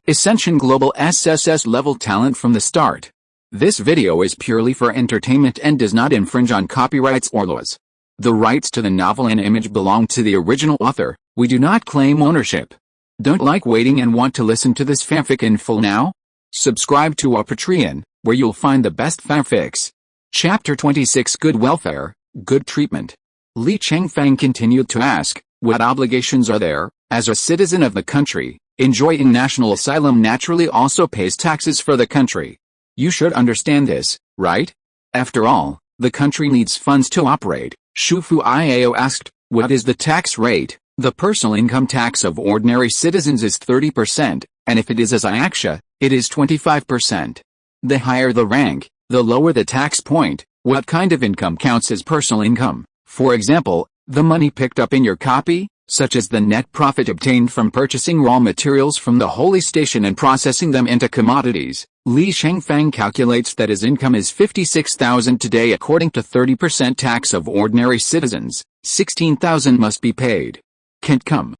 Ascension Global SSS-level talent from the start. This video is purely for entertainment and does not infringe on copyrights or laws. The rights to the novel and image belong to the original author. We do not claim ownership. Don't like waiting and want to listen to this fanfic in full now? Subscribe to our Patreon, where you'll find the best fanfics. Chapter 26 Good Welfare, Good Treatment. Li Chengfeng continued to ask, what obligations are there? As a citizen of the country, enjoying national asylum naturally also pays taxes for the country. You should understand this, right? After all, the country needs funds to operate. Shufu Iao asked, what is the tax rate? The personal income tax of ordinary citizens is 30%, and if it is as Iaxia, it is 25%. The higher the rank, the lower the tax point. What kind of income counts as personal income? For example, the money picked up in your copy, such as the net profit obtained from purchasing raw materials from the holy station and processing them into commodities. Li Chengfeng calculates that his income is 56,000 today according to 30% tax of ordinary citizens. 16,000 must be paid. Can't come,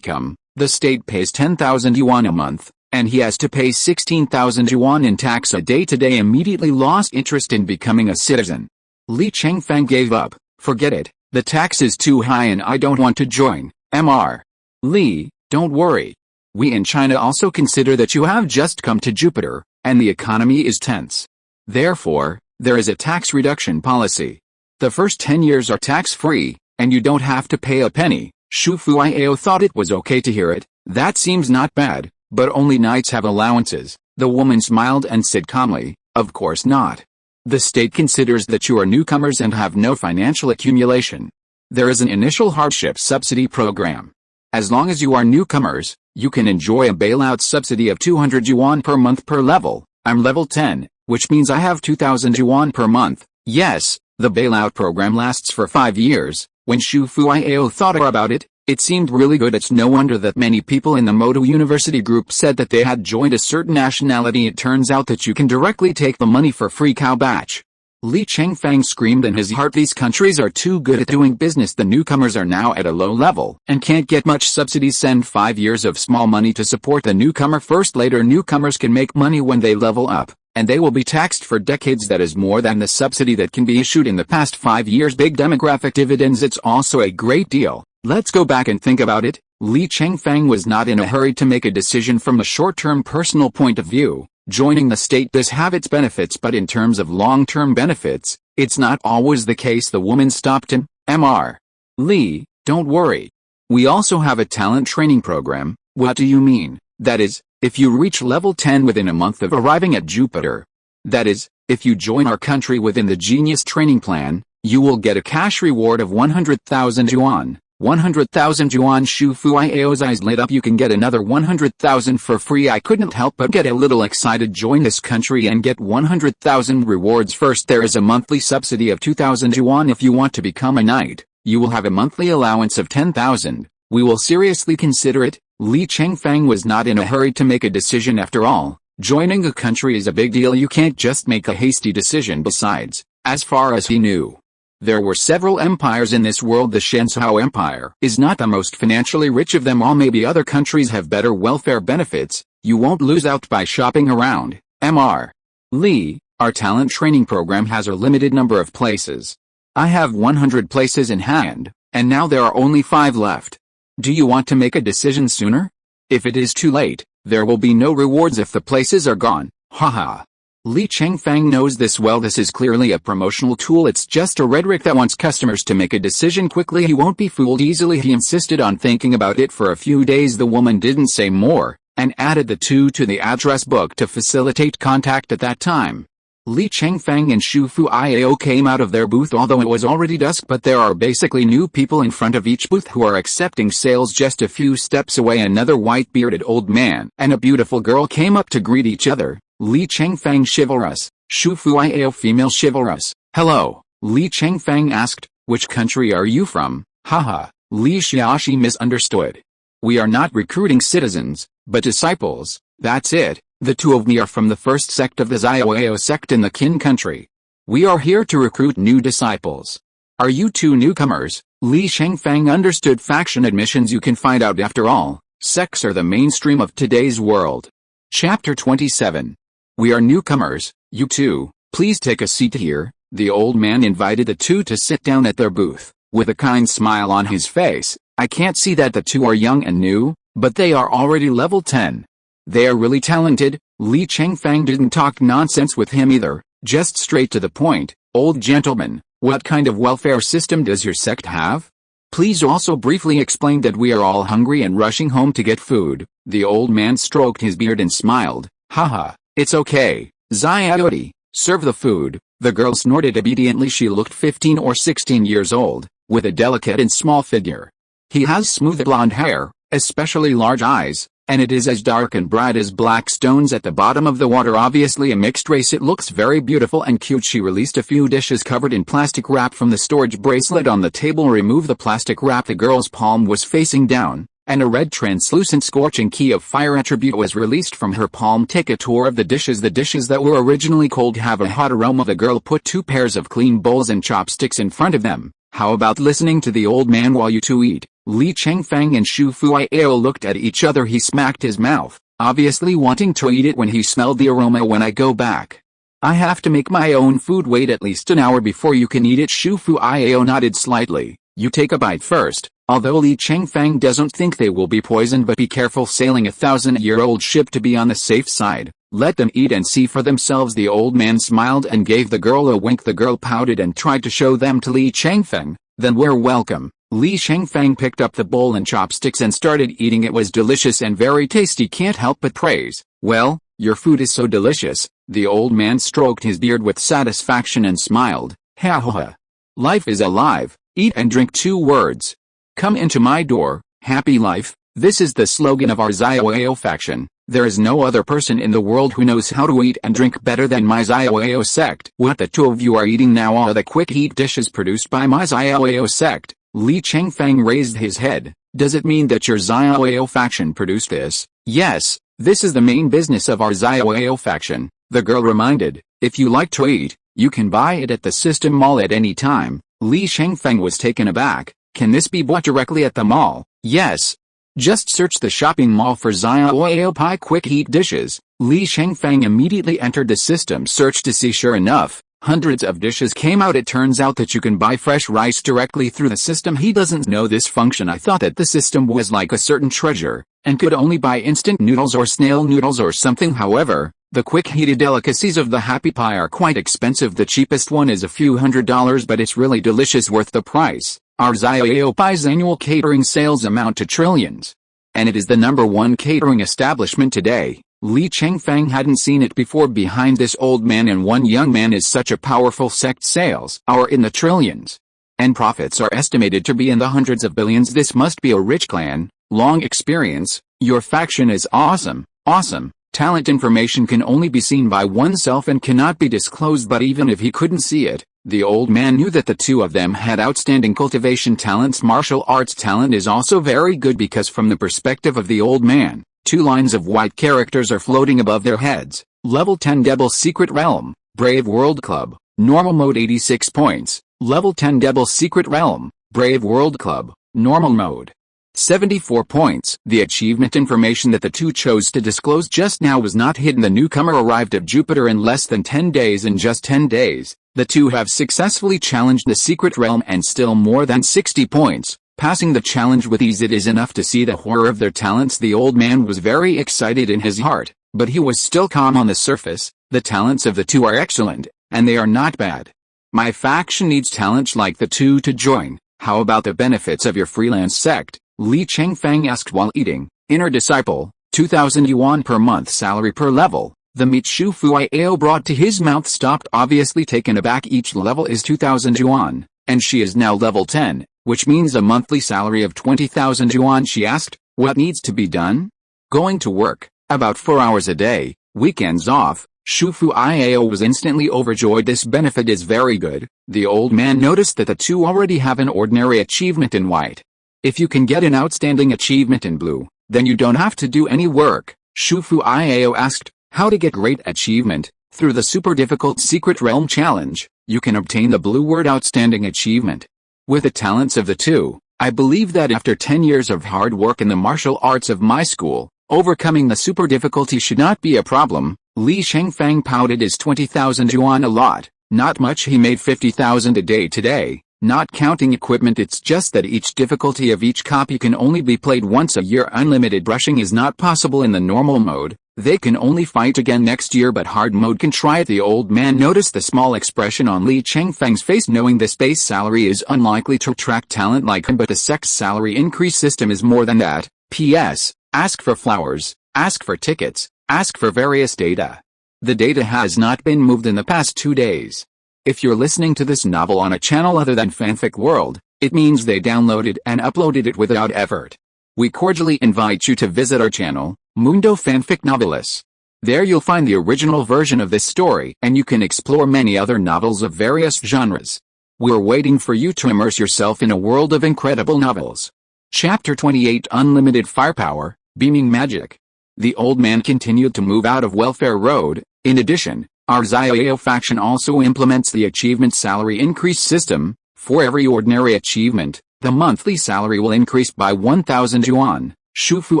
the state pays 10,000 yuan a month, and he has to pay 16,000 yuan in tax a day. Today immediately lost interest in becoming a citizen. Li Chengfeng gave up. Forget it, the tax is too high and I don't want to join. Mr. Li, don't worry. We in China also consider that you have just come to Jupiter, and the economy is tense. Therefore, there is a tax reduction policy. The first 10 years are tax-free, and you don't have to pay a penny. Shufu Iao thought it was okay to hear it. That seems not bad, but only knights have allowances. The woman smiled and said calmly, of course not. The state considers that you are newcomers and have no financial accumulation. There is an initial hardship subsidy program. As long as you are newcomers, you can enjoy a bailout subsidy of 200 yuan per month per level. I'm level 10, which means I have 2,000 yuan per month. Yes, the bailout program lasts for 5 years. When Shufu Iao thought about it, it seemed really good. It's no wonder that many people in the Moto University group said that they had joined a certain nationality. It turns out that you can directly take the money for free cow batch. Li Chengfeng screamed in his heart, these countries are too good at doing business. The newcomers are now at a low level and can't get much subsidy. Send 5 years of small money to support the newcomer first. Later newcomers can make money when they level up, and they will be taxed for decades. That is more than the subsidy that can be issued in the past 5 years. Big demographic dividends. It's also a great deal. Let's go back and think about it. Li Chengfeng was not in a hurry to make a decision from a short-term personal point of view. Joining the state does have its benefits, but in terms of long-term benefits, it's not always the case. The woman stopped him. Mr. Li, don't worry. We also have a talent training program. What do you mean? That is, if you reach level 10 within a month of arriving at Jupiter. That is, if you join our country within the Genius training plan, you will get a cash reward of 100,000 yuan. 100,000 yuan. Shufu Iao's eyes lit up. You can get another 100,000 for free. I couldn't help but get a little excited. Join this country and get 100,000 rewards. First, there is a monthly subsidy of 2,000 yuan. If you want to become a knight, you will have a monthly allowance of 10,000. We will seriously consider it. Li Chengfeng was not in a hurry to make a decision. After all, joining a country is a big deal. You can't just make a hasty decision. Besides, as far as he knew, there were several empires in this world. The Shenzhou Empire is not the most financially rich of them all. Maybe other countries have better welfare benefits. You won't lose out by shopping around. Mr. Li, our talent training program has a limited number of places. I have 100 places in hand, and now there are only 5 left. Do you want to make a decision sooner? If it is too late, there will be no rewards if the places are gone. Haha. Li Chengfeng knows this well. This is clearly a promotional tool. It's just a rhetoric that wants customers to make a decision quickly. He won't be fooled easily. He insisted on thinking about it for a few days. The woman didn't say more, and added the 2 to the address book to facilitate contact at that time. Li Chengfeng and Shufu Iao came out of their booth, although it was already dusk, but there are basically new people in front of each booth who are accepting sales. Just a few steps away, another white-bearded old man and a beautiful girl came up to greet each other. Li Chengfeng chivalrous, Shufu Iao female chivalrous. Hello, Li Chengfeng asked, which country are you from? Haha, Li Xiaoshi misunderstood. We are not recruiting citizens, but disciples. That's it. The 2 of me are from the first sect of the Xiaoyao sect in the Qin country. We are here to recruit new disciples. Are you 2 newcomers? Li Chengfeng understood faction admissions. You can find out. After all, sects are the mainstream of today's world. Chapter 27. We are newcomers, you two, please take a seat here. The old man invited the two to sit down at their booth, with a kind smile on his face. I can't see that the two are young and new, but they are already level 10. They are really talented. Li Chengfeng didn't talk nonsense with him either, just straight to the point. Old gentleman, what kind of welfare system does your sect have? Please also briefly explain that we are all hungry and rushing home to get food. The old man stroked his beard and smiled. Haha, it's okay, Xiaodi, serve the food. The girl snorted obediently. She looked 15 or 16 years old, with a delicate and small figure. He has smooth blonde hair, especially large eyes, and it is as dark and bright as black stones at the bottom of the water. Obviously a mixed race. It looks very beautiful and cute. She released a few dishes covered in plastic wrap from the storage bracelet on the table. Remove the plastic wrap. The girl's palm was facing down, and a red translucent scorching key of fire attribute was released from her palm. Take a tour of the dishes. The dishes that were originally cold have a hot aroma. The girl put 2 pairs of clean bowls and chopsticks in front of them. How about listening to the old man while you two eat? Li Chengfeng and Shu Fuiao looked at each other. He smacked his mouth, obviously wanting to eat it when he smelled the aroma. When I go back, I have to make my own food. Wait at least an hour before you can eat it. Shu Fuiao nodded slightly. You take a bite first. Although Li Chengfeng doesn't think they will be poisoned, but be careful sailing a 1,000-year-old ship to be on the safe side. Let them eat and see for themselves. The old man smiled and gave the girl a wink. The girl pouted and tried to show them to Li Chengfeng. Then we're welcome. Li Chengfeng picked up the bowl and chopsticks and started eating. It was delicious and very tasty. Can't help but praise. Well, your food is so delicious. The old man stroked his beard with satisfaction and smiled. Ha ha ha. Life is alive. Eat and drink. 2 words. Come into my door. Happy life. This is the slogan of our Xiaoao faction. There is no other person in the world who knows how to eat and drink better than my Xiaoao sect. What the two of you are eating now are the quick heat dishes produced by my Xiaoao sect. Li Chengfeng raised his head. Does it mean that your Xiaoao faction produced this? Yes, this is the main business of our Xiaoao faction. The girl reminded. If you like to eat, you can buy it at the system mall at any time. Li Chengfeng was taken aback. Can this be bought directly at the mall? Yes. Just search the shopping mall for Xiaoao Pie quick heat dishes. Li Chengfeng immediately entered the system search to see. Sure enough, hundreds of dishes came out. It turns out that you can buy fresh rice directly through the system. He doesn't know this function. I thought that the system was like a certain treasure, and could only buy instant noodles or snail noodles or something. However, the quick heated delicacies of the Happy Pie are quite expensive. The cheapest one is a few $100s, but it's really delicious, worth the price. Our Xiaoao Pie's annual catering sales amount to trillions, and it is the #1 catering establishment today. Li Chengfeng hadn't seen it before. Behind this old man and one young man is such a powerful sect. Sales are in the trillions, and profits are estimated to be in the hundreds of billions. This must be a rich clan. Long experience. Your faction is awesome. Awesome. Talent information can only be seen by oneself and cannot be disclosed, but even if he couldn't see it, the old man knew that the two of them had outstanding cultivation talents. Martial arts talent is also very good, because from the perspective of the old man, 2 lines of white characters are floating above their heads. Level 10 Devil Secret Realm, Brave World Club, Normal Mode 86 points. Level 10 Devil Secret Realm, Brave World Club, Normal Mode 74 points. The achievement information that the two chose to disclose just now was not hidden. The newcomer arrived at Jupiter in less than 10 days. In just 10 days, the two have successfully challenged the secret realm and still more than 60 points, passing the challenge with ease. It is enough to see the horror of their talents. The old man was very excited in his heart, but he was still calm on the surface. The talents of the two are excellent, and they are not bad. My faction needs talents like the two to join. How about the benefits of your freelance sect? Li Chengfeng asked while eating. Inner disciple, 2,000 yuan per month salary per level. The meat Shu Fuiao brought to his mouth stopped, obviously taken aback. Each level is 2,000 yuan, and she is now level 10, which means a monthly salary of 20,000 yuan. She asked, what needs to be done? Going to work, about 4 hours a day, weekends off. Shu Fuiao was instantly overjoyed. This benefit is very good. The old man noticed that the two already have an ordinary achievement in white. If you can get an outstanding achievement in blue, then you don't have to do any work. Shu Fuiao asked, how to get great achievement? Through the super difficult secret realm challenge, you can obtain the blue word outstanding achievement. With the talents of the two, I believe that after 10 years of hard work in the martial arts of my school, Overcoming the super difficulty should not be a problem. Li Chengfeng pouted his 20,000 yuan a lot. Not much, he made 50,000 a day today. Not counting equipment, it's just that each difficulty of each copy can only be played once a year. Unlimited brushing is not possible in the normal mode. They can only fight again next year, but hard mode can try it. The old man noticed the small expression on Li Chengfeng's face, knowing this base salary is unlikely to attract talent like him, but the sect's salary increase system is more than that. P.S. Ask for flowers, ask for tickets, ask for various data. The data has not been moved in the past 2 days. If you're listening to this novel on a channel other than Fanfic World, it means they downloaded and uploaded it without effort. We cordially invite you to visit our channel, Mundo Fanfic Novelis. There you'll find the original version of this story, and you can explore many other novels of various genres. We're waiting for you to immerse yourself in a world of incredible novels. Chapter 28: Unlimited Firepower, Beaming Magic. The old man continued to move out of Welfare Road. In addition, our Xiao faction also implements the achievement salary increase system. For every ordinary achievement, the monthly salary will increase by 1,000 yuan. Shufu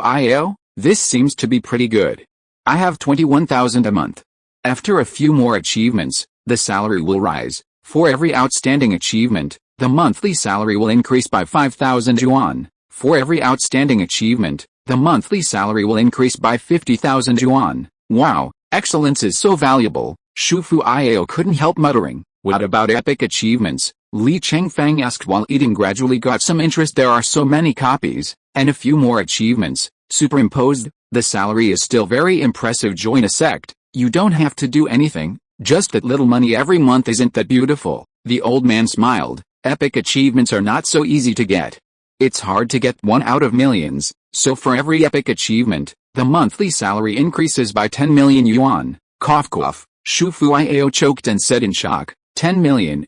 Io, this seems to be pretty good. I have 21,000 a month. After a few more achievements, the salary will rise. For every outstanding achievement, the monthly salary will increase by 5,000 yuan. For every outstanding achievement, the monthly salary will increase by 50,000 yuan. Wow, excellence is so valuable. Shufu Io couldn't help muttering. What about epic achievements? Li Chengfeng asked while eating. Gradually got some interest. There are so many copies, and a few more achievements, superimposed. The salary is still very impressive. Join a sect. You don't have to do anything, just that little money every month. Isn't that beautiful? The old man smiled. Epic achievements are not so easy to get. It's hard to get one out of millions, so for every epic achievement, the monthly salary increases by 10 million yuan. Cough cough. Shufu Io choked and said in shock, 10 million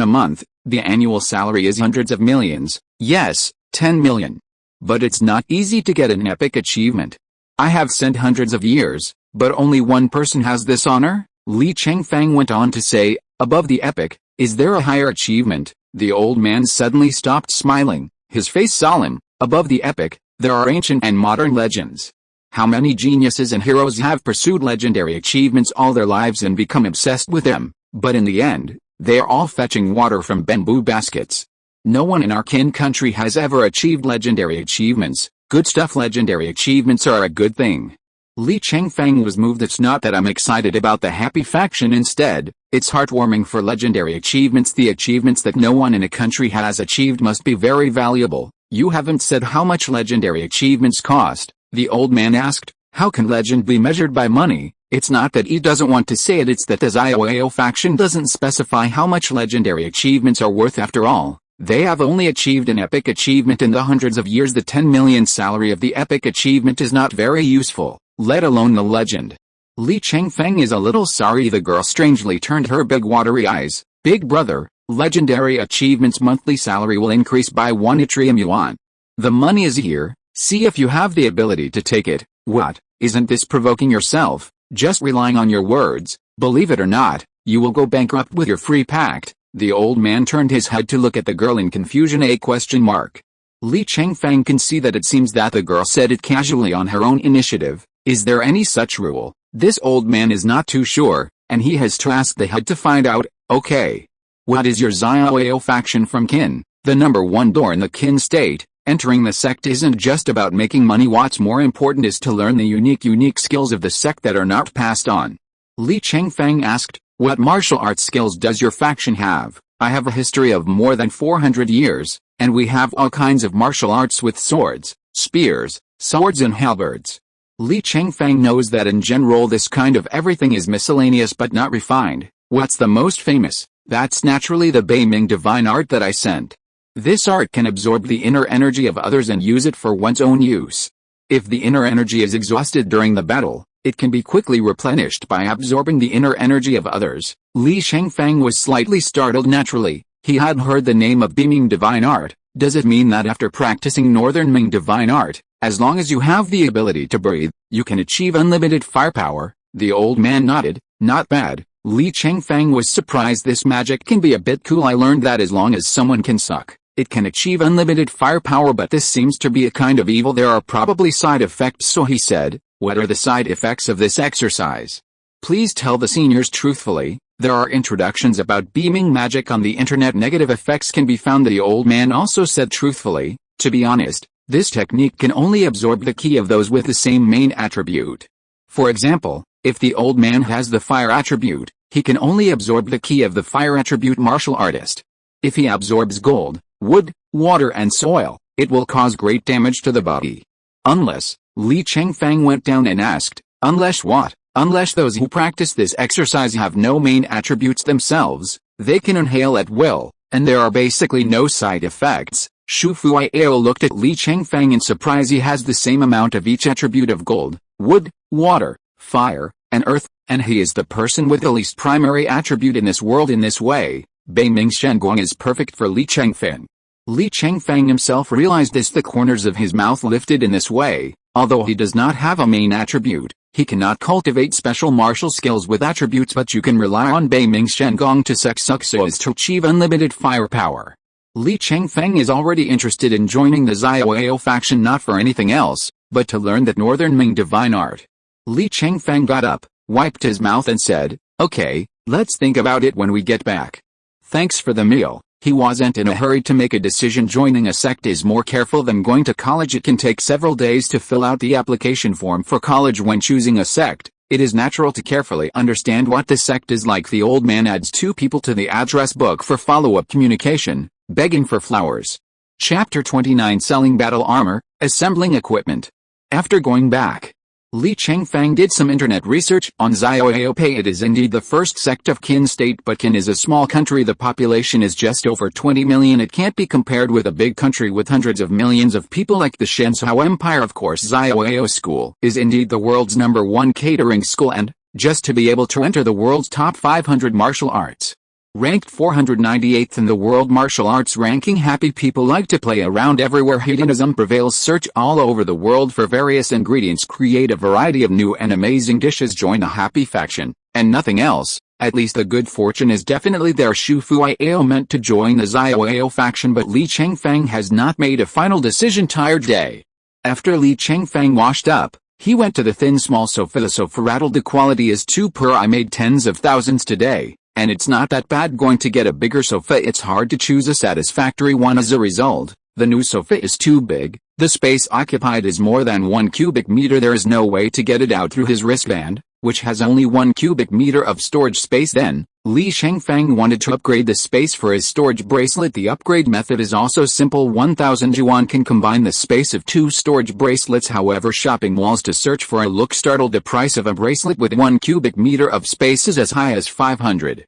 a month, the annual salary is hundreds of millions. Yes, 10 million. But it's not easy to get an epic achievement. I have sent hundreds of years, but only one person has this honor? Li Chengfeng went on to say, above the epic, is there a higher achievement? The old man suddenly stopped smiling, his face solemn. Above the epic, there are ancient and modern legends. How many geniuses and heroes have pursued legendary achievements all their lives and become obsessed with them, but in the end, they are all fetching water from bamboo baskets. No one in our kin country has ever achieved legendary achievements. Good stuff. Legendary achievements are a good thing. Li Chengfeng was moved. It's not that I'm excited about the happy faction, instead, it's heartwarming for legendary achievements. The achievements that no one in a country has achieved must be very valuable. You haven't said how much legendary achievements cost. The old man asked. How can legend be measured by money? It's not that he doesn't want to say it, it's that the Xiao faction doesn't specify how much legendary achievements are worth. After all, they have only achieved an epic achievement in the hundreds of years. The 10 million salary of the epic achievement is not very useful, let alone the legend. Li Chengfeng is a little sorry. The girl strangely turned her big watery eyes. Big brother, legendary achievements monthly salary will increase by 1 trillion yuan. The money is here, see if you have the ability to take it. What, isn't this provoking yourself? Just relying on your words, believe it or not, you will go bankrupt with your free pact. The old man turned his head to look at the girl in confusion. A question mark. Li Chengfeng can see that it seems that the girl said it casually on her own initiative. Is there any such rule? This old man is not too sure, and he has to ask the head to find out. Okay. What is your Xiao faction from kin? The number one door in the kin state. Entering the sect isn't just about making money. What's more important is to learn the unique skills of the sect that are not passed on. Li Chengfeng asked, what martial arts skills does your faction have? I have a history of more than 400 years, and we have all kinds of martial arts with swords, spears, swords and halberds. Li Chengfeng knows that in general this kind of everything is miscellaneous but not refined. What's the most famous? That's naturally the Beiming divine art that I sent. This art can absorb the inner energy of others and use it for one's own use. If the inner energy is exhausted during the battle, it can be quickly replenished by absorbing the inner energy of others. Li Chengfeng was slightly startled. Naturally, he had heard the name of Beiming divine art. Does it mean that after practicing Northern Ming divine art, as long as you have the ability to breathe, you can achieve unlimited firepower? The old man nodded. Not bad. Li Chengfeng was surprised. This magic can be a bit cool. I learned that as long as someone can suck, It can achieve unlimited firepower, but this seems to be a kind of evil. There are probably side effects, so he said, what are the side effects of this exercise? Please tell the seniors truthfully. There are introductions about beaming magic on the internet. Negative effects can be found. The old man also said truthfully, to be honest, this technique can only absorb the ki of those with the same main attribute. For example, if the old man has the fire attribute, he can only absorb the ki of the fire attribute martial artist. If he absorbs gold, wood, water and soil, it will cause great damage to the body. Unless, Li Chengfeng went down and asked, unless what? Unless those who practice this exercise have no main attributes themselves, they can inhale at will, and there are basically no side effects. Shu Fuiao looked at Li Chengfeng in surprise. He has the same amount of each attribute of gold, wood, water, fire, and earth, and he is the person with the least primary attribute in this world. In this way, Beiming Shengguang is perfect for Li Chengfeng. Li Chengfeng himself realized this. The corners of his mouth lifted in this way. Although he does not have a main attribute, he cannot cultivate special martial skills with attributes, but you can rely on Beiming Shengguang to so as to achieve unlimited firepower. Li Chengfeng is already interested in joining the Xiaoyao faction, not for anything else, but to learn that Northern Ming divine art. Li Chengfeng got up, wiped his mouth and said, okay, let's think about it when we get back. Thanks for the meal. He wasn't in a hurry to make a decision. Joining a sect is more careful than going to college. It can take several days to fill out the application form for college. When choosing a sect, it is natural to carefully understand what the sect is like. The old man adds 2 people to the address book for follow-up communication, begging for flowers. Chapter 29 Selling Battle Armor, Assembling Equipment. After going back, Li Chengfeng did some internet research on Xiaoyao. It is indeed the first sect of Qin state, but Qin is a small country. The population is just over 20 million. It can't be compared with a big country with hundreds of millions of people like the Shenzhou Empire. Of course, Xiaoyao School is indeed the world's #1 catering school, and, just to be able to enter the world's top 500 martial arts, ranked 498th in the world martial arts ranking. Happy people like to play around everywhere. Hedonism prevails. Search all over the world for various ingredients. Create a variety of new and amazing dishes. Join a happy faction, and nothing else. At least the good fortune is definitely there. Shu Fuiao meant to join the Xiaoyao faction, but Li Chengfeng has not made a final decision. Tired day. After Li Chengfeng washed up, he went to the thin small sofa. The sofa rattled. The quality is too poor. I made tens of thousands today, and it's not that bad. Going to get a bigger sofa. It's hard to choose a satisfactory one. As a result, the new sofa is too big. The space occupied is more than 1 cubic meter. There is no way to get it out through his wristband, which has only 1 cubic meter of storage space. Then, Li Chengfeng wanted to upgrade the space for his storage bracelet. The upgrade method is also simple. 1,000 yuan can combine the space of 2 storage bracelets. However, shopping malls to search for a look startled. The price of a bracelet with 1 cubic meter of space is as high as 500,000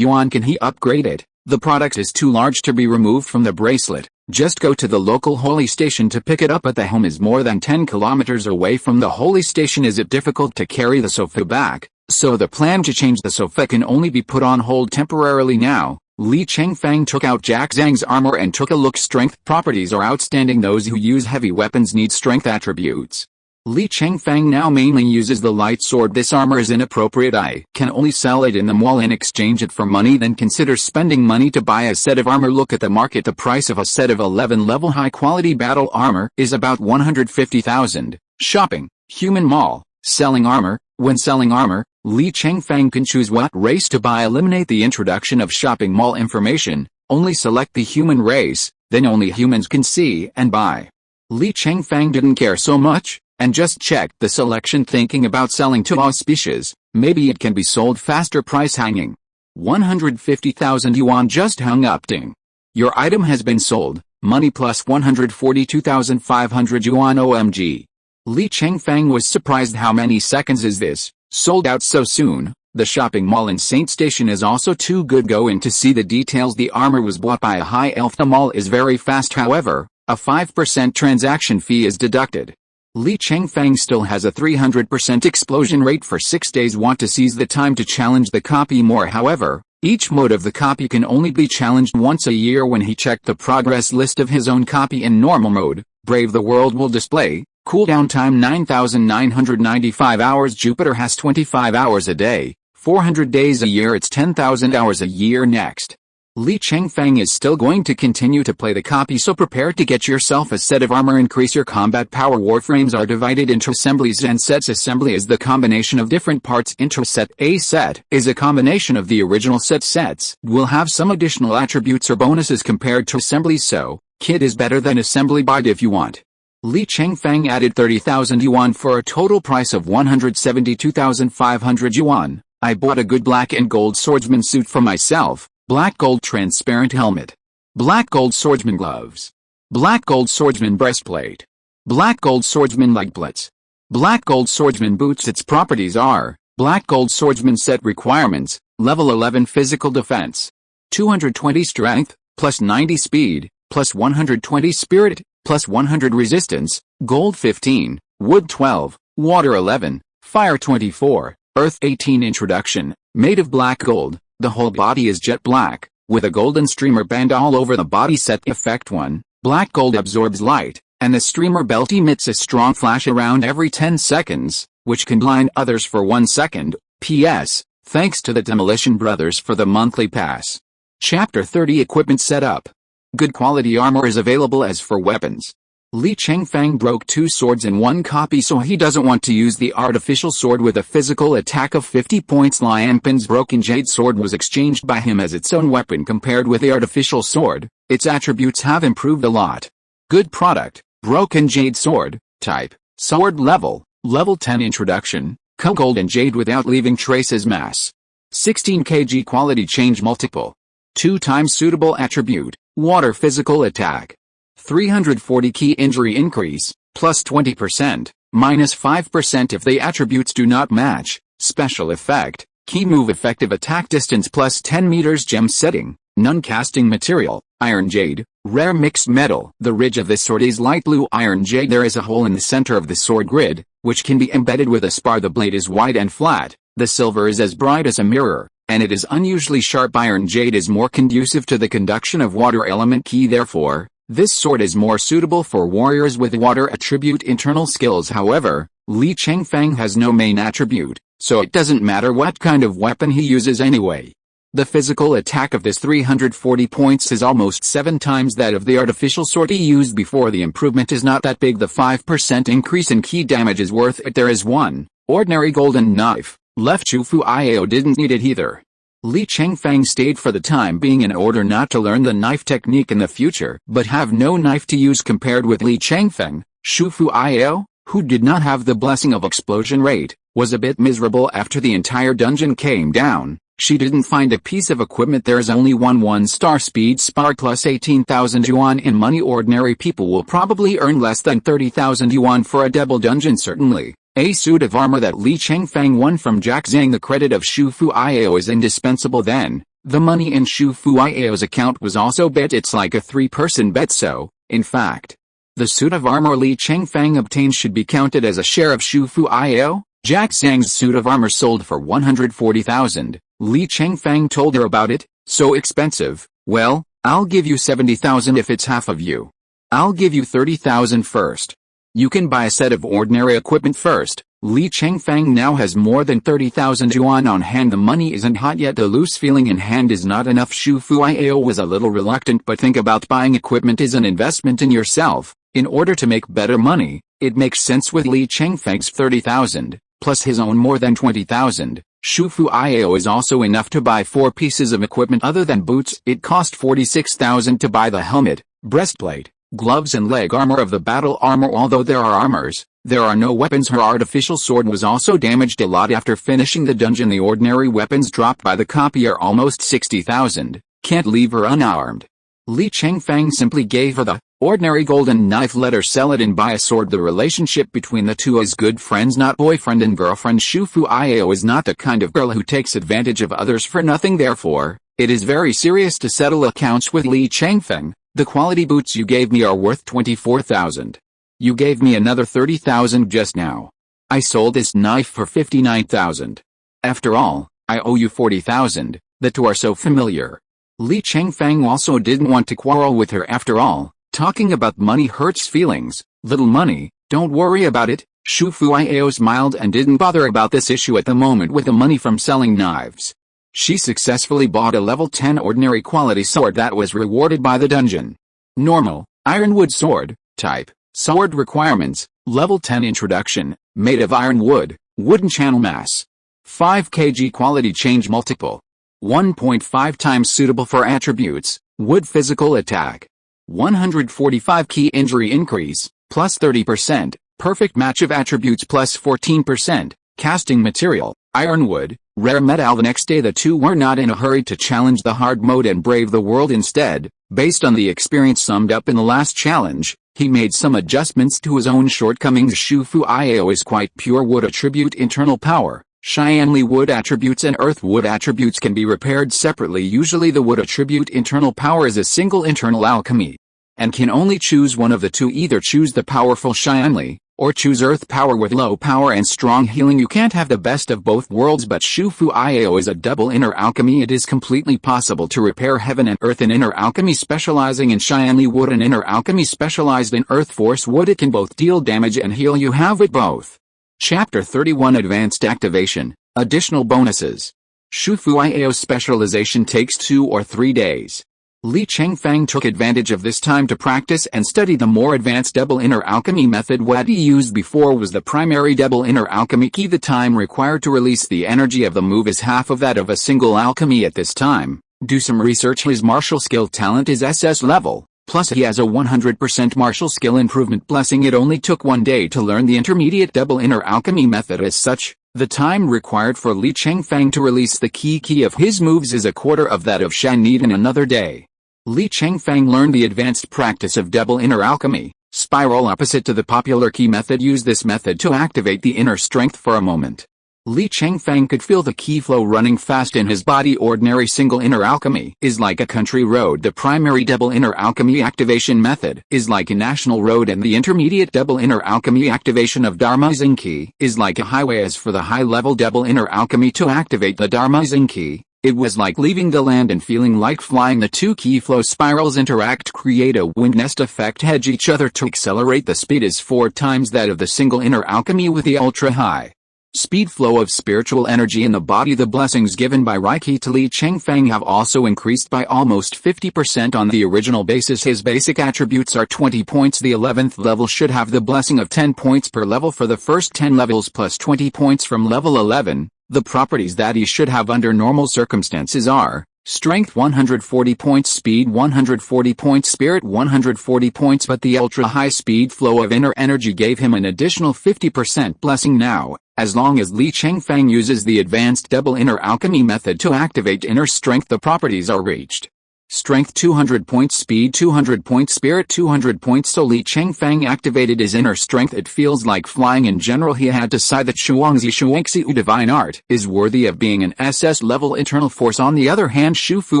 yuan. Can he upgrade it? The product is too large to be removed from the bracelet. Just go to the local holy station to pick it up. At the home is more than 10 kilometers away from the holy station. Is it difficult to carry the sofa back? So the plan to change the sofa can only be put on hold temporarily now. Li Chengfeng took out Jack Zhang's armor and took a look. Strength properties are outstanding. Those who use heavy weapons need strength attributes. Li Chengfeng now mainly uses the light sword. This armor is inappropriate. I can only sell it in the mall and exchange it for money. Then consider spending money to buy a set of armor. Look at the market. The price of a set of 11 level high quality battle armor is about 150,000. Shopping, human mall, selling armor. When selling armor, Li Chengfeng can choose what race to buy. Eliminate the introduction of shopping mall information. Only select the human race, then only humans can see and buy. Li Chengfeng didn't care so much, and just checked the selection, thinking about selling to all species. Maybe it can be sold faster. Price hanging. 150,000 yuan just hung up. Ding. Your item has been sold. Money plus 142,500 yuan. OMG. Li Chengfeng was surprised. How many seconds is this? Sold out so soon. The shopping mall in Saint Station is also too good. Go in to see the details. The armor was bought by a high elf. The mall is very fast. However, a 5% transaction fee is deducted. Li Chengfeng still has a 300% explosion rate for 6 days. Want to seize the time to challenge the copy more. However, each mode of the copy can only be challenged once a year. When he checked the progress list of his own copy in normal mode, Brave the World will display, cooldown time 9,995 hours. Jupiter has 25 hours a day, 400 days a year. It's 10,000 hours a year. Next, Li Chengfeng is still going to continue to play the copy, so prepare to get yourself a set of armor. Increase your combat power. Warframes are divided into assemblies and sets. Assembly is the combination of different parts. Set. A set is a combination of the original set. Sets will have some additional attributes or bonuses compared to assemblies, so kit is better than assembly. Buy it if you want. Li Chengfeng added 30,000 yuan for a total price of 172,500 yuan. I bought a good black and gold swordsman suit for myself. Black gold transparent helmet. Black gold swordsman gloves. Black gold swordsman breastplate. Black gold swordsman leg plates. Black gold swordsman boots. Its properties are: black gold swordsman set requirements, level 11 physical defense, 220 strength, plus 90 speed, plus 120 spirit, plus 100 resistance, gold 15, wood 12, water 11, fire 24, earth 18. Introduction, made of black gold. The whole body is jet black, with a golden streamer band all over the body. Set effect 1. Black gold absorbs light, and the streamer belt emits a strong flash around every 10 seconds, which can blind others for 1 second. P.S. Thanks to the Demolition Brothers for the monthly pass. Chapter 30 Equipment Setup. Good quality armor is available as for weapons. Li Chengfeng broke 2 swords in 1 copy, so he doesn't want to use the artificial sword with a physical attack of 50 points. Lian Pin's broken jade sword was exchanged by him as its own weapon. Compared with the artificial sword, its attributes have improved a lot. Good product. Broken jade sword. Type: sword level, level 10. Introduction: gold and jade without leaving traces. Mass: 16 kg. Quality change multiple: 2 times suitable attribute, water physical attack. 340 key injury increase, plus 20%, minus 5% if the attributes do not match. Special effect, key move effective attack distance plus 10 meters. Gem setting, none. Casting material, iron jade, rare mixed metal. The ridge of this sword is light blue iron jade. There is a hole in the center of the sword grid, which can be embedded with a spar. The blade is wide and flat, the silver is as bright as a mirror, and it is unusually sharp. Iron jade is more conducive to the conduction of water element key. Therefore, this sword is more suitable for warriors with water attribute internal skills. However, Li Chengfeng has no main attribute, so it doesn't matter what kind of weapon he uses anyway. The physical attack of this 340 points is almost 7 times that of the artificial sword he used before. The improvement is not that big. The 5% increase in key damage is worth it. There is one ordinary golden knife left. Shufu Iao didn't need it either. Li Chengfeng stayed for the time being in order not to learn the knife technique in the future, but have no knife to use. Compared with Li Chengfeng, Shufu Iao, who did not have the blessing of explosion rate, was a bit miserable after the entire dungeon came down. She didn't find a piece of equipment. There's only one 1-star speed spar plus 18,000 yuan in money. Ordinary people will probably earn less than 30,000 yuan for a double dungeon. Certainly, a suit of armor that Li Chengfeng won from Jack Zhang. The credit of Shufu Iao is indispensable. Then, the money in Shufu Iao's account was also bet. It's like a 3-person bet, so, in fact, the suit of armor Li Chengfeng obtained should be counted as a share of Shufu Iao. Jack Zhang's suit of armor sold for 140,000. Li Chengfeng told her about it. So expensive. Well, I'll give you 70,000 if it's half of you. I'll give you 30,000 first. You can buy a set of ordinary equipment first. Li Chengfeng now has more than 30,000 yuan on hand. The money isn't hot yet. The loose feeling in hand is not enough. Shufu Iao was a little reluctant, but think about buying equipment is an investment in yourself. In order to make better money, it makes sense with Li Chengfeng's 30,000, plus his own more than 20,000. Shufu Iao is also enough to buy 4 pieces of equipment other than boots. It cost 46,000 to buy the helmet, breastplate, gloves and leg armor of the battle armor. Although there are armors, there are no weapons. Her artificial sword was also damaged a lot after finishing the dungeon. The ordinary weapons dropped by the copy are almost 60,000. Can't leave her unarmed. Li Chengfeng simply gave her the ordinary golden knife. Let her sell it and buy a sword. The relationship between the two is good friends, not boyfriend and girlfriend. Shufu Iao is not the kind of girl who takes advantage of others for nothing. Therefore, it is very serious to settle accounts with Li Chengfeng. The quality boots you gave me are worth 24,000. You gave me another 30,000 just now. I sold this knife for 59,000. After all, I owe you 40,000. The two are so familiar. Li Chengfeng also didn't want to quarrel with her. After all, talking about money hurts feelings. Little money, don't worry about it. Shufu Iao smiled and didn't bother about this issue at the moment with the money from selling knives. She successfully bought a level 10 ordinary quality sword that was rewarded by the dungeon. Normal, ironwood sword, type, sword requirements, level 10 introduction, made of ironwood, wooden channel mass. 5 kg quality change multiple. 1.5 times suitable for attributes, wood physical attack. 145 key injury increase, plus 30%, perfect match of attributes plus 14%, casting material, ironwood, rare metal. The next day the two were not in a hurry to challenge the hard mode and brave the world. Instead, based on the experience summed up in the last challenge, he made some adjustments to his own shortcomings. Shufu Iao is quite pure wood attribute internal power. Cheyenne wood attributes and earth wood attributes can be repaired separately. Usually the wood attribute internal power is a single internal alchemy, and can only choose one of the two. Either choose the powerful Cheyenne, or choose earth power with low power and strong healing. You can't have the best of both worlds, but Shufu Iao is a double inner alchemy. It is completely possible to repair heaven and earth. An inner alchemy specializing in Cheyenne wood, an inner alchemy specialized in earth force wood. It can both deal damage and heal. You have it both. Chapter 31 Advanced Activation, Additional Bonuses. Shufu Iao specialization takes 2 or 3 days. Li Chengfeng took advantage of this time to practice and study the more advanced double inner alchemy method. What he used before was the primary double inner alchemy key. The time required to release the energy of the move is half of that of a single alchemy at this time. Do some research. His martial skill talent is SS level. Plus he has a 100% martial skill improvement blessing. It only took 1 day to learn the intermediate double inner alchemy method. As such, the time required for Li Chengfeng to release the key of his moves is a quarter of that of Shan need in another day. Li Chengfeng learned the advanced practice of double inner alchemy, spiral opposite to the popular key method. Use this method to activate the inner strength for a moment. Li Chengfeng could feel the key flow running fast in his body. Ordinary single inner alchemy is like a country road. The primary double inner alchemy activation method is like a national road, and the intermediate double inner alchemy activation of Dharma Zinki is like a highway. As for the high-level double inner alchemy to activate the Dharma Zinki, it was like leaving the land and feeling like flying. The two key flow spirals interact, create a wind nest effect, hedge each other to accelerate. The speed is 4 times that of the single inner alchemy with the ultra-high speed flow of spiritual energy in the body. The blessings given by Reiki to Li Chengfeng have also increased by almost 50% on the original basis. His basic attributes are 20 points. The 11th level should have the blessing of 10 points per level for the first 10 levels plus 20 points from level 11. The properties that he should have under normal circumstances are strength 140 points, speed 140 points, spirit 140 points, but the ultra-high speed flow of inner energy gave him an additional 50% blessing. Now, as long as Li Chengfeng uses the advanced double inner alchemy method to activate inner strength, the properties are reached. Strength 200 points, speed 200 points, spirit 200 points. So Li Chengfeng activated his inner strength. It feels like flying. In general, he had to sigh that Shuangzi divine art is worthy of being an SS level internal force. On the other hand, Shufu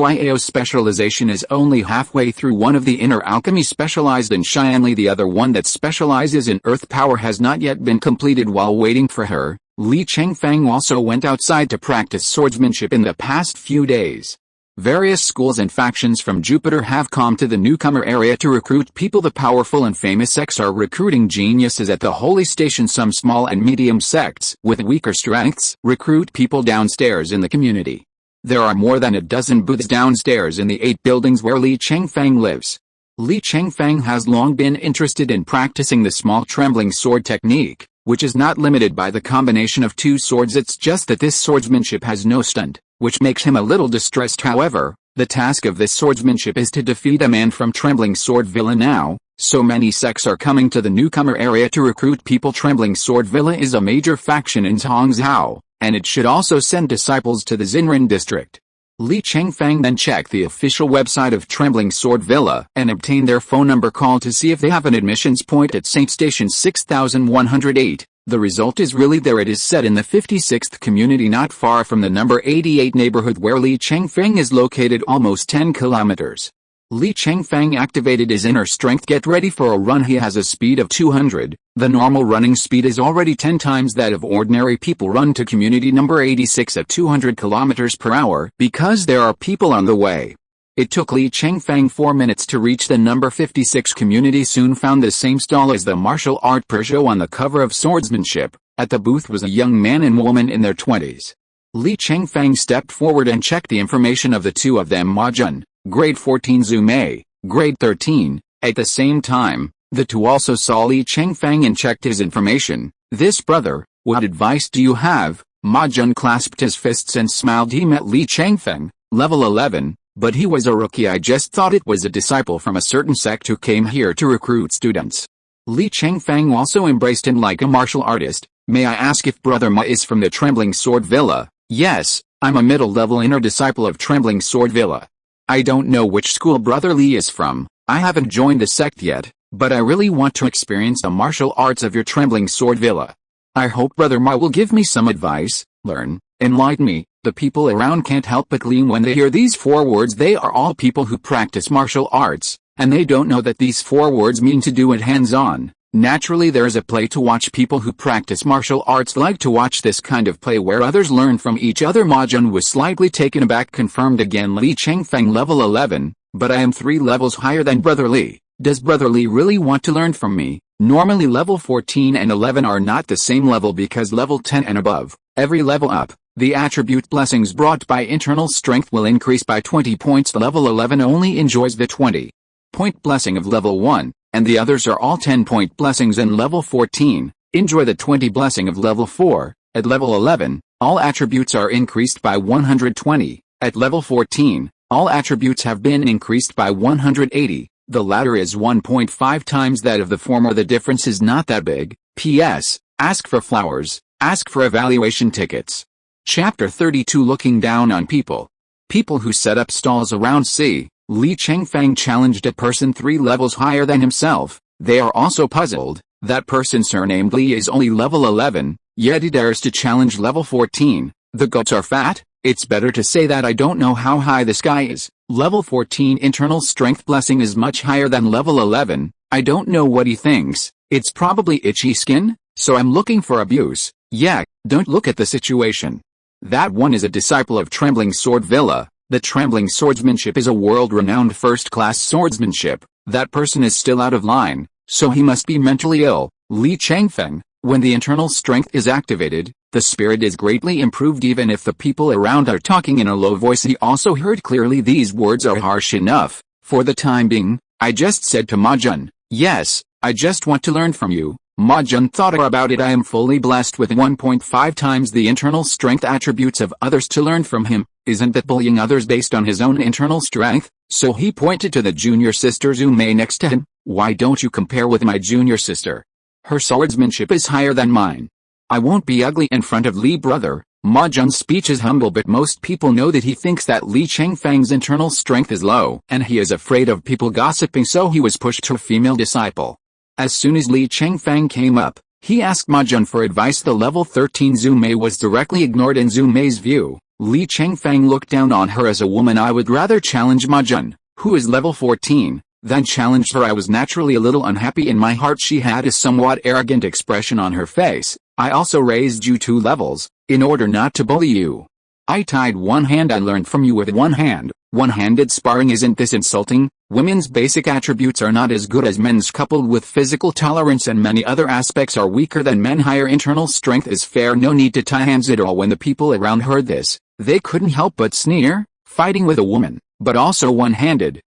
Iao specialization is only halfway through. One of the inner alchemy specialized in Cheyenne, the other one that specializes in earth power has not yet been completed. While waiting for her, Li Chengfeng also went outside to practice swordsmanship in the past few days. Various schools and factions from Jupiter have come to the newcomer area to recruit people. The powerful and famous sects are recruiting geniuses at the holy station. Some small and medium sects with weaker strengths recruit people downstairs in the community. There are more than a dozen booths downstairs in the 8 buildings where Li Chengfeng lives. Li Chengfeng has long been interested in practicing the small trembling sword technique, which is not limited by the combination of 2 swords. It's just that this swordsmanship has no stunt, which makes him a little distressed. However, the task of this swordsmanship is to defeat a man from Trembling Sword Villa. Now, so many sects are coming to the newcomer area to recruit people. Trembling Sword Villa is a major faction in Zhangzhou, and it should also send disciples to the Xinren district. Li Chengfeng then checked the official website of Trembling Sword Villa and obtained their phone number. Call to see if they have an admissions point at Saint Station 6108. The result is really there. It is set in the 56th community, not far from the number 88 neighborhood where Li Chengfeng is located, almost 10 kilometers. Li Chengfeng activated his inner strength. Get ready for a run. He has a speed of 200. The normal running speed is already 10 times that of ordinary people. Run to community number 86 at 200 kilometers per hour because there are people on the way. It took Li Chengfeng 4 minutes to reach the number 56 community. Soon found the same stall as the martial art Peugeot on the cover of Swordsmanship. At the booth was a young man and woman in their 20s. Li Chengfeng stepped forward and checked the information of the two of them. Ma Jun, grade 14, Zhu Mei, grade 13. At the same time, the two also saw Li Chengfeng and checked his information. This brother, what advice do you have? Ma Jun clasped his fists and smiled. He met Li Chengfeng, level 11, but he was a rookie. I just thought it was a disciple from a certain sect who came here to recruit students. Li Chengfeng also embraced him like a martial artist. May I ask if Brother Ma is from the Trembling Sword Villa? Yes, I'm a middle-level inner disciple of Trembling Sword Villa. I don't know which school Brother Li is from. I haven't joined the sect yet, but I really want to experience the martial arts of your Trembling Sword Villa. I hope Brother Ma will give me some advice, learn, enlighten me. The people around can't help but gleam when they hear these 4 words. They are all people who practice martial arts, and they don't know that these 4 words mean to do it hands-on. Naturally, there is a play to watch. People who practice martial arts like to watch this kind of play where others learn from each other. Ma Jun was slightly taken aback. Confirmed again. Li Chengfeng, level 11, but I am 3 levels higher than Brother Li. Does Brother Li really want to learn from me? Normally level 14 and 11 are not the same level because level 10 and above, every level up, the attribute blessings brought by internal strength will increase by 20 points. Level 11 only enjoys the 20-point blessing of level 1, and the others are all 10-point blessings. And level 14, enjoy the 20 blessing of level 4. At level 11, all attributes are increased by 120. At level 14, all attributes have been increased by 180. The latter is 1.5 times that of the former. The difference is not that big. P.S. Ask for flowers. Ask for evaluation tickets. Chapter 32. Looking down on people. People who set up stalls around C. Li Chengfeng challenged a person 3 levels higher than himself. They are also puzzled. That person surnamed Li is only level 11, yet he dares to challenge level 14. The goats are fat? It's better to say that I don't know how high this guy is. Level 14 internal strength blessing is much higher than level 11. I don't know what he thinks. It's probably itchy skin, so I'm looking for abuse. Yeah, don't look at the situation. That one is a disciple of Trembling Sword Villa. The Trembling Swordsmanship is a world-renowned first-class swordsmanship. That person is still out of line, so he must be mentally ill. Li Chengfeng, when the internal strength is activated, the spirit is greatly improved. Even if the people around are talking in a low voice, he also heard clearly. These words are harsh enough. For the time being, I just said to Ma Jun, yes, I just want to learn from you. Ma Jun thought about it. I am fully blessed with 1.5 times the internal strength attributes of others to learn from him. Isn't that bullying others based on his own internal strength? So he pointed to the junior sister Zhu Mei next to him. Why don't you compare with my junior sister? Her swordsmanship is higher than mine. I won't be ugly in front of Li, brother. Ma Jun's speech is humble, but most people know that he thinks that Li Chengfeng's internal strength is low, and he is afraid of people gossiping, so he was pushed to a female disciple. As soon as Li Chengfeng came up, he asked Ma Jun for advice. The level 13 Zhu Mei was directly ignored in Zhu Mei's view. Li Chengfeng looked down on her as a woman. I would rather challenge Ma Jun, who is level 14, than challenge her. I was naturally a little unhappy in my heart. She had a somewhat arrogant expression on her face. I also raised you 2 levels, in order not to bully you. I tied one hand. I learned from you with one hand. One-handed sparring. Isn't this insulting? Women's basic attributes are not as good as men's. Coupled with physical tolerance and many other aspects are weaker than men. Higher internal strength is fair. No need to tie hands at all. When the people around heard this, they couldn't help but sneer. Fighting with a woman, but also one-handed.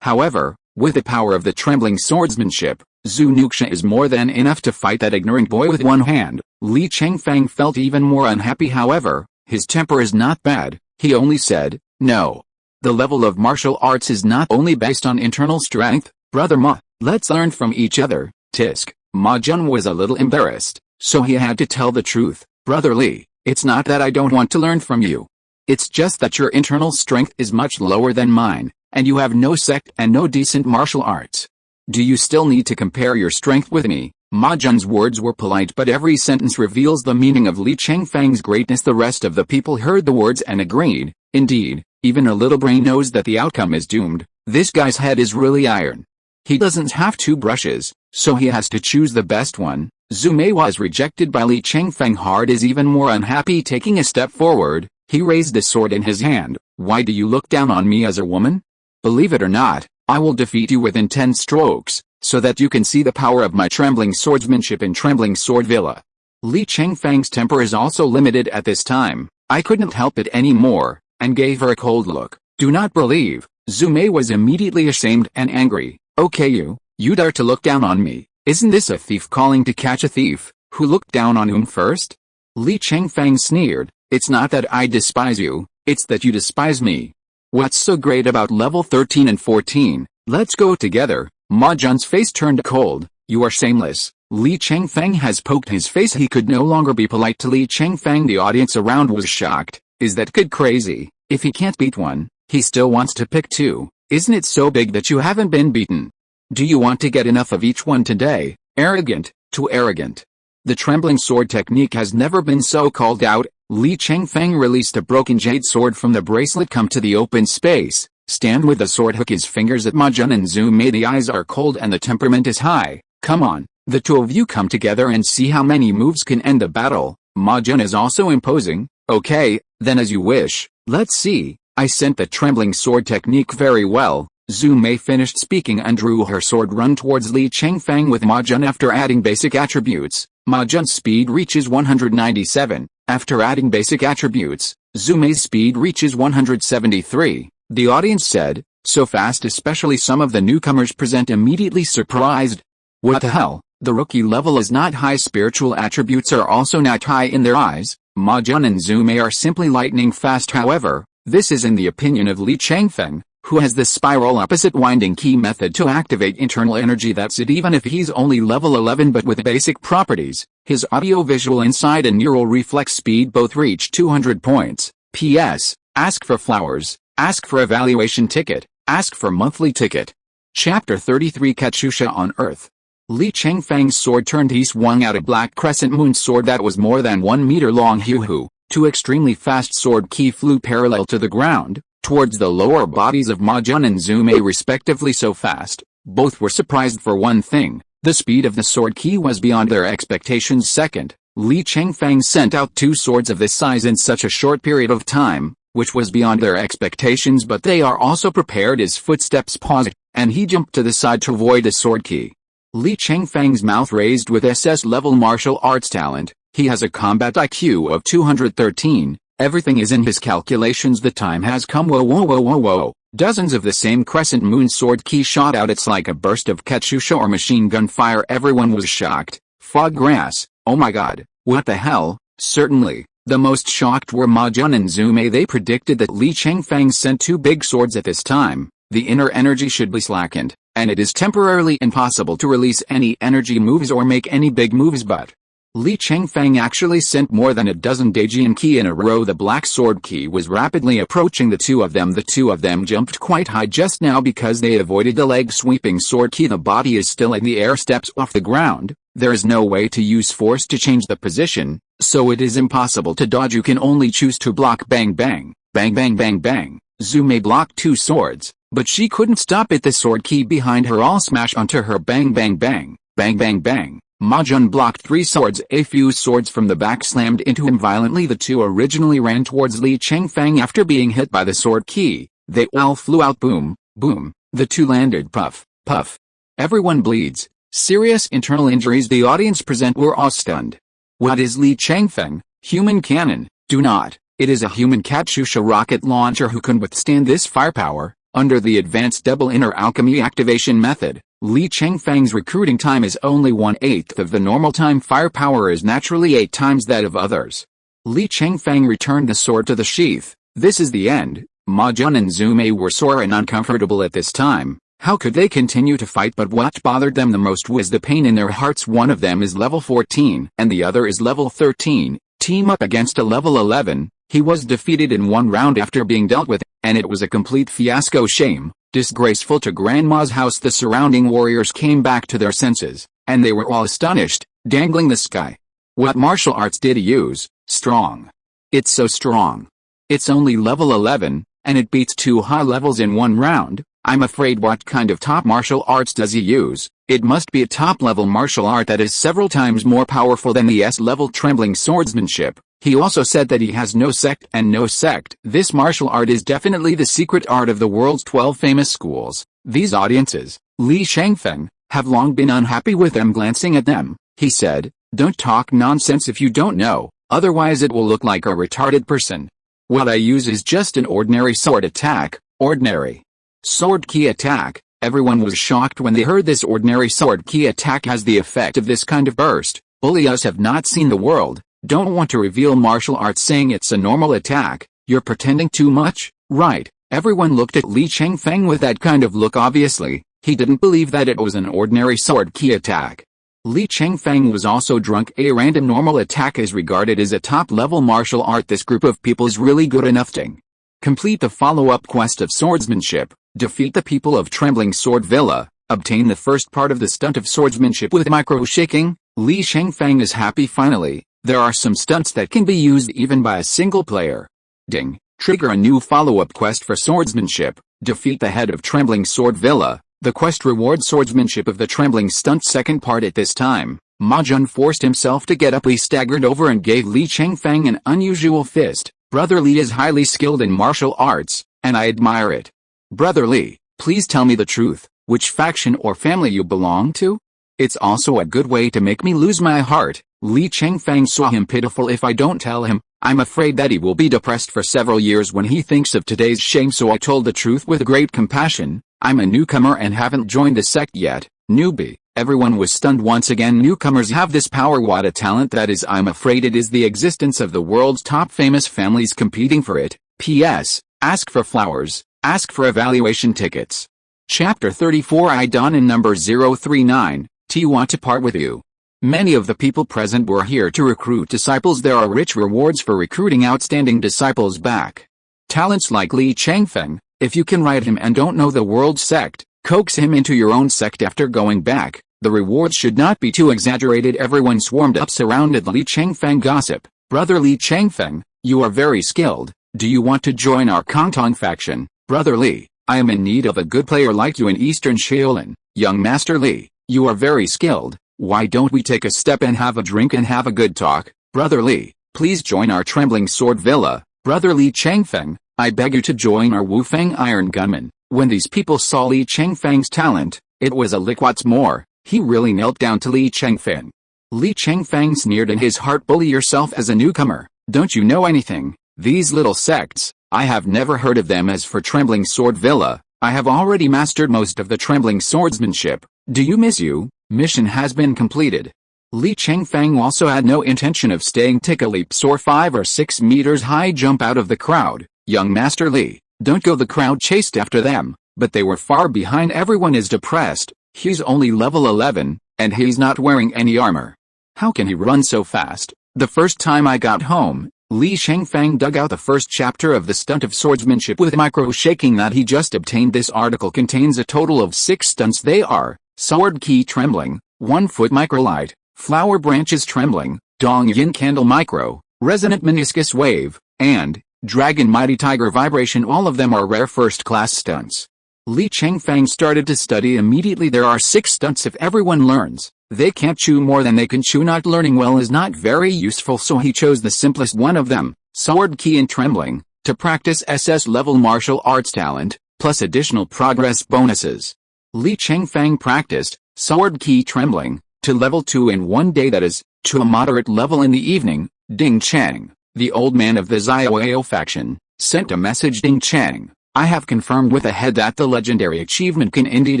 However, with the power of the Trembling Swordsmanship, Zhu Nuxia is more than enough to fight that ignorant boy with one hand. Li Chengfeng felt even more unhappy. However, his temper is not bad. He only said, no. The level of martial arts is not only based on internal strength. Brother Ma, let's learn from each other. Tisk. Ma Jun was a little embarrassed, so he had to tell the truth. Brother Li, it's not that I don't want to learn from you. It's just that your internal strength is much lower than mine, and you have no sect and no decent martial arts. Do you still need to compare your strength with me? Ma Jun's words were polite, but every sentence reveals the meaning of Li Chengfeng's greatness. The rest of the people heard the words and agreed. Indeed, even a little brain knows that the outcome is doomed. This guy's head is really iron. He doesn't have 2 brushes, so he has to choose the best one. Zhu Mei was rejected by Li Chengfeng. Heart is even more unhappy. Taking a step forward, he raised the sword in his hand. Why do you look down on me as a woman? Believe it or not, I will defeat you within 10 strokes, so that you can see the power of my Trembling Swordsmanship in Trembling Sword Villa. Li Chengfeng's temper is also limited at this time. I couldn't help it anymore, and gave her a cold look. Do not believe. Zume was immediately ashamed and angry. Okay, you dare to look down on me. Isn't this a thief calling to catch a thief? Who looked down on whom first? Li Chengfeng sneered. It's not that I despise you, it's that you despise me. What's so great about level 13 and 14? Let's go together. Ma Jun's face turned cold. You are shameless. Li Chengfeng has poked his face. He could no longer be polite to Li Chengfeng. The audience around was shocked. Is that kid crazy? If he can't beat one, he still wants to pick two. Isn't it so big that you haven't been beaten? Do you want to get enough of each one today? Arrogant, too arrogant. The trembling sword technique has never been so called out. Li Chengfeng released a broken jade sword from the bracelet. Come to the open space. Stand with the sword. Hook his fingers at Ma Jun and Zume. The eyes are cold and the temperament is high. Come on, the two of you come together and see how many moves can end the battle. Ma Jun is also imposing. Okay, then as you wish. Let's see. I sent the trembling sword technique very well. Zume finished speaking and drew her sword run towards Li Chengfeng with Ma Jun. After adding basic attributes, Ma Jun's speed reaches 197. After adding basic attributes, Zume's speed reaches 173. The audience said, so fast, especially some of the newcomers present immediately surprised. What the hell? The rookie level is not high. Spiritual attributes are also not high in their eyes. Ma Jun and Zume are simply lightning fast. However, this is in the opinion of Li Chengfeng, who has the spiral opposite winding key method to activate internal energy. That's it. Even if he's only level 11 but with basic properties, his audio-visual insight and neural reflex speed both reach 200 points. P.S. Ask for flowers, ask for evaluation ticket, ask for monthly ticket. Chapter 33 Katyusha on Earth. Li Chengfeng's sword turned. He swung out a black crescent moon sword that was more than 1 meter long. Hu-hu. Two extremely fast sword key flew parallel to the ground, towards the lower bodies of Ma Jun and Zume respectively. So fast, both were surprised for one thing. The speed of the sword key was beyond their expectations. Second, Li Chengfeng sent out two swords of this size in such a short period of time, which was beyond their expectations. But they are also prepared. His footsteps paused, and he jumped to the side to avoid a sword key. Li Chengfeng's mouth raised with SS-level martial arts talent. He has a combat IQ of 213. Everything is in his calculations. The time has come. Whoa whoa whoa whoa whoa. Dozens of the same crescent moon sword key shot out. It's like a burst of Katyusha or machine gun fire. Everyone was shocked. Fog grass. Oh my god, what the hell? Certainly, the most shocked were Ma Jun and Zume. They predicted that Li Chengfeng sent two big swords at this time. The inner energy should be slackened, and it is temporarily impossible to release any energy moves or make any big moves. But Li Chengfeng actually sent more than a dozen Deijian key in a row. The black sword key was rapidly approaching the two of them. The two of them jumped quite high just now because they avoided the leg sweeping sword key. The body is still in the air, steps off the ground. There is no way to use force to change the position, so it is impossible to dodge. You can only choose to block. Bang bang, bang bang bang bang. Zume blocked two swords, but she couldn't stop it. The sword key behind her all smash onto her. Bang bang bang, bang bang bang. Ma Jun blocked three swords. A few swords from the back slammed into him violently. The two originally ran towards Li Chengfeng after being hit by the sword key. They all flew out. Boom, boom. The two landed. Puff, puff. Everyone bleeds. Serious internal injuries. The audience present were all stunned. What is Li Chengfeng? Human cannon? Do not. It is a human Katyusha rocket launcher who can withstand this firepower. Under the advanced double inner alchemy activation method, Li Chengfeng's recruiting time is only 1/8 of the normal time. Firepower is naturally 8 times that of others. Li Chengfeng returned the sword to the sheath. This is the end. Ma Jun and Zume were sore and uncomfortable at this time. How could they continue to fight? But what bothered them the most was the pain in their hearts. One of them is level 14 and the other is level 13. Team up against a level 11. He was defeated in one round after being dealt with, and it was a complete fiasco. Shame. Disgraceful. To Grandma's house. The surrounding warriors came back to their senses, and they were all astonished. Dangling the sky. What martial arts did he use? Strong. It's so strong. It's only level 11, and it beats 2 high levels in one round. I'm afraid. What kind of top martial arts does he use? It must be a top-level martial art that is several times more powerful than the S-level trembling swordsmanship. He also said that he has no sect and no sect. This martial art is definitely the secret art of the world's 12 famous schools. These audiences, Li Chengfeng, have long been unhappy with them. Glancing at them, he said, "Don't talk nonsense if you don't know. Otherwise it will look like a retarded person. What I use is just an ordinary sword attack, ordinary sword key attack. Everyone was shocked when they heard this ordinary sword key attack has the effect of this kind of burst. Bully us have not seen the world, don't want to reveal martial arts saying it's a normal attack, you're pretending too much, right? Everyone looked at Li Chengfeng with that kind of look obviously, he didn't believe that it was an ordinary sword key attack. Li Chengfeng was also drunk. A random normal attack is regarded as a top-level martial art. This group of people is really good enough to complete the follow-up quest of swordsmanship, defeat the people of Trembling Sword Villa, obtain the first part of the stunt of swordsmanship with micro-shaking. Li Chengfeng is happy finally. There are some stunts that can be used even by a single player. Ding. Trigger a new follow-up quest for swordsmanship, defeat the head of Trembling Sword Villa. The quest rewards swordsmanship of the Trembling stunt. Second part. At this time, Ma Jun forced himself to get up. He staggered over and gave Li Chengfeng an unusual fist. Brother Li is highly skilled in martial arts, and I admire it. Brother Li, please tell me the truth, which faction or family you belong to? It's also a good way to make me lose my heart. Li Chengfeng saw him pitiful. If I don't tell him, I'm afraid that he will be depressed for several years when he thinks of today's shame, so I told the truth with great compassion. I'm a newcomer and haven't joined the sect yet. Newbie. Everyone was stunned once again. Newcomers have this power. What a talent that is. I'm afraid it is the existence of the world's top famous families competing for it. P.S. Ask for flowers. Ask for evaluation tickets. Chapter 34. I Don in number 039. T want to part with you. Many of the people present were here to recruit disciples. There are rich rewards for recruiting outstanding disciples back. Talents like Li Chengfeng. If you can ride him and don't know the world sect, coax him into your own sect after going back. The rewards should not be too exaggerated. Everyone swarmed up surrounded Li Chengfeng. Gossip. Brother Li Chengfeng, you are very skilled. Do you want to join our Kangtong faction? Brother Li, I am in need of a good player like you in Eastern Shaolin. Young Master Li, you are very skilled. Why don't we take a step and have a drink and have a good talk? Brother Li, please join our Trembling Sword Villa. Brother Li Chengfeng, I beg you to join our Wufeng Iron Gunmen. When these people saw Li Chengfeng's talent, it was a lick. What's more, he really knelt down to Li Chengfeng. Li Chengfeng sneered in his heart. Bully yourself as a newcomer. Don't you know anything? These little sects, I have never heard of them. As for Trembling Sword Villa, I have already mastered most of the Trembling swordsmanship. Do you miss you? Mission has been completed. Li Chengfeng also had no intention of staying. Take a leap, soar 5 or 6 meters high, jump out of the crowd. Young Master Li, don't go. The crowd chased after them, but they were far behind. Everyone is depressed. He's only level 11, and he's not wearing any armor. How can he run so fast? The first time I got home, Li Chengfeng dug out the first chapter of the stunt of swordsmanship with micro-shaking that he just obtained. This article contains a total of 6 stunts. They are Sword Key Trembling, 1 Foot Microlight, Flower Branches Trembling, Dong Yin Candle Micro, Resonant Meniscus Wave, and Dragon Mighty Tiger Vibration. All of them are rare first-class stunts. Li Chengfeng started to study immediately. There are 6 stunts. If everyone learns, they can't chew more than they can chew. Not learning well is not very useful, so he chose the simplest one of them, Sword Key and Trembling, to practice SS-level martial arts talent, plus additional progress bonuses. Li Chengfeng practiced Sword Key Trembling to level 2 in 1 day, that is, to a moderate level in the evening. Ding Chang, the old man of the Xiaoyao faction, sent a message. Ding Chang, I have confirmed with the head that the legendary achievement can indeed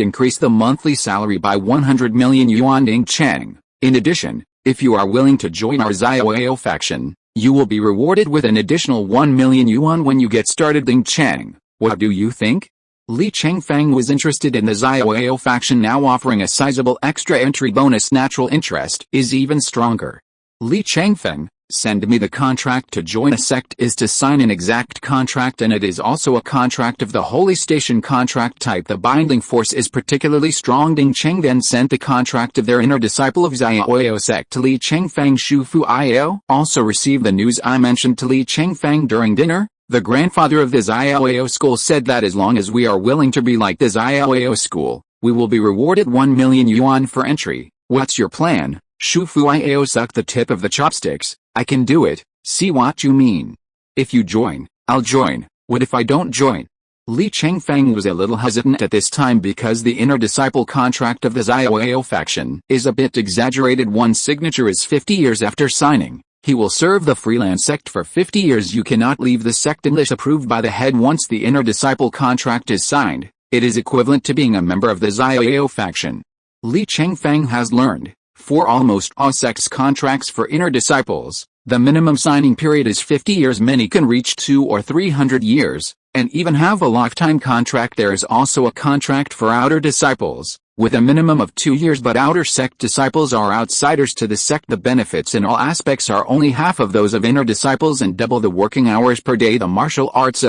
increase the monthly salary by 100 million yuan. Ding Chang, in addition, if you are willing to join our Xiaoyao faction, you will be rewarded with an additional 1 million yuan when you get started. Ding Chang, what do you think? Li Chengfeng was interested in the Xiaoyao faction, now offering a sizable extra entry bonus. Natural interest is even stronger. Li Chengfeng, send me the contract to join a sect. Is to sign an exact contract, and it is also a contract of the Holy Station contract type. The binding force is particularly strong. Ding Cheng then sent the contract of their inner disciple of Xiaoyao sect to Li Chengfeng. Shufu Io also received the news I mentioned to Li Chengfeng during dinner. The grandfather of the Xiaoyao school said that as long as we are willing to be like the Xiaoyao school, we will be rewarded 1 million yuan for entry. What's your plan? Shufu Io sucked the tip of the chopsticks. I can do it. See what you mean. If you join, I'll join. What if I don't join? Li Chengfeng was a little hesitant at this time because the inner disciple contract of the Xiaoyao faction is a bit exaggerated. One signature is 50 years after signing. He will serve the freelance sect for 50 years. You cannot leave the sect unless approved by the head. Once the inner disciple contract is signed, it is equivalent to being a member of the Xiao faction. Li Chengfeng has learned, for almost all sects contracts for inner disciples, the minimum signing period is 50 years. Many can reach 200 or 300 years, and even have a lifetime contract. There is also a contract for outer disciples, with a minimum of 2 years, but outer sect disciples are outsiders to the sect. The benefits in all aspects are only half of those of inner disciples and double the working hours per day. The martial arts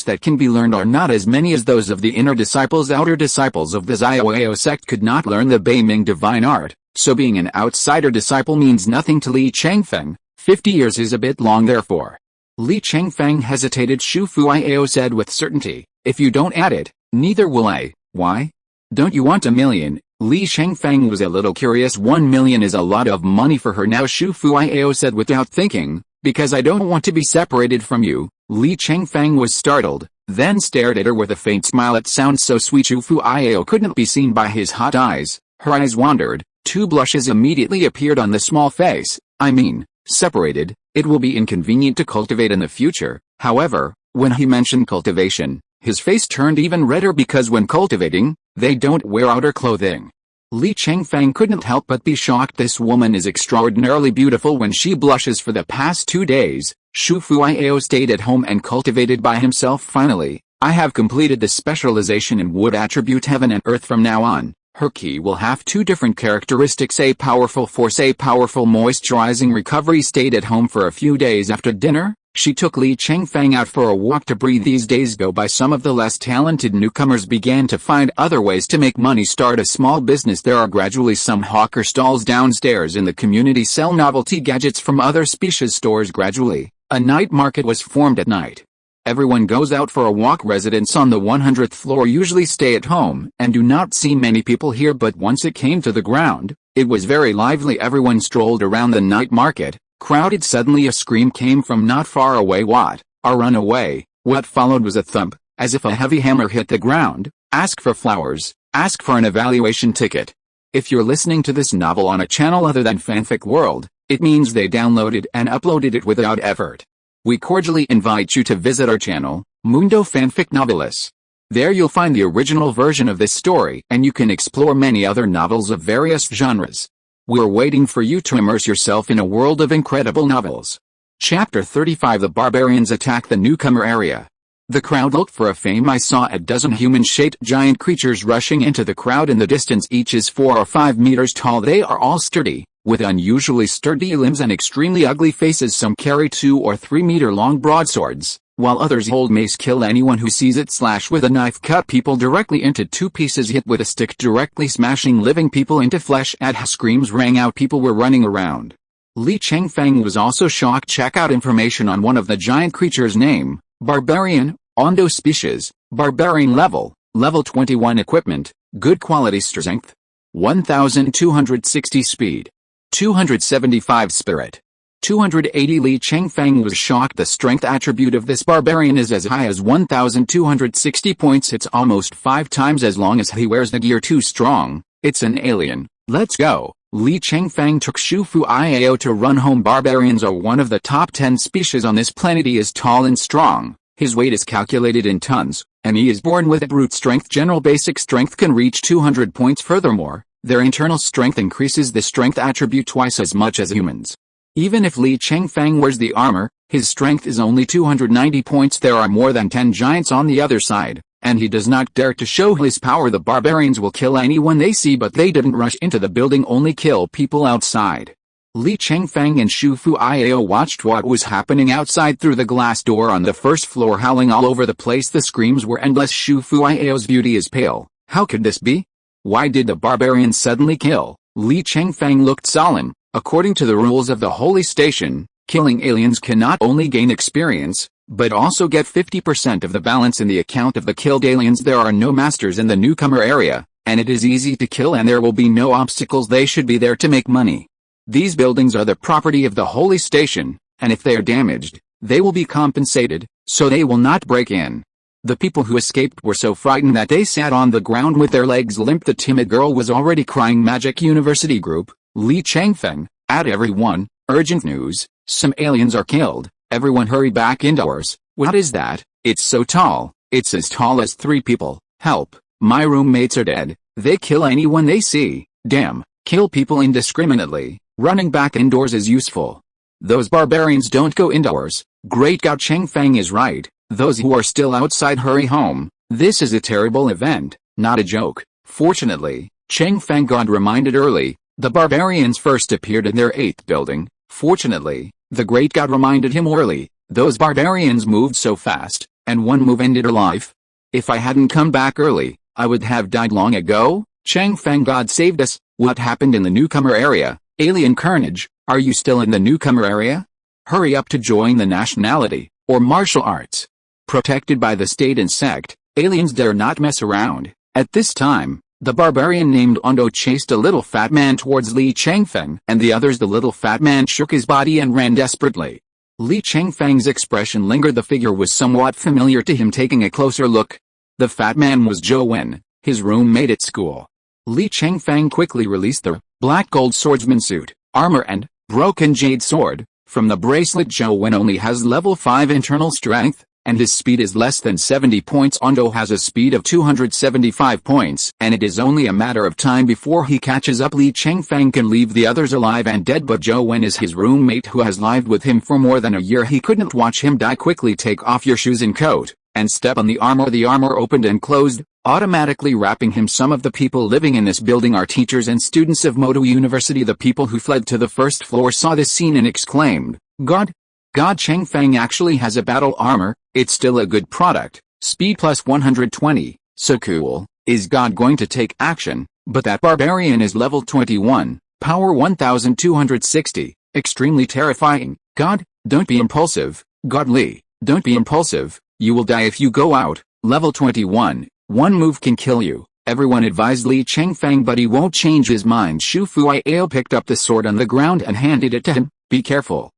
that can be learned are not as many as those of the inner disciples. Outer disciples of the Xiao sect could not learn the Beiming divine art, so being an outsider disciple means nothing to Li Chengfeng. 50 years is a bit long therefore. Li Chengfeng hesitated. Shu Fuiao said with certainty, if you don't add it, neither will I. Why? Don't you want $1 million? Li Chengfeng was a little curious. 1 million is a lot of money for her now. Shu Fuiao said without thinking, because I don't want to be separated from you. Li Chengfeng was startled, then stared at her with a faint smile. It sounds so sweet. Shu Fuiao couldn't be seen by his hot eyes. Her eyes wandered. 2 blushes immediately appeared on the small face. I mean, separated, it will be inconvenient to cultivate in the future. However, when he mentioned cultivation, his face turned even redder because when cultivating, they don't wear outer clothing. Li Chengfeng couldn't help but be shocked. This woman is extraordinarily beautiful when she blushes. For the past 2 days, Shu Fuiao stayed at home and cultivated by himself. Finally, I have completed the specialization in wood attribute heaven and earth. From now on, her ki will have 2 different characteristics: a powerful force, a powerful moisturizing recovery. Stayed at home for a few days. After dinner, she took Li Chengfeng out for a walk to breathe. These days go by. Some of the less talented newcomers began to find other ways to make money. Start a small business. There are gradually some hawker stalls downstairs in the community sell novelty gadgets from other species stores. Gradually, a night market was formed at night. Everyone goes out for a walk. Residents on the 100th floor usually stay at home and do not see many people here, but once it came to the ground, it was very lively. Everyone strolled around the night market, crowded. Suddenly a scream came from not far away. What? A runaway. What followed was a thump, as if a heavy hammer hit the ground. Ask for flowers. Ask for an evaluation ticket. If you're listening to this novel on a channel other than Fanfic World, it means they downloaded and uploaded it without effort. We cordially invite you to visit our channel, Mundo Fanfic Novelis. There you'll find the original version of this story, and you can explore many other novels of various genres. We're waiting for you to immerse yourself in a world of incredible novels. Chapter 35. The barbarians attack the newcomer area. The crowd looked for a fame. I saw a dozen human-shaped giant creatures rushing into the crowd in the distance. Each is 4 or 5 meters tall. They are all sturdy, with unusually sturdy limbs and extremely ugly faces. Some carry 2 or 3 meter long broadswords, while others hold mace. Kill anyone who sees it. Slash with a knife. Cut people directly into 2 pieces. Hit with a stick, directly smashing living people into flesh. Screams rang out. People were running around. Li Chengfeng was also shocked. Check out information on one of the giant creatures. Name: Barbarian, Ondo species, Barbarian level, level 21 equipment, good quality strength, 1260 speed, 275 spirit, 280. Li Chengfeng was shocked. The strength attribute of this barbarian is as high as 1260 points. It's almost 5 times as long as he wears the gear. Too strong. It's an alien. Let's go. Li Chengfeng took Shu Fuiao to run home. Barbarians are one of the top 10 species on this planet. He is tall and strong. His weight is calculated in tons, and he is born with brute strength. General basic strength can reach 200 points. Furthermore, their internal strength increases the strength attribute twice as much as humans. Even if Li Chengfeng wears the armor, his strength is only 290 points. There are more than 10 giants on the other side, and he does not dare to show his power. The barbarians will kill anyone they see, but they didn't rush into the building, only kill people outside. Li Chengfeng and Shu Fuiao watched what was happening outside through the glass door on the first floor. Howling all over the place, the screams were endless. Shu Fuiao's beauty is pale. How could this be? Why did the barbarians suddenly kill? Li Chengfeng looked solemn. According to the rules of the holy station, killing aliens can not only gain experience, but also get 50% of the balance in the account of the killed aliens. There are no masters in the newcomer area, and it is easy to kill, and there will be no obstacles. They should be there to make money. These buildings are the property of the holy station, and if they are damaged, they will be compensated, so they will not break in. The people who escaped were so frightened that they sat on the ground with their legs limp. The timid girl was already crying. Magic University Group, Li Chengfeng, add everyone, Urgent news, some aliens are killed, everyone hurry back indoors. What is that? It's so tall, it's as tall as 3 people. Help, my roommates are dead, they kill anyone they see. Damn, kill people indiscriminately. Running back indoors is useful. Those barbarians don't go indoors. Great God, Chengfeng is right. Those who are still outside hurry home. This is a terrible event, not a joke. Fortunately, Chengfeng got reminded early. The barbarians first appeared in their 8th building. Fortunately, the Great God reminded him early. Those barbarians moved so fast, and one move ended her life. If I hadn't come back early, I would have died long ago. Chengfeng God saved us. What happened in the newcomer area? Alien carnage. Are you still in the newcomer area? Hurry up to join the nationality, or martial arts. Protected by the state and sect, aliens dare not mess around. At this time, the barbarian named Ondo chased a little fat man towards Li Chengfeng, and the others. The little fat man shook his body and ran desperately. Li Chengfeng's expression lingered. The figure was somewhat familiar to him. Taking a closer look, the fat man was Zhou Wen, his roommate at school. Li Chengfeng quickly released the black gold swordsman suit, armor and broken jade sword from the bracelet. Zhou Wen only has level 5 internal strength, and his speed is less than 70 points. Ondo has a speed of 275 points, and it is only a matter of time before he catches up. Li Chengfeng can leave the others alive and dead, but Zhou Wen is his roommate who has lived with him for more than a year. He couldn't watch him die. Quickly take off your shoes and coat, and step on the armor. The armor opened and closed, automatically wrapping him. Some of the people living in this building are teachers and students of Moto University. The people who fled to the first floor saw this scene and exclaimed, God, Chengfeng actually has a battle armor. It's still a good product. Speed plus 120, so cool. Is God going to take action? But that barbarian is level 21, power 1260, extremely terrifying. God, don't be impulsive. God Li, don't be impulsive. You will die if you go out. Level 21, one move can kill you. Everyone advised Li Chengfeng, but he won't change his mind. Shu Fuiao picked up the sword on the ground and handed it to him. Be careful.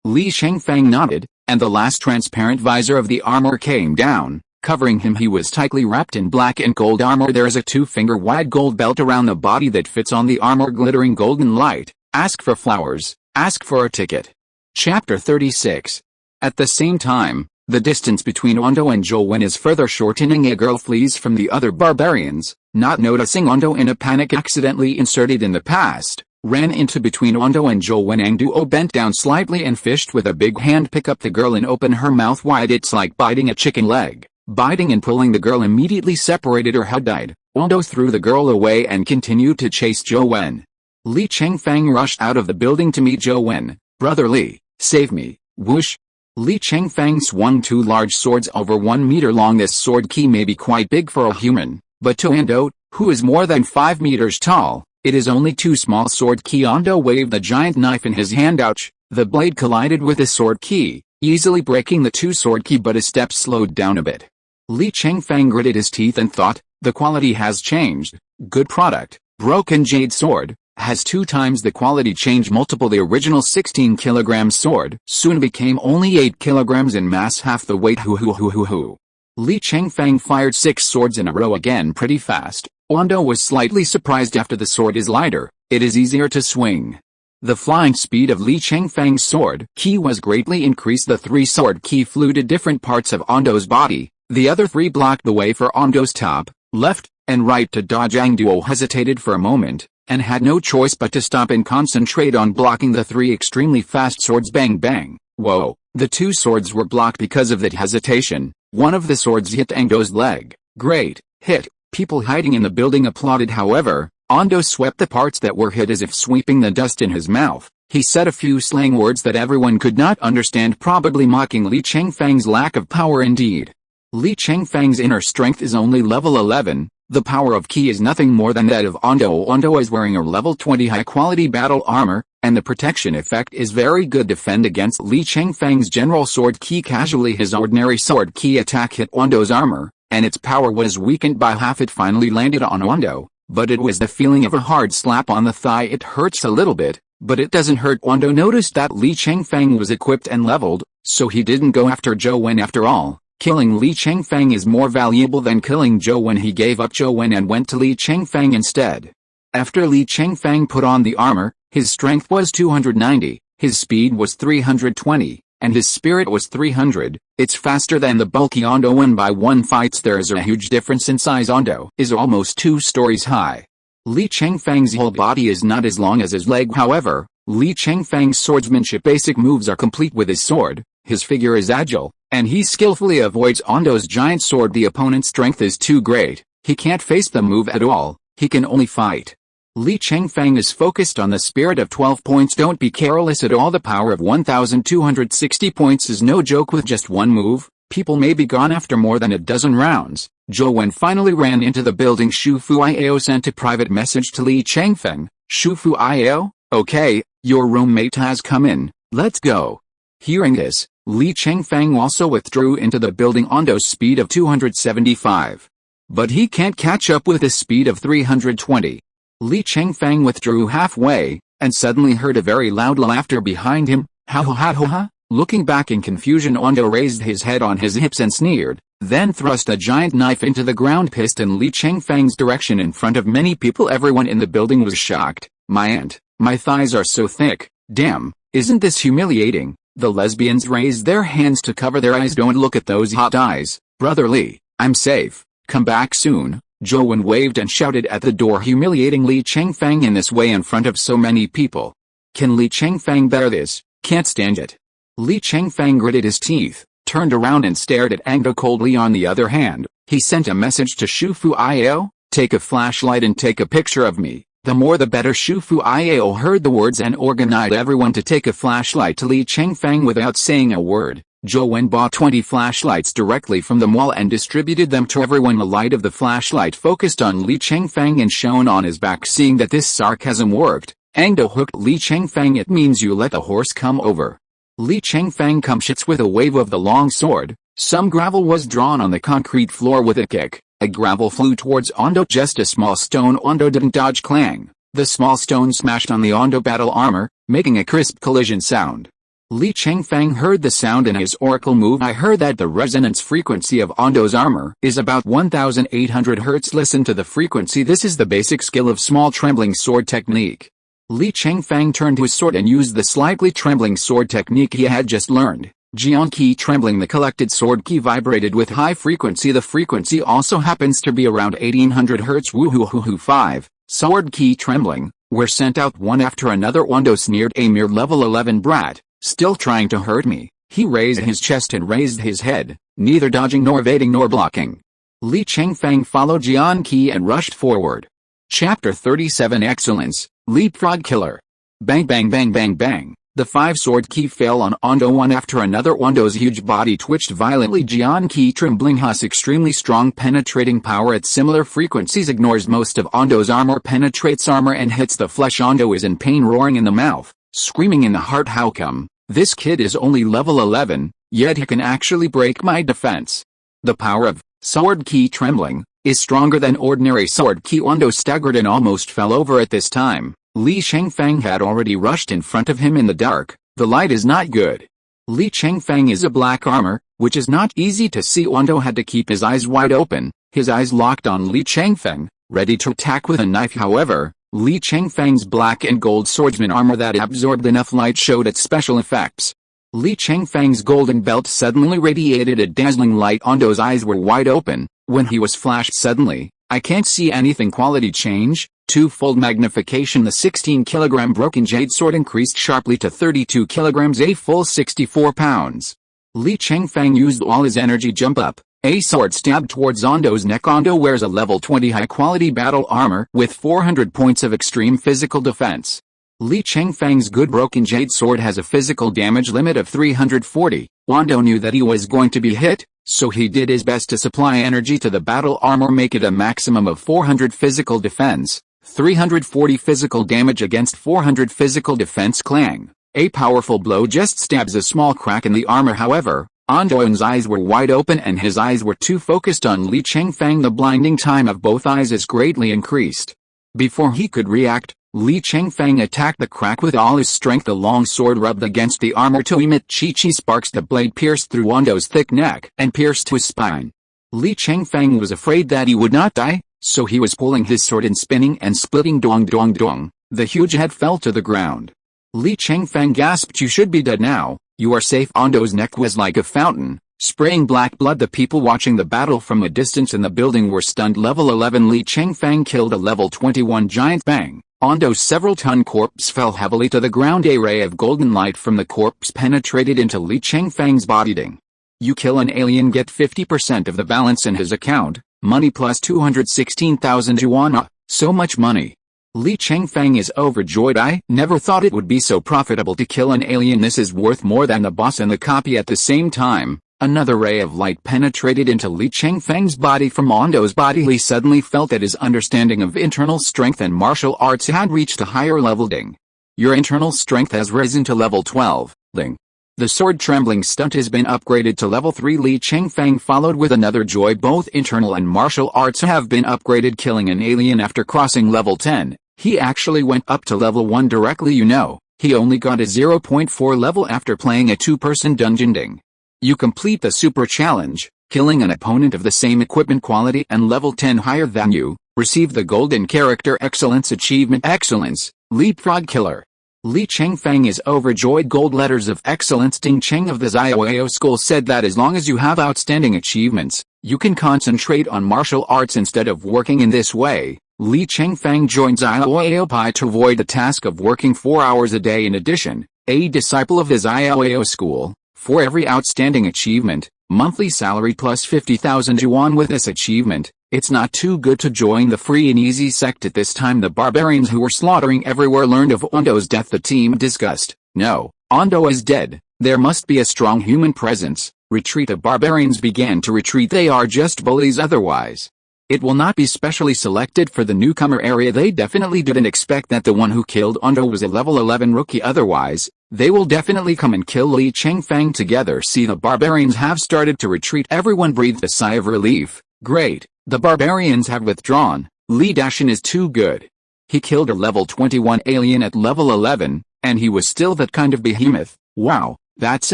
Li Chengfeng nodded, and the last transparent visor of the armor came down, covering him. He was tightly wrapped in black and gold armor. There is a 2-finger-wide gold belt around the body that fits on the armor, glittering golden light. Ask for flowers, ask for a ticket. Chapter 36. At the same time, the distance between Ondo and Zhou Wen is further shortening. A girl flees from the other barbarians, not noticing Ondo in a panic. Accidentally inserted in the past, ran into between Ondo and Zhou Wen. Ang Duo bent down slightly and fished with a big hand. Pick up the girl and open her mouth wide. It's like biting a chicken leg. Biting and pulling the girl immediately separated her. How died. Ondo threw the girl away and continued to chase Zhou Wen. Li Chengfeng rushed out of the building to meet Zhou Wen. Brother Li, save me. Whoosh. Li Chengfeng swung 2 large swords over 1 meter long. This sword key may be quite big for a human, but to Ondo, who is more than 5 meters tall, it is only 2 small. Sword key. Ondo waved the giant knife in his hand. Ouch! The blade collided with the sword key, easily breaking the 2 sword key, but his steps slowed down a bit. Li Chengfeng gritted his teeth and thought, the quality has changed. Good product. Broken jade sword. Has 2 times the quality change multiple. The original 16 kilogram sword soon became only 8 kilograms in mass, half the weight. Li Chengfeng fired 6 swords in a row again pretty fast. Ondo was slightly surprised. After the sword is lighter, it is easier to swing. The flying speed of Li Chengfeng's sword key was greatly increased. The 3 sword key flew to different parts of Ondo's body. The other 3 blocked the way for Ondo's top, left, and right to dodge. Ang Duo hesitated for a moment, and had no choice but to stop and concentrate on blocking the 3 extremely fast swords. Bang bang. Whoa, the 2 swords were blocked. Because of that hesitation, one of the swords hit Ando's leg. Great hit. People hiding in the building applauded. However, Ondo swept the parts that were hit as if sweeping the dust in his mouth. He said a few slang words that everyone could not understand, probably mocking Li Chengfeng's lack of power. Indeed, Li Chengfeng's inner strength is only level 11. The power of ki is nothing more than that of Ondo. Ondo is wearing a level 20 high-quality battle armor, and the protection effect is very good. Defend against Li Chengfeng's general sword ki casually. His ordinary sword ki attack hit Ondo's armor, and its power was weakened by half. It finally landed on Ondo, but it was the feeling of a hard slap on the thigh. It hurts a little bit, but it doesn't hurt. Ondo noticed that Li Chengfeng was equipped and leveled, so he didn't go after Zhou Wen after all. Killing Li Chengfeng is more valuable than killing Zhou Wen. He gave up Zhou Wen and went to Li Chengfeng instead. After Li Chengfeng put on the armor, his strength was 290, His speed was 320, and his spirit was 300. It's faster than the bulky Ondo one by one fights. There is a huge difference in size. Ondo is almost 2 stories high. Li Chengfeng's whole body is not as long as his leg. However, Li Chengfeng's swordsmanship basic moves are complete with his sword. His figure is agile, and he skillfully avoids Ondo's giant sword. The opponent's strength is too great. He can't face the move at all. He can only fight. Li Chengfeng is focused on the spirit of 12 points. Don't be careless at all. The power of 1260 points is no joke. With just one move, people may be gone after more than a dozen rounds. Zhou Wen finally ran into the building. Shu Fuiao sent a private message to Li Chengfeng. Shu Fuiao, okay, your roommate has come in, let's go. Hearing this, Li Chengfeng also withdrew into the building. Ondo's speed of 275. But he can't catch up with the speed of 320. Li Chengfeng withdrew halfway, and suddenly heard a very loud laughter behind him. Ha ha ha ha ha. Looking back in confusion, Ondo raised his head on his hips and sneered, then thrust a giant knife into the ground. Pissed in Li Chengfeng's direction in front of many people. Everyone in the building was shocked. My aunt, my thighs are so thick. Damn, isn't this humiliating? The lesbians raised their hands to cover their eyes. Don't look at those hot eyes. Brother Li, I'm safe. Come back soon. Zhou Wen waved and shouted at the door, humiliating Li Chengfeng in this way in front of so many people. Can Li Chengfeng bear this? Can't stand it. Li Chengfeng gritted his teeth, turned around and stared at Ondo coldly. On the other hand, he sent a message to Shu Fuiao, take a flashlight and take a picture of me. The more the better. Shu Fuiao heard the words and organized everyone to take a flashlight to Li Chengfeng without saying a word. Zhou Wen bought 20 flashlights directly from the mall and distributed them to everyone. The light of the flashlight focused on Li Chengfeng and shone on his back. Seeing that this sarcasm worked, Ondo hooked Li Chengfeng. It means you let the horse come over. Li Chengfeng comes with a wave of the long sword. Some gravel was drawn on the concrete floor. With a kick, a gravel flew towards Ondo. Just a small stone. Ondo didn't dodge. Clang. The small stone smashed on the Ondo battle armor, making a crisp collision sound. Li Chengfeng heard the sound in his oracle move. I heard that the resonance frequency of Ondo's armor is about 1800 Hz. Listen to the frequency. This is the basic skill of small trembling sword technique. Li Chengfeng turned to his sword and used the slightly trembling sword technique he had just learned. Jian Qi trembling. The collected sword key vibrated with high frequency. The frequency also happens to be around 1800 Hz. Woohoo 5. Sword key trembling were sent out one after another. Ondo sneered, a mere level 11 brat. Still trying to hurt me. He raised his chest and raised his head, neither dodging nor evading nor blocking. Li Chengfeng followed Jian Qi and rushed forward. Chapter 37 Excellence, Leapfrog Killer. Bang bang bang bang bang. The 5-sword key fell on Ondo one after another. Ondo's huge body twitched violently. Jian Qi trembling. His extremely strong penetrating power at similar frequencies ignores most of Ondo's armor, penetrates armor and hits the flesh. Ondo is in pain, roaring in the mouth, screaming in the heart. How come? This kid is only level 11, yet he can actually break my defense. The power of sword key trembling is stronger than ordinary sword key. Ondo staggered and almost fell over. At this time, Li Chengfeng had already rushed in front of him in the dark. The light is not good. Li Chengfeng is a black armor, which is not easy to see. Ondo had to keep his eyes wide open, his eyes locked on Li Chengfeng, ready to attack with a knife. However, Li Chengfeng's black and gold swordsman armor that absorbed enough light showed its special effects. Li Chengfeng's golden belt suddenly radiated a dazzling light. Ondo's eyes were wide open when he was flashed suddenly. I can't see anything. Quality change, twofold magnification. The 16-kilogram broken jade sword increased sharply to 32 kilograms, a full 64 pounds. Li Chengfeng used all his energy. Jump up. A sword stabbed towards Ondo's neck. Ondo wears a level 20 high-quality battle armor with 400 points of extreme physical defense. Li Chengfeng's good broken jade sword has a physical damage limit of 340. Ondo knew that he was going to be hit, so he did his best to supply energy to the battle armor, make it a maximum of 400 physical defense, 340 physical damage against 400 physical defense. Clang. A powerful blow just stabs a small crack in the armor. However, Ondo's eyes were wide open and his eyes were too focused on Li Chengfeng. The blinding time of both eyes is greatly increased. Before he could react, Li Chengfeng attacked the crack with all his strength. The long sword rubbed against the armor to emit chi-chi sparks. The blade pierced through Ondo's thick neck and pierced his spine. Li Chengfeng was afraid that he would not die, so he was pulling his sword and spinning and splitting. Dong dong dong. The huge head fell to the ground. Li Chengfeng gasped. You should be dead now. You are safe. Ondo's neck was like a fountain, spraying black blood. The people watching the battle from a distance in the building were stunned. Level 11 Li Chengfeng killed a level 21 giant. Bang! Ondo's several-ton corpse fell heavily to the ground. A ray of golden light from the corpse penetrated into Li Chengfeng's body. Ding! You kill an alien, get 50% of the balance in his account, money plus 216,000 yuan. So much money. Li Chengfeng is overjoyed. I never thought it would be so profitable to kill an alien. This is worth more than the boss and the copy. At the same time, another ray of light penetrated into Li Chengfeng's body from Ondo's body. Li suddenly felt that his understanding of internal strength and martial arts had reached a higher level. Ding! Your internal strength has risen to level 12. Ding! The sword trembling stunt has been upgraded to level 3. Li Chengfeng followed with another joy. Both internal and martial arts have been upgraded. Killing an alien after crossing level 10, he actually went up to level 1 directly. He only got a 0.4 level after playing a 2-person dungeon. Ding! You complete the super challenge, killing an opponent of the same equipment quality and level 10 higher than you, receive the golden character excellence achievement. Excellence, leapfrog killer. Li Chengfeng is overjoyed. Gold letters of excellence. Ding Cheng of the Xiaoyao school said that as long as you have outstanding achievements, you can concentrate on martial arts instead of working in this way. Li Chengfeng joined Xiaoyao Pai to avoid the task of working 4 hours a day. In addition, a disciple of the Xiaoyao school, for every outstanding achievement, monthly salary plus 50,000 yuan. With this achievement, it's not too good to join the free and easy sect. At this time the barbarians who were slaughtering everywhere learned of Ondo's death. The team discussed, no, Ondo is dead, there must be a strong human presence. Retreat. The barbarians began to retreat. They are just bullies otherwise. It will not be specially selected for the newcomer area. They definitely didn't expect that the one who killed Ondo was a level 11 rookie. Otherwise, they will definitely come and kill Li Chengfeng together. See, the barbarians have started to retreat. Everyone breathed a sigh of relief. Great, the barbarians have withdrawn. Li Dashin is too good. He killed a level 21 alien at level 11, and he was still that kind of behemoth. Wow, that's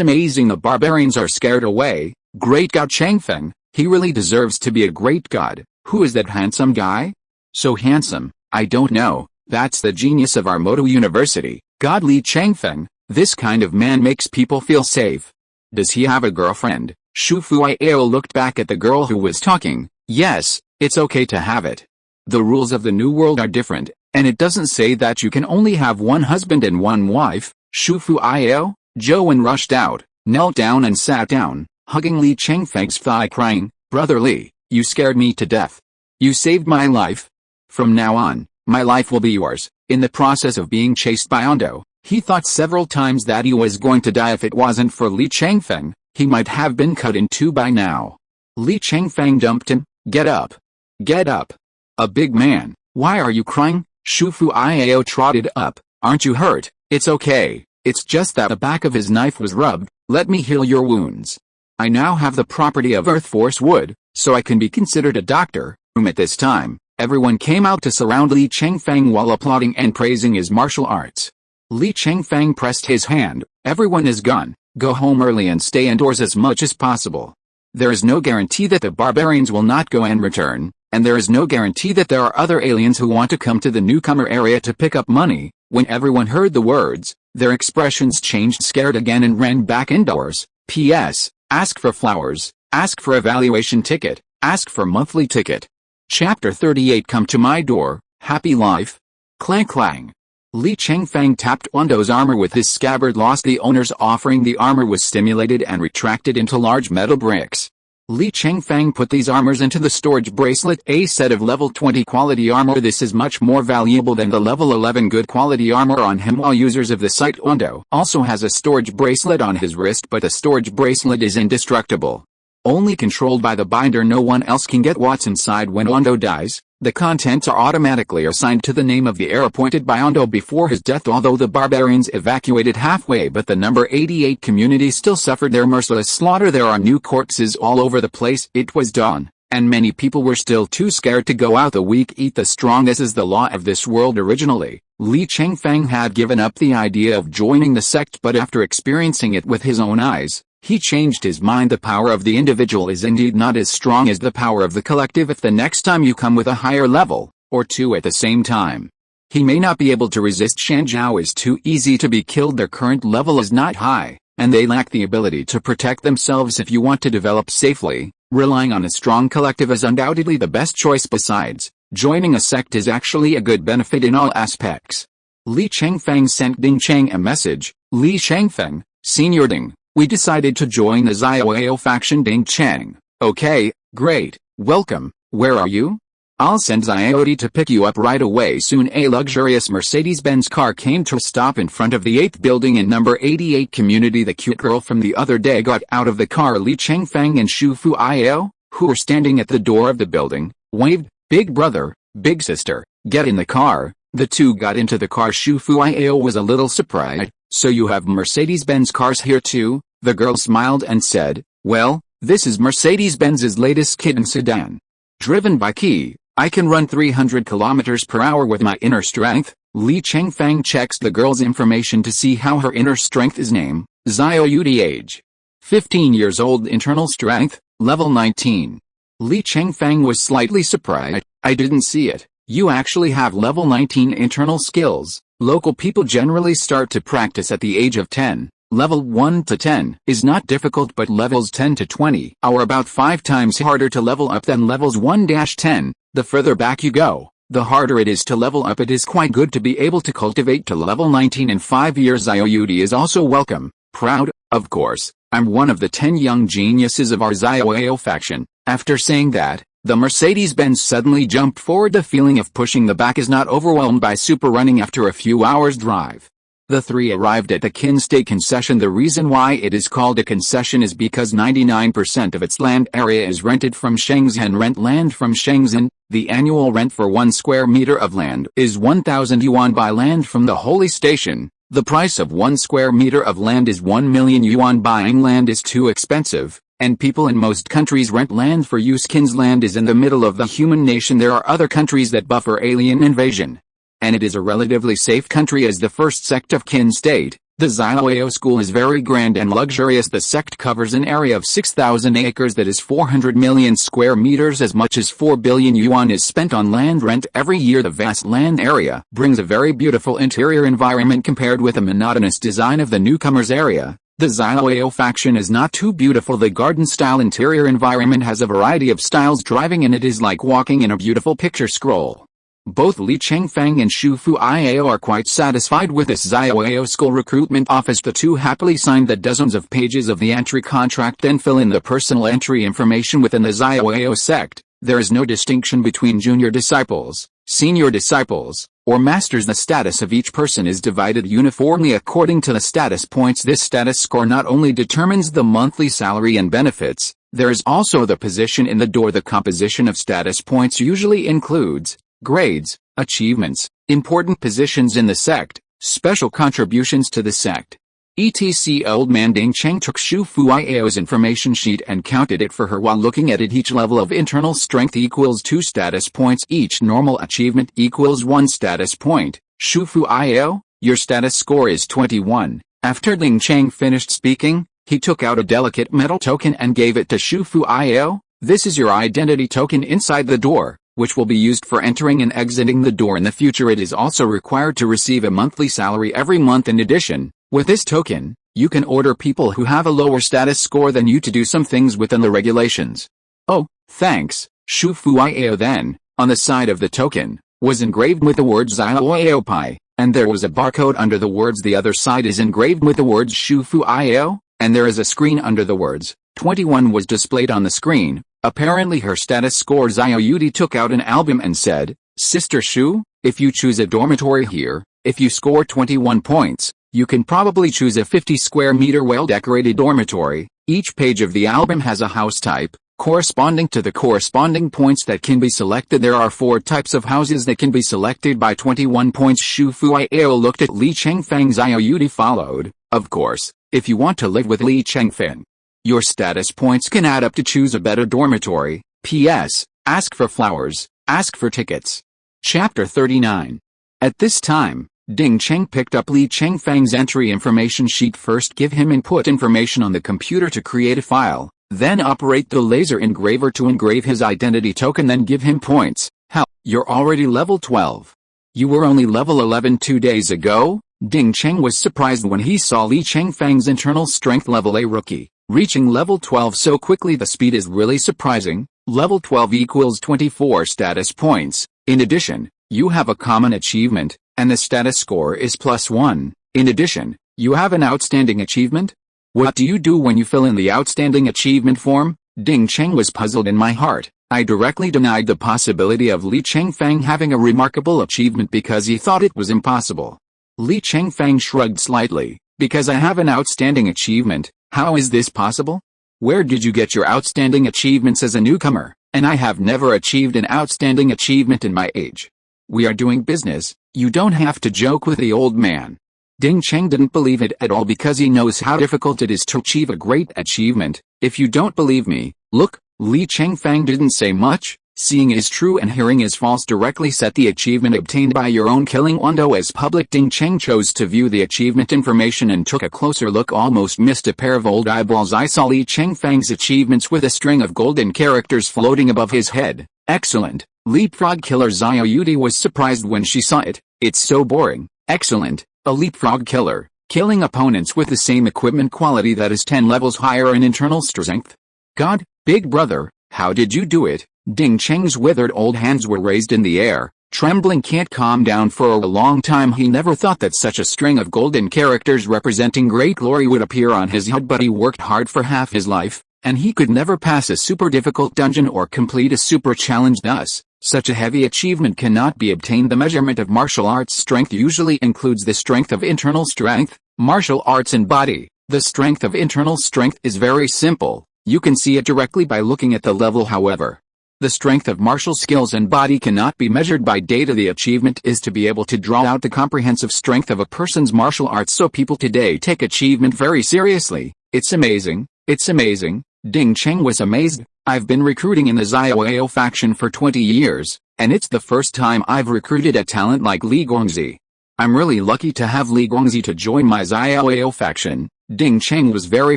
amazing. The barbarians are scared away. Great God, Chengfeng, he really deserves to be a great god. Who is that handsome guy? So handsome, I don't know. That's the genius of our Moto University. God, Li Chengfeng, this kind of man makes people feel safe. Does he have a girlfriend? Shu Fuiao looked back at the girl who was talking. Yes, it's okay to have it. The rules of the new world are different, and it doesn't say that you can only have one husband and one wife. Shu Fuiao, Zhouwen rushed out, knelt down and sat down, hugging Li Chengfeng's thigh, crying, Brother Li, you scared me to death. You saved my life. From now on, my life will be yours. In the process of being chased by Ondo, he thought several times that he was going to die. If it wasn't for Li Chengfeng, he might have been cut in two by now. Li Chengfeng dumped him. Get up. Get up. A big man. Why are you crying? Shu Fuiao trotted up. Aren't you hurt? It's okay. It's just that the back of his knife was rubbed. Let me heal your wounds. I now have the property of Earth Force Wood, so I can be considered a doctor. At this time, everyone came out to surround Li Chengfeng while applauding and praising his martial arts. Li Chengfeng pressed his hand. Everyone is gone. Go home early and stay indoors as much as possible. There is no guarantee that the barbarians will not go and return, and there is no guarantee that there are other aliens who want to come to the newcomer area to pick up money. When everyone heard the words, their expressions changed, scared again, and ran back indoors. P.S. Ask for flowers, ask for evaluation ticket, ask for monthly ticket. Chapter 38. Come to my door, happy life. Clang clang. Li Chengfeng tapped Ondo's armor with his scabbard, lost the owner's offering. The armor was stimulated and retracted into large metal bricks. Li Chengfeng put these armors into the storage bracelet, a set of level 20 quality armor. This is much more valuable than the level 11 good quality armor on him. While users of the site, Ondo also has a storage bracelet on his wrist, but the storage bracelet is indestructible. Only controlled by the binder. No one else can get what's inside. When Ondo dies, the contents are automatically assigned to the name of the heir appointed by Ondo before his death. Although the barbarians evacuated halfway, but the number 88 community still suffered their merciless slaughter. There are new corpses all over the place. It was dawn, and many people were still too scared to go out. The weak eat the strong. This is the law of this world. Originally, Li Chengfeng had given up the idea of joining the sect, but after experiencing it with his own eyes, he changed his mind. The power of the individual is indeed not as strong as the power of the collective. If the next time you come with a higher level, or two at the same time, He may not be able to resist. Shanzhao is too easy to be killed. Their current level is not high, and they lack the ability to protect themselves. If you want to develop safely, relying on a strong collective is undoubtedly the best choice. Besides, joining a sect is actually a good benefit in all aspects. Li Chengfeng sent Ding Cheng a message. Li Chengfeng, Senior Ding, we decided to join the Xiaoyao faction. Ding Cheng, okay, great, welcome, where are you? I'll send Xiaodi to pick you up right away. Soon a luxurious Mercedes-Benz car came to a stop in front of the 8th building in number 88 community. The cute girl from the other day got out of the car. Li Chengfeng and Shu Fuiao, who were standing at the door of the building, waved. Big brother, big sister, get in the car. The two got into the car. Shu Fuiao was a little surprised. So you have Mercedes-Benz cars here too? The girl smiled and said, well, this is Mercedes-Benz's latest kitten sedan. Driven by key, I can run 300 kilometers per hour with my inner strength. Li Chengfeng checks the girl's information to see how her inner strength is. Name, Xiaoyudi, age 15 years old, internal strength, level 19. Li Chengfeng was slightly surprised. I didn't see it. You actually have level 19 internal skills. Local people generally start to practice at the age of 10. Level 1 to 10 is not difficult, but levels 10 to 20 are about 5 times harder to level up than levels 1-10. The further back you go, the harder it is to level up. It is quite good to be able to cultivate to level 19 in 5 years. Xiaoyudi is also welcome, proud, of course. I'm one of the 10 young geniuses of our Xiaoyao faction. After saying that, the Mercedes-Benz suddenly jumped forward. The feeling of pushing the back is not overwhelmed by super running. After a few hours' drive, the three arrived at the Qin State concession. The reason why it is called a concession is because 99% of its land area is rented from Shenzhen. Rent land from Shenzhen. The annual rent for 1 square meter of land is 1,000 yuan. Buy land from the holy station. The price of 1 square meter of land is 1 million yuan. Buying land is too expensive, and people in most countries rent land for use. Qin's land is in the middle of the human nation. There are other countries that buffer alien invasion, and it is a relatively safe country. As the first sect of Qin State, the Xiaoyao school is very grand and luxurious. The sect covers an area of 6,000 acres, that is 400 million square meters. As much as 4 billion yuan is spent on land rent every year. The vast land area brings a very beautiful interior environment compared with the monotonous design of the newcomers' area. The Xiaoyao faction is not too beautiful. The garden-style interior environment has a variety of styles. Driving in it is like walking in a beautiful picture scroll. Both Li Chengfeng and Shu Fuiao are quite satisfied with this Xiaoyao school recruitment office. The two happily signed the dozens of pages of the entry contract, then fill in the personal entry information within the Xiaoyao sect. There is no distinction between junior disciples, senior disciples, or masters. The status of each person is divided uniformly according to the status points. This status score not only determines the monthly salary and benefits, there is also the position in the door. The composition of status points usually includes grades, achievements, important positions in the sect, special contributions to the sect, etc. Old man Ding Cheng took Shu Fuiao's information sheet and counted it for her. While looking at it, each level of internal strength equals 2 status points. Each normal achievement equals 1 status point. Shu Fuiao, your status score is 21. After Ding Cheng finished speaking, he took out a delicate metal token and gave it to Shu Fuiao. This is your identity token inside the door, which will be used for entering and exiting the door in the future. It is also required to receive a monthly salary every month. In addition, with this token, you can order people who have a lower status score than you to do some things within the regulations. Oh, thanks, Shu Fuiao. Then, on the side of the token, was engraved with the words Xiaoyao Pai, and there was a barcode under the words. The other side is engraved with the words Shu Fuiao, and there is a screen under the words 21 was displayed on the screen. Apparently her status score. Xiaoyudi took out an album and said, Sister Shu, if you choose a dormitory here, if you score 21 points, you can probably choose a 50 square meter well-decorated dormitory. Each page of the album has a house type, corresponding to the corresponding points that can be selected. There are 4 types of houses that can be selected by 21 points. Shu Fuiao looked at Li Chengfeng. Xiaoyudi followed, of course, if you want to live with Li Chengfeng, your status points can add up to choose a better dormitory. P.S. Ask for flowers, ask for tickets. Chapter 39. At this time, Ding Cheng picked up Li Chengfeng's entry information sheet. First, give him input information on the computer to create a file, then operate the laser engraver to engrave his identity token, then give him points. How? You're already level 12. You were only level 11 2 days ago? Ding Cheng was surprised when he saw Li Chengfeng's internal strength level a rookie, reaching level 12 so quickly. The speed is really surprising. Level 12 equals 24 status points. In addition, you have a common achievement, and the status score is +1. In addition, you have an outstanding achievement? What do you do when you fill in the outstanding achievement form? Ding Cheng was puzzled. In my heart, I directly denied the possibility of Li Chengfeng having a remarkable achievement because he thought it was impossible. Li Chengfeng shrugged slightly. Because I have an outstanding achievement, how is this possible? Where did you get your outstanding achievements as a newcomer? And I have never achieved an outstanding achievement in my age. We are doing business, you don't have to joke with the old man. Ding Cheng didn't believe it at all because he knows how difficult it is to achieve a great achievement. If you don't believe me, look. Li Chengfeng didn't say much. Seeing is true and hearing is false. Directly set the achievement obtained by your own killing Wando as public. Ding Cheng chose to view the achievement information and took a closer look. Almost missed a pair of old eyeballs. I saw Li Chengfeng's achievements with a string of golden characters floating above his head. Excellent. Leapfrog killer. Xiao Yudi was surprised when she saw it. It's so boring. Excellent. A leapfrog killer, killing opponents with the same equipment quality that is 10 levels higher in internal strength. God, big brother, how did you do it? Ding Cheng's withered old hands were raised in the air, trembling. Can't calm down for a long time. He never thought that such a string of golden characters representing great glory would appear on his HUD, but he worked hard for half his life, and he could never pass a super difficult dungeon or complete a super challenge. Thus, such a heavy achievement cannot be obtained. The measurement of martial arts strength usually includes the strength of internal strength, martial arts and body. The strength of internal strength is very simple. You can see it directly by looking at the level. However, the strength of martial skills and body cannot be measured by data. The achievement is to be able to draw out the comprehensive strength of a person's martial arts. So people today take achievement very seriously. It's amazing. It's amazing. Ding Cheng was amazed. I've been recruiting in the Xiao faction for 20 years, and it's the first time I've recruited a talent like Li Guangzi. I'm really lucky to have Li Guangzi to join my Xiao faction. Ding Cheng was very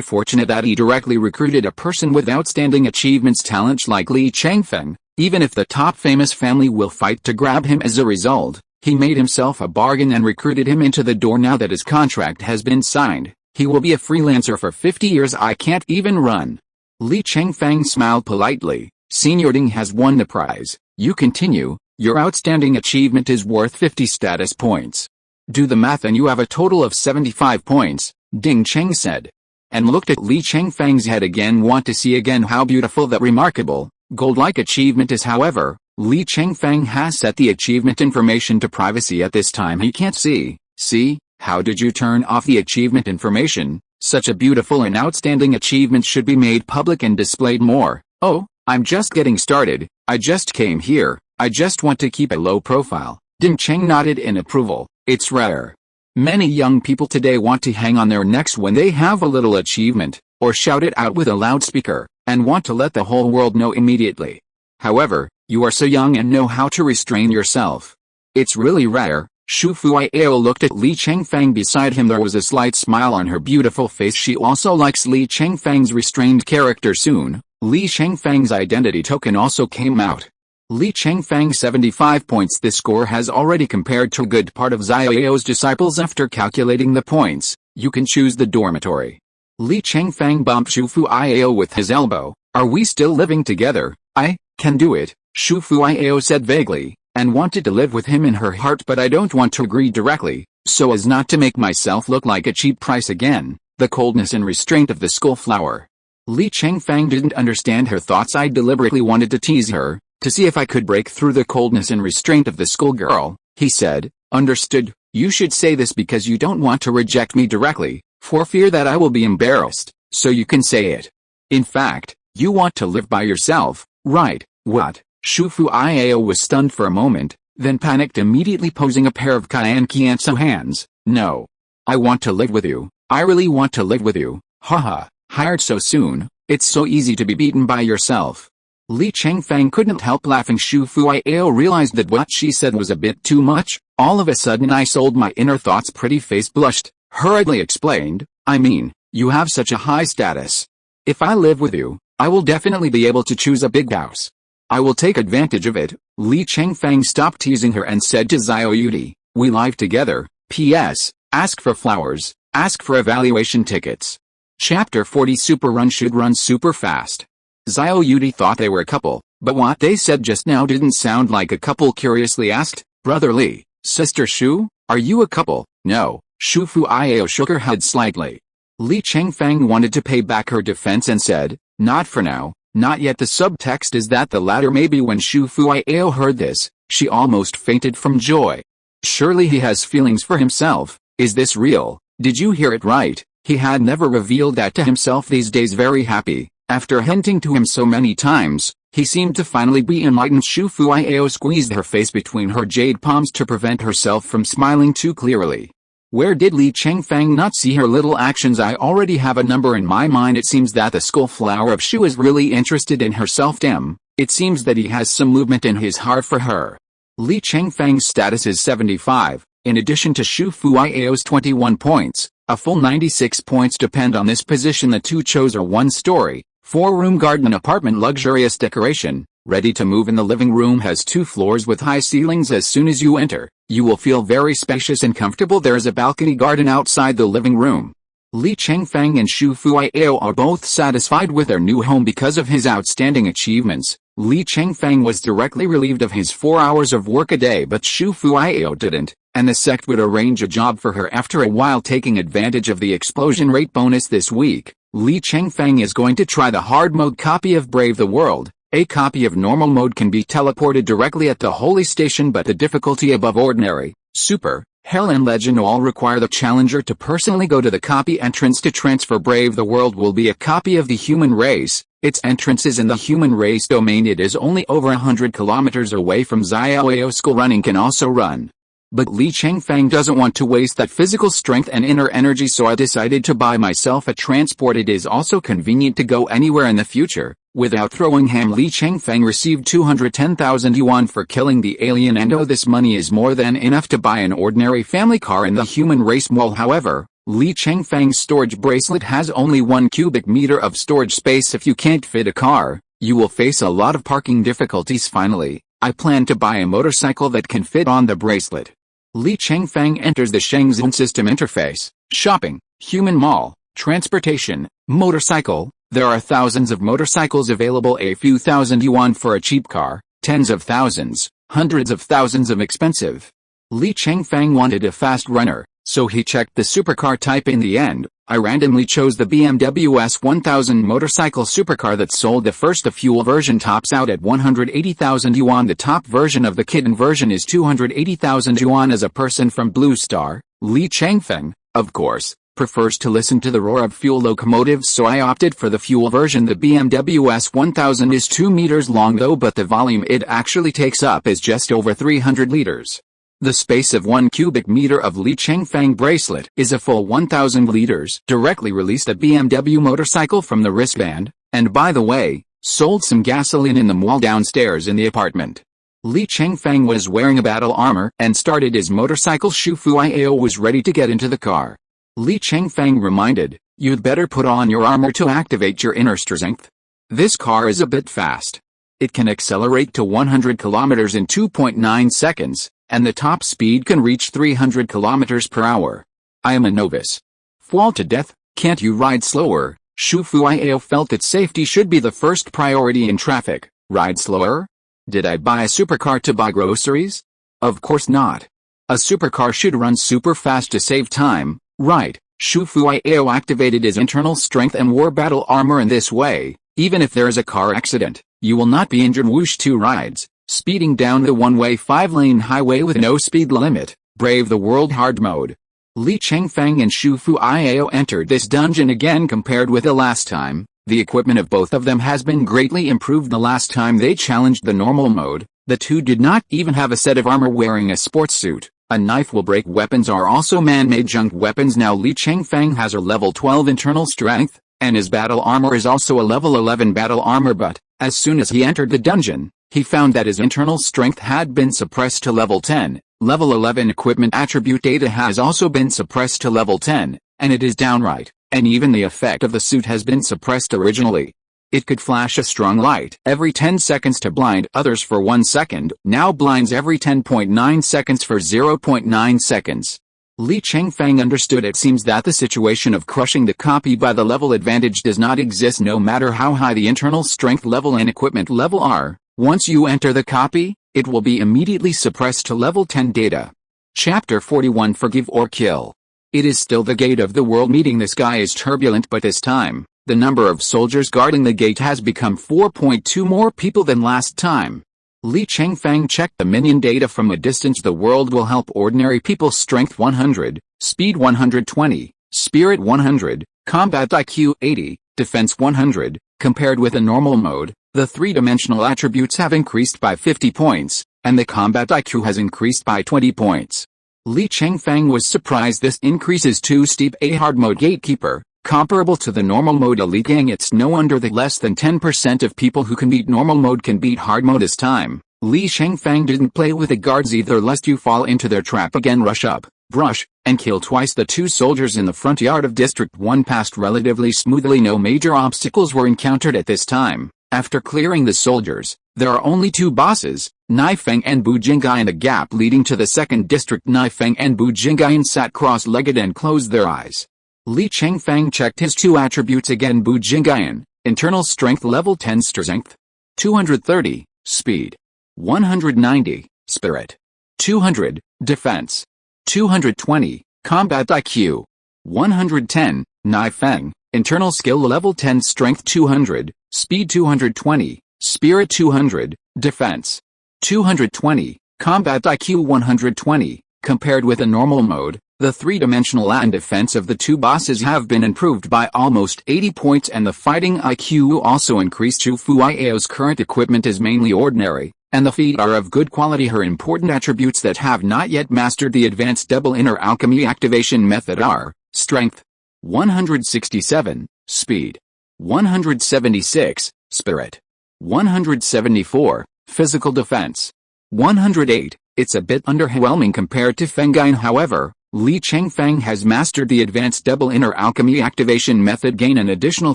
fortunate that he directly recruited a person with outstanding achievements talents like Li Chengfeng. Even if the top famous family will fight to grab him as a result, he made himself a bargain and recruited him into the door. Now that his contract has been signed, he will be a freelancer for 50 years. I can't even run. Li Chengfeng smiled politely. Senior Ding has won the prize. You continue. Your outstanding achievement is worth 50 status points. Do the math and you have a total of 75 points, Ding Cheng said. And looked at Li Chengfeng's head again. Want to see again how beautiful that remarkable, gold-like achievement is. However, Li Chengfeng has set the achievement information to privacy at this time. He can't see. See, how did you turn off the achievement information? Such a beautiful and outstanding achievement should be made public and displayed more. Oh, I'm just getting started. I just came here. I just want to keep a low profile. Ding Cheng nodded in approval. It's rare. Many young people today want to hang on their necks when they have a little achievement, or shout it out with a loudspeaker, and want to let the whole world know immediately. However, you are so young and know how to restrain yourself. It's really rare. Shu Fuiao looked at Li Chengfeng beside him. There was a slight smile on her beautiful face. She also likes Li Chengfeng's restrained character. Soon, Li Chengfeng's identity token also came out. Li Chengfeng 75 points. This score has already compared to a good part of Xiao's disciples. After calculating the points, you can choose the dormitory. Li Chengfeng bumped Shu Fuiao with his elbow. Are we still living together? I can do it, Shu Fuiao said vaguely, and wanted to live with him in her heart, but I don't want to agree directly, so as not to make myself look like a cheap price again. The coldness and restraint of the skullflower. Li Chengfeng didn't understand her thoughts. I deliberately wanted to tease her, to see if I could break through the coldness and restraint of the schoolgirl. He said, understood. You should say this because you don't want to reject me directly, for fear that I will be embarrassed, so you can say it. In fact, you want to live by yourself, right? What? Shu Fuiao was stunned for a moment, then panicked immediately, posing a pair of Qian Qianso hands. No. I want to live with you. I really want to live with you. Haha, hired so soon. It's so easy to be beaten by yourself. Li Chengfeng couldn't help laughing. Shu Fuiao realized that what she said was a bit too much. All of a sudden I sold my inner thoughts. Pretty face blushed, hurriedly explained, I mean, you have such a high status. If I live with you, I will definitely be able to choose a big house. I will take advantage of it. Li Chengfeng stopped teasing her and said to Xiao Yudi, we live together. P.S. Ask for flowers, ask for evaluation tickets. Chapter 40 Super Run should run super fast. Xiao Yudi thought they were a couple, but what they said just now didn't sound like a couple. Curiously asked, Brother Li, Sister Shu, are you a couple? No. Shu Fuiao shook her head slightly. Li Chengfeng wanted to pay back her defense and said, not for now, not yet. The subtext is that the latter. Maybe when Shu Fuiao heard this, she almost fainted from joy. Surely he has feelings for himself. Is this real? Did you hear it right? He had never revealed that to himself these days. Very happy. After hinting to him so many times, he seemed to finally be enlightened. Shu Fuiao squeezed her face between her jade palms to prevent herself from smiling too clearly. Where did Li Chengfeng not see her little actions? I already have a number in my mind. It seems that the skullflower of Shu is really interested in herself. Damn, it seems that he has some movement in his heart for her. Li Chengfeng's status is 75, in addition to Shu Fuiao's 21 points, a full 96 points depend on this position. The two chose a one-story, 4-room garden apartment, luxurious decoration, ready to move in. The living room has 2 floors with high ceilings. As soon as you enter, you will feel very spacious and comfortable. There is a balcony garden outside the living room. Li Chengfeng and Shu Fuiao are both satisfied with their new home because of his outstanding achievements. Li Chengfeng was directly relieved of his 4 hours of work a day, but Shu Fuiao didn't, and the sect would arrange a job for her after a while. Taking advantage of the explosion rate bonus this week, Li Chengfeng is going to try the hard mode copy of Brave the World. A copy of normal mode can be teleported directly at the holy station, but the difficulty above ordinary, super, hell and legend all require the challenger to personally go to the copy entrance. To transfer Brave the World will be a copy of the human race. Its entrance is in the human race domain. It is only over 100 kilometers away from Xiao. School running can also run. But Li Chengfeng doesn't want to waste that physical strength and inner energy, so I decided to buy myself a transport. It is also convenient to go anywhere in the future. Without throwing ham, Li Chengfeng received 210,000 yuan for killing the alien, and this money is more than enough to buy an ordinary family car in the human race mall. However, Li Chengfeng's storage bracelet has only 1 cubic meter of storage space. If you can't fit a car, you will face a lot of parking difficulties. Finally, I plan to buy a motorcycle that can fit on the bracelet. Li Chengfeng enters the Shenzhen system interface, shopping, human mall, transportation, motorcycle. There are thousands of motorcycles available, a few thousand yuan for a cheap car, tens of thousands, hundreds of thousands of expensive. Li Chengfeng wanted a fast runner, so he checked the supercar type. In the end, I randomly chose the BMW S1000 motorcycle supercar that sold the first. The fuel version tops out at 180,000 yuan. The top version of the kitten version is 280,000 yuan. As a person from Blue Star, Li Chengfeng, of course, prefers to listen to the roar of fuel locomotives, so I opted for the fuel version. The BMW S1000 is 2 meters long though, but the volume it actually takes up is just over 300 liters. The space of 1 cubic meter of Li Chengfeng bracelet is a full 1,000 liters. Directly released a BMW motorcycle from the wristband, and by the way, sold some gasoline in the mall downstairs in the apartment. Li Chengfeng was wearing a battle armor and started his motorcycle. Shu Fuiao was ready to get into the car. Li Chengfeng reminded, you'd better put on your armor to activate your inner strength. This car is a bit fast. It can accelerate to 100 kilometers in 2.9 seconds. And the top speed can reach 300 kilometers per hour. I am a novice. Fall to death, can't you ride slower? Shu Fuiao felt that safety should be the first priority in traffic. Ride slower? Did I buy a supercar to buy groceries? Of course not. A supercar should run super fast to save time, right? Shu Fuiao activated his internal strength and wore battle armor. In this way, even if there is a car accident, you will not be injured. Whoosh, 2 rides. Speeding down the one-way 5-lane highway with no speed limit, Brave the World hard mode. Li Chengfeng and Shu Fuiao entered this dungeon again. Compared with the last time, the equipment of both of them has been greatly improved. The last time they challenged the normal mode, the two did not even have a set of armor. Wearing a sports suit, a knife will break. Weapons are also man-made junk weapons. Now Li Chengfeng has a level 12 internal strength, and his battle armor is also a level 11 battle armor, but as soon as he entered the dungeon, he found that his internal strength had been suppressed to level 10, level 11 equipment attribute data has also been suppressed to level 10, and it is downright, and even the effect of the suit has been suppressed originally. It could flash a strong light every 10 seconds to blind others for 1 second, now blinds every 10.9 seconds for 0.9 seconds. Li Chengfeng understood it seems that the situation of crushing the copy by the level advantage does not exist no matter how high the internal strength level and equipment level are. Once you enter the copy, it will be immediately suppressed to level 10 data. Chapter 41 Forgive or Kill. It is still the gate of the world meeting. The sky is turbulent, but this time, the number of soldiers guarding the gate has become 4.2 more people than last time. Li Chengfeng checked the minion data from a distance. The world will help ordinary people. Strength 100, speed 120, spirit 100, combat IQ 80, defense 100. Compared with a normal mode, the three-dimensional attributes have increased by 50 points, and the combat IQ has increased by 20 points. Li Chengfeng was surprised this increase is too steep. A hard mode gatekeeper, comparable to the normal mode elite gang. It's no wonder that less than 10% of people who can beat normal mode can beat hard mode this time. Li Chengfeng didn't play with the guards either lest you fall into their trap again. Rush up, brush, and kill twice. The two soldiers in the front yard of District 1 passed relatively smoothly. No major obstacles were encountered at this time. After clearing the soldiers, there are only two bosses, Naifeng and Bu Jinggai. In the gap leading to the second district, Naifeng and Bu Jinggai sat cross-legged and closed their eyes. Li Chengfeng checked his two attributes again. Bu Jinggai, internal strength level 10, strength 230, speed 190, spirit 200, defense 220, combat IQ 110. Naifeng, internal skill level 10, strength 200, speed 220, spirit 200, defense 220, combat IQ 120. Compared with a normal mode, the three-dimensional and defense of the two bosses have been improved by almost 80 points, and the fighting IQ also increased. Chu Fuiao's current equipment is mainly ordinary, and the feet are of good quality. Her important attributes that have not yet mastered the advanced double inner alchemy activation method are strength 167, speed 176, spirit 174, physical defense 108. It's a bit underwhelming compared to Fenggain. However, Li Chengfeng has mastered the advanced double inner alchemy activation method. Gain an additional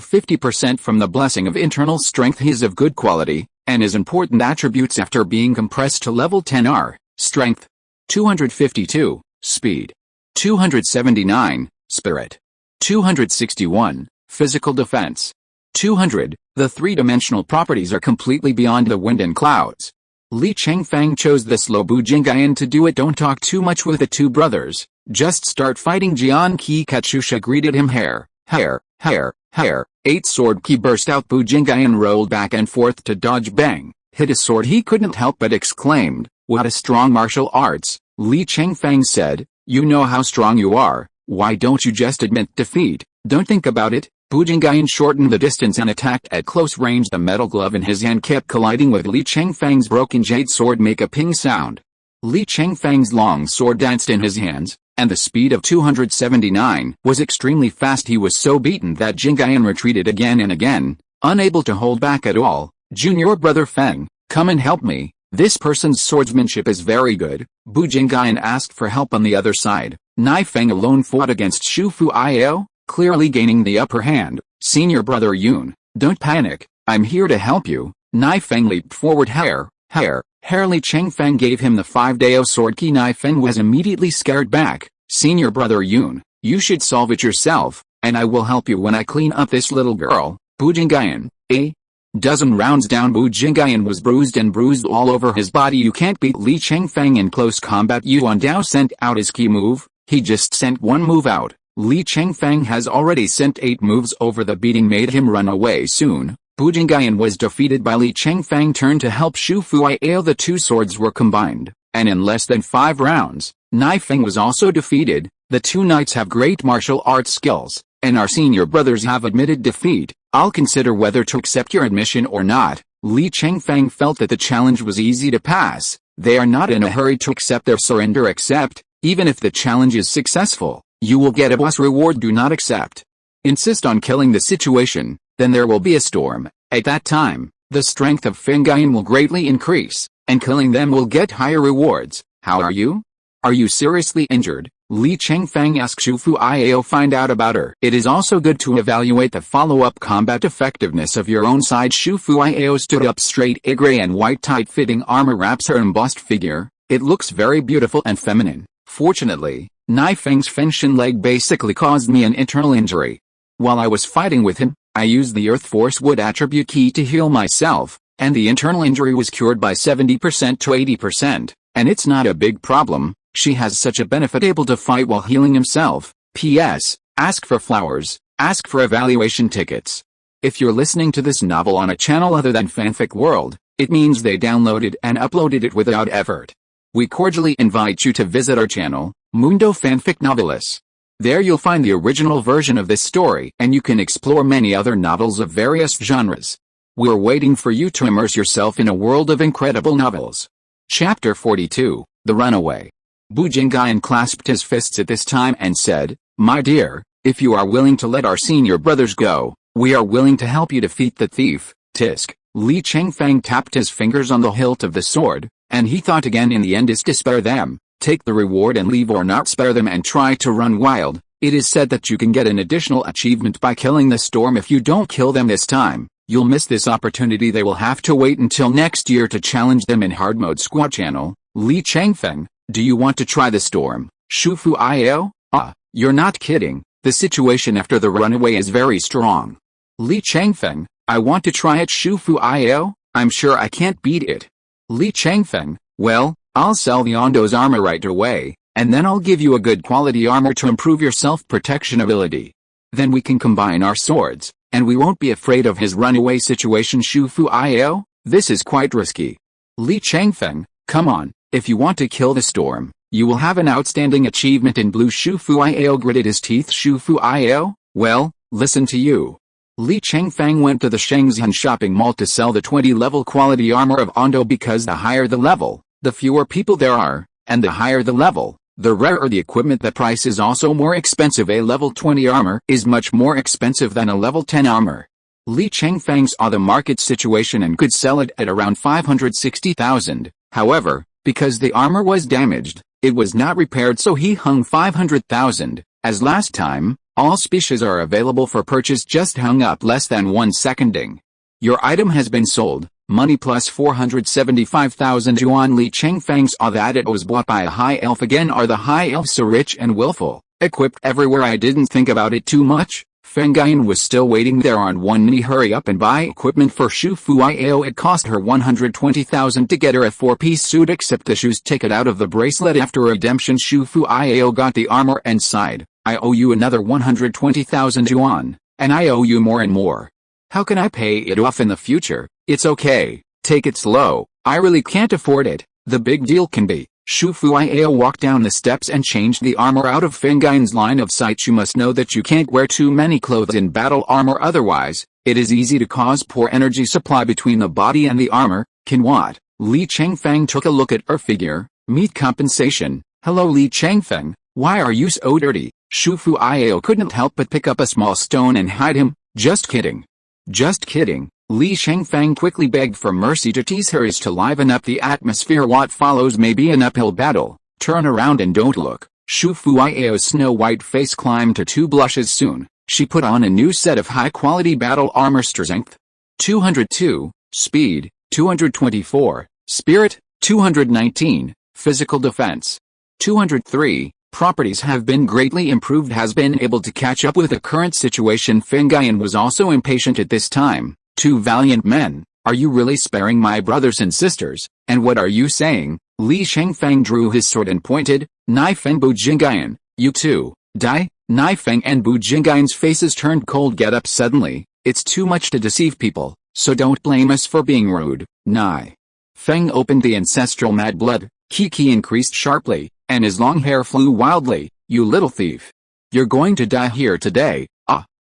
50% from the blessing of internal strength. He is of good quality, and his important attributes after being compressed to level 10 are strength 252, speed 279, spirit 261, physical defense 200. The three-dimensional properties are completely beyond the wind and clouds. Li Chengfeng chose the slow Bu Jinggai to do it. Don't talk too much with the two brothers, just start fighting. Jian Qi Kachusha greeted him. Hair, 8 sword Qi burst out. Bu Jinggai rolled back and forth to dodge. Bang, hit his sword. He couldn't help but exclaimed, "What a strong martial arts." Li Chengfeng said, "You know how strong you are, why don't you just admit defeat? Don't think about it." Bu Jinggai shortened the distance and attacked at close range. The metal glove in his hand kept colliding with Li Chengfeng's broken jade sword, make a ping sound. Li Chengfeng's long sword danced in his hands, and the speed of 279 was extremely fast. He was so beaten that Jinggai retreated again and again, unable to hold back at all. "Junior brother Feng, come and help me. This person's swordsmanship is very good." Bu Jinggai asked for help on the other side. Naifeng alone fought against Shu Fuiao, clearly gaining the upper hand. "Senior brother Yun, don't panic, I'm here to help you." Naifeng leaped forward. Hair, Li Chengfeng gave him the 5-Dao sword key. Naifeng was immediately scared back. "Senior brother Yun, you should solve it yourself, and I will help you when I clean up this little girl." Bu Jinggai, a dozen rounds down, Bu Jinggai was bruised all over his body. You can't beat Li Chengfeng in close combat. Yuan Dao sent out his key move. He just sent one move out. Li Chengfeng has already sent 8 moves over. The beating made him run away soon. Bu Jinggai was defeated by Li Chengfeng. Turned to help Shu Fuiao. The two swords were combined, and in less than 5 rounds, Naifeng was also defeated. The two knights have great martial arts skills, and our senior brothers have admitted defeat. I'll consider whether to accept your admission or not. Li Chengfeng felt that the challenge was easy to pass. They are not in a hurry to accept their surrender. Accept, even if the challenge is successful. You will get a boss reward. Do not accept. Insist on killing the situation, then there will be a storm. At that time, the strength of Fenggain will greatly increase, and killing them will get higher rewards. How are you? Are you seriously injured? Li Chengfeng asked Shufu Iao find out about her. It is also good to evaluate the follow-up combat effectiveness of your own side. Shufu Iao stood up straight. A gray and white tight-fitting armor wraps her embossed figure. It looks very beautiful and feminine. Fortunately, Naifeng's Fengshen leg basically caused me an internal injury. While I was fighting with him, I used the Earth Force Wood attribute key to heal myself, and the internal injury was cured by 70% to 80%, and it's not a big problem. She has such a benefit able to fight while healing himself. P.S. Ask for flowers, ask for evaluation tickets. If you're listening to this novel on a channel other than Fanfic World, it means they downloaded and uploaded it without effort. We cordially invite you to visit our channel, Mundo Fanfic Novelis. There you'll find the original version of this story and you can explore many other novels of various genres. We're waiting for you to immerse yourself in a world of incredible novels. Chapter 42, The Runaway. Bu Jingyan clasped his fists at this time and said, "My dear, if you are willing to let our senior brothers go, we are willing to help you defeat the thief." Tisk. Li Chengfeng tapped his fingers on the hilt of the sword, and he thought again. In the end is to spare them, take the reward and leave, or not spare them and try to run wild. It is said that you can get an additional achievement by killing the storm. If you don't kill them this time, you'll miss this opportunity. They will have to wait until next year to challenge them in hard mode. Squad channel. Li Chengfeng, do you want to try the storm? Shufu Iao? You're not kidding. The situation after the runaway is very strong. Li Chengfeng, I want to try it. Shufu Iao, I'm sure I can't beat it. Li Chengfeng, well, I'll sell the Ondo's armor right away, and then I'll give you a good quality armor to improve your self-protection ability. Then we can combine our swords, and we won't be afraid of his runaway situation. Shufu Iao, this is quite risky. Li Chengfeng, come on, if you want to kill the storm, you will have an outstanding achievement in blue. Shufu Iao gritted his teeth. Shufu Iao, well, listen to you. Li Chengfeng went to the Shenzhen shopping mall to sell the 20-level quality armor of Ondo because the higher the level, the fewer people there are, and the higher the level, the rarer the equipment. The price is also more expensive. A level 20 armor is much more expensive than a level 10 armor. Li Chengfeng saw the market situation and could sell it at around 560,000. However, because the armor was damaged, it was not repaired, so he hung 500,000. As last time, all species are available for purchase. Just hung up less than 1 seconding. Your item has been sold. Money plus 475,000 yuan. Li Chengfeng saw that it was bought by a high elf. Again, are the high elves so rich and willful, equipped everywhere? I didn't think about it too much. Fengyan was still waiting there on one knee. Hurry up and buy equipment for Shufu Iao. It cost her 120,000 to get her a 4-piece suit, except the shoes. Take it out of the bracelet after redemption. Shufu Iao got the armor and sighed, I owe you another 120,000 yuan, and I owe you more and more. How can I pay it off in the future? It's okay, take it slow, I really can't afford it. The big deal can be. Shufu Iao walked down the steps and changed the armor out of Fengyan's line of sight. You must know that you can't wear too many clothes in battle armor, otherwise, it is easy to cause poor energy supply between the body and the armor. Can what? Li Chengfeng took a look at her figure. Meet compensation. Hello Li Chengfeng, why are you so dirty? Shufu Iao couldn't help but pick up a small stone and hide him. Just kidding. Just kidding. Li Chengfeng quickly begged for mercy to tease her is to liven up the atmosphere. What follows may be an uphill battle. Turn around and don't look. Shufu Iao's snow-white face climbed to 2 blushes soon. She put on a new set of high-quality battle armor. Strength 202, Speed 224, Spirit 219, Physical Defense 203. Properties have been greatly improved. Has been able to catch up with the current situation. Fengyan was also impatient at this time. 2 valiant men, are you really sparing my brothers and sisters? And what are you saying? Li Chengfeng drew his sword and pointed. Naifeng Bu Jingyan, you too, die? Naifeng and Bu Jingyan's faces turned cold. Get up suddenly, it's too much to deceive people, so don't blame us for being rude. Nai Feng opened the ancestral mad blood, Qi increased sharply, and his long hair flew wildly. You little thief. You're going to die here today.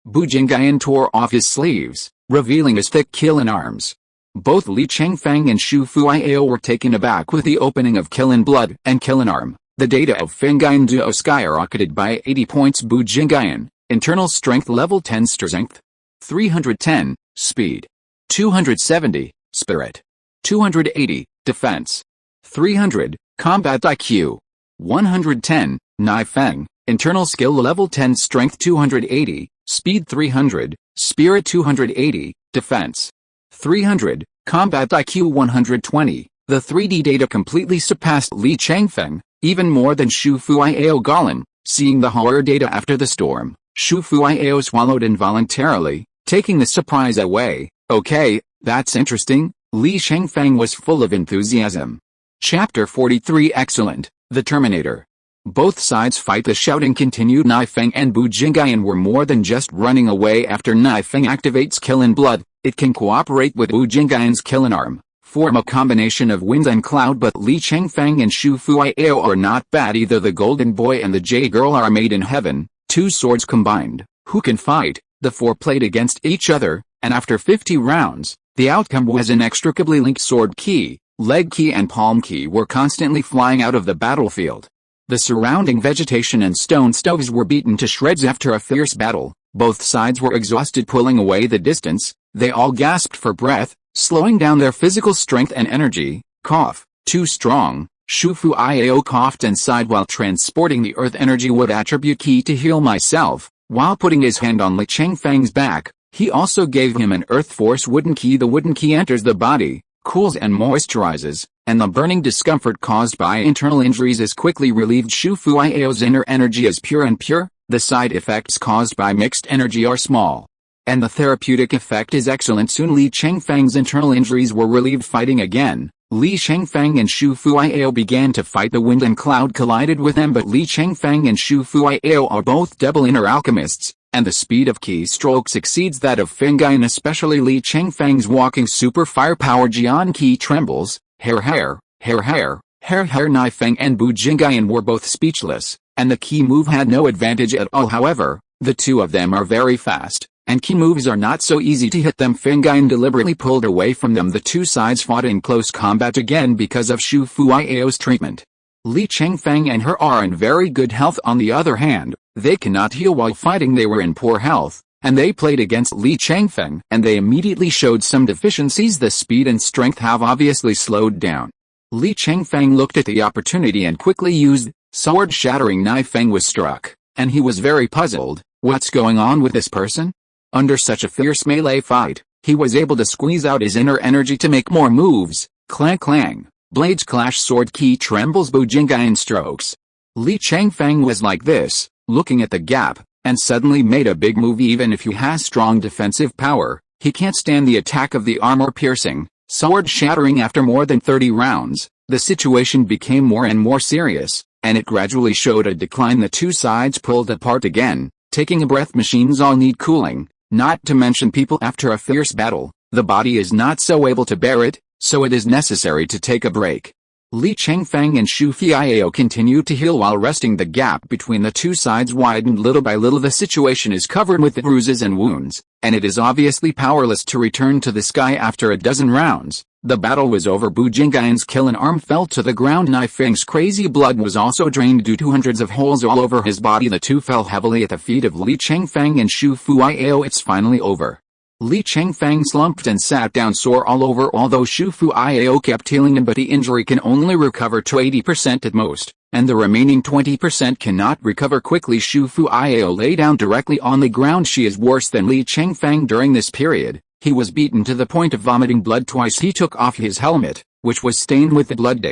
Bu Jingyan tore off his sleeves, revealing his thick killing arms. Both Li Chengfeng and Shufu Iao were taken aback with the opening of killing blood and killing arm. The data of Fengyan Duo skyrocketed by 80 points. Bu Jingyan, internal strength level 10, strength 310, speed 270, spirit 280, defense 300, combat IQ 110, Chengfeng, internal skill level 10, strength 280, speed 300, spirit 280, defense 300, combat IQ 120. The 3D data completely surpassed Li Chengfeng, even more than Shu Fuiao Galan. Seeing the horror data after the storm, Shu Fuiao swallowed involuntarily, taking the surprise away. Okay, that's interesting. Li Chengfeng was full of enthusiasm. Chapter 43. Excellent, the Terminator. Both sides fight. The shouting continued. Chengfeng and Bu Jingyan were more than just running away. After Chengfeng activates Kill in Blood, it can cooperate with Bu Jingyan's Kill in Arm, form a combination of wind and cloud. But Li Chengfeng and Shu Fuiao are not bad either. The Golden Boy and the Jade Girl are made in heaven, two swords combined. Who can fight? The four played against each other, and after 50 rounds, the outcome was inextricably linked. Sword key, leg key and palm key were constantly flying out of the battlefield. The surrounding vegetation and stone stoves were beaten to shreds after a fierce battle. Both sides were exhausted, pulling away the distance. They all gasped for breath, slowing down their physical strength and energy. Cough, too strong. Shu Fuiao coughed and sighed while transporting the earth energy wood attribute key to heal myself. While putting his hand on Li Chengfeng's back, he also gave him an earth force wooden key. The wooden key enters the body, cools and moisturizes, and the burning discomfort caused by internal injuries is quickly relieved. Shu Fuiao's inner energy is pure and pure. The side effects caused by mixed energy are small, and the therapeutic effect is excellent. Soon Li Chengfeng's internal injuries were relieved. Fighting again, Li Chengfeng and Shu Fuiao began to fight. The wind and cloud collided with them, but Li Chengfeng and Shu Fuiao are both double inner alchemists, and the speed of key strokes exceeds that of Fengyan. Especially Li Chengfeng's walking super firepower Jian Qi trembles. Hair. Chengfeng and Bu Jingyan were both speechless, and the key move had no advantage at all. However, the two of them are very fast, and key moves are not so easy to hit them. Fengyan deliberately pulled away from them. The two sides fought in close combat again because of Shu Fuiao's treatment. Li Chengfeng and her are in very good health. On the other hand, they cannot heal while fighting. They were in poor health, and they played against Li Chengfeng, and they immediately showed some deficiencies. The speed and strength have obviously slowed down. Li Chengfeng looked at the opportunity and quickly used sword shattering. Chengfeng was struck, and he was very puzzled. What's going on with this person? Under such a fierce melee fight, he was able to squeeze out his inner energy to make more moves. Clang clang, blades clash, sword key trembles, Bu Jingyan strokes. Li Chengfeng was like this, looking at the gap, and suddenly made a big move. Even if he has strong defensive power, he can't stand the attack of the armor-piercing, sword-shattering. After more than 30 rounds, the situation became more and more serious, and it gradually showed a decline. The two sides pulled apart again, taking a breath. Machines all need cooling, not to mention people. After a fierce battle, the body is not so able to bear it, so it is necessary to take a break. Li Chengfeng and Shu Fuiao continued to heal while resting. The gap between the two sides widened little by little. The situation is covered with bruises and wounds, and it is obviously powerless to return to the sky. After a dozen rounds, the battle was over. Bu Jingyan's kill and arm fell to the ground. Chengfeng's crazy blood was also drained due to hundreds of holes all over his body. The two fell heavily at the feet of Li Chengfeng and Shu Fuiao. It's finally over. Li Chengfeng slumped and sat down, sore all over. Although Shu Fuiao kept healing him, but the injury can only recover to 80% at most, and the remaining 20% cannot recover quickly. Shu Fuiao lay down directly on the ground. She is worse than Li Chengfeng. During this period, he was beaten to the point of vomiting blood twice. He took off his helmet, which was stained with the blood.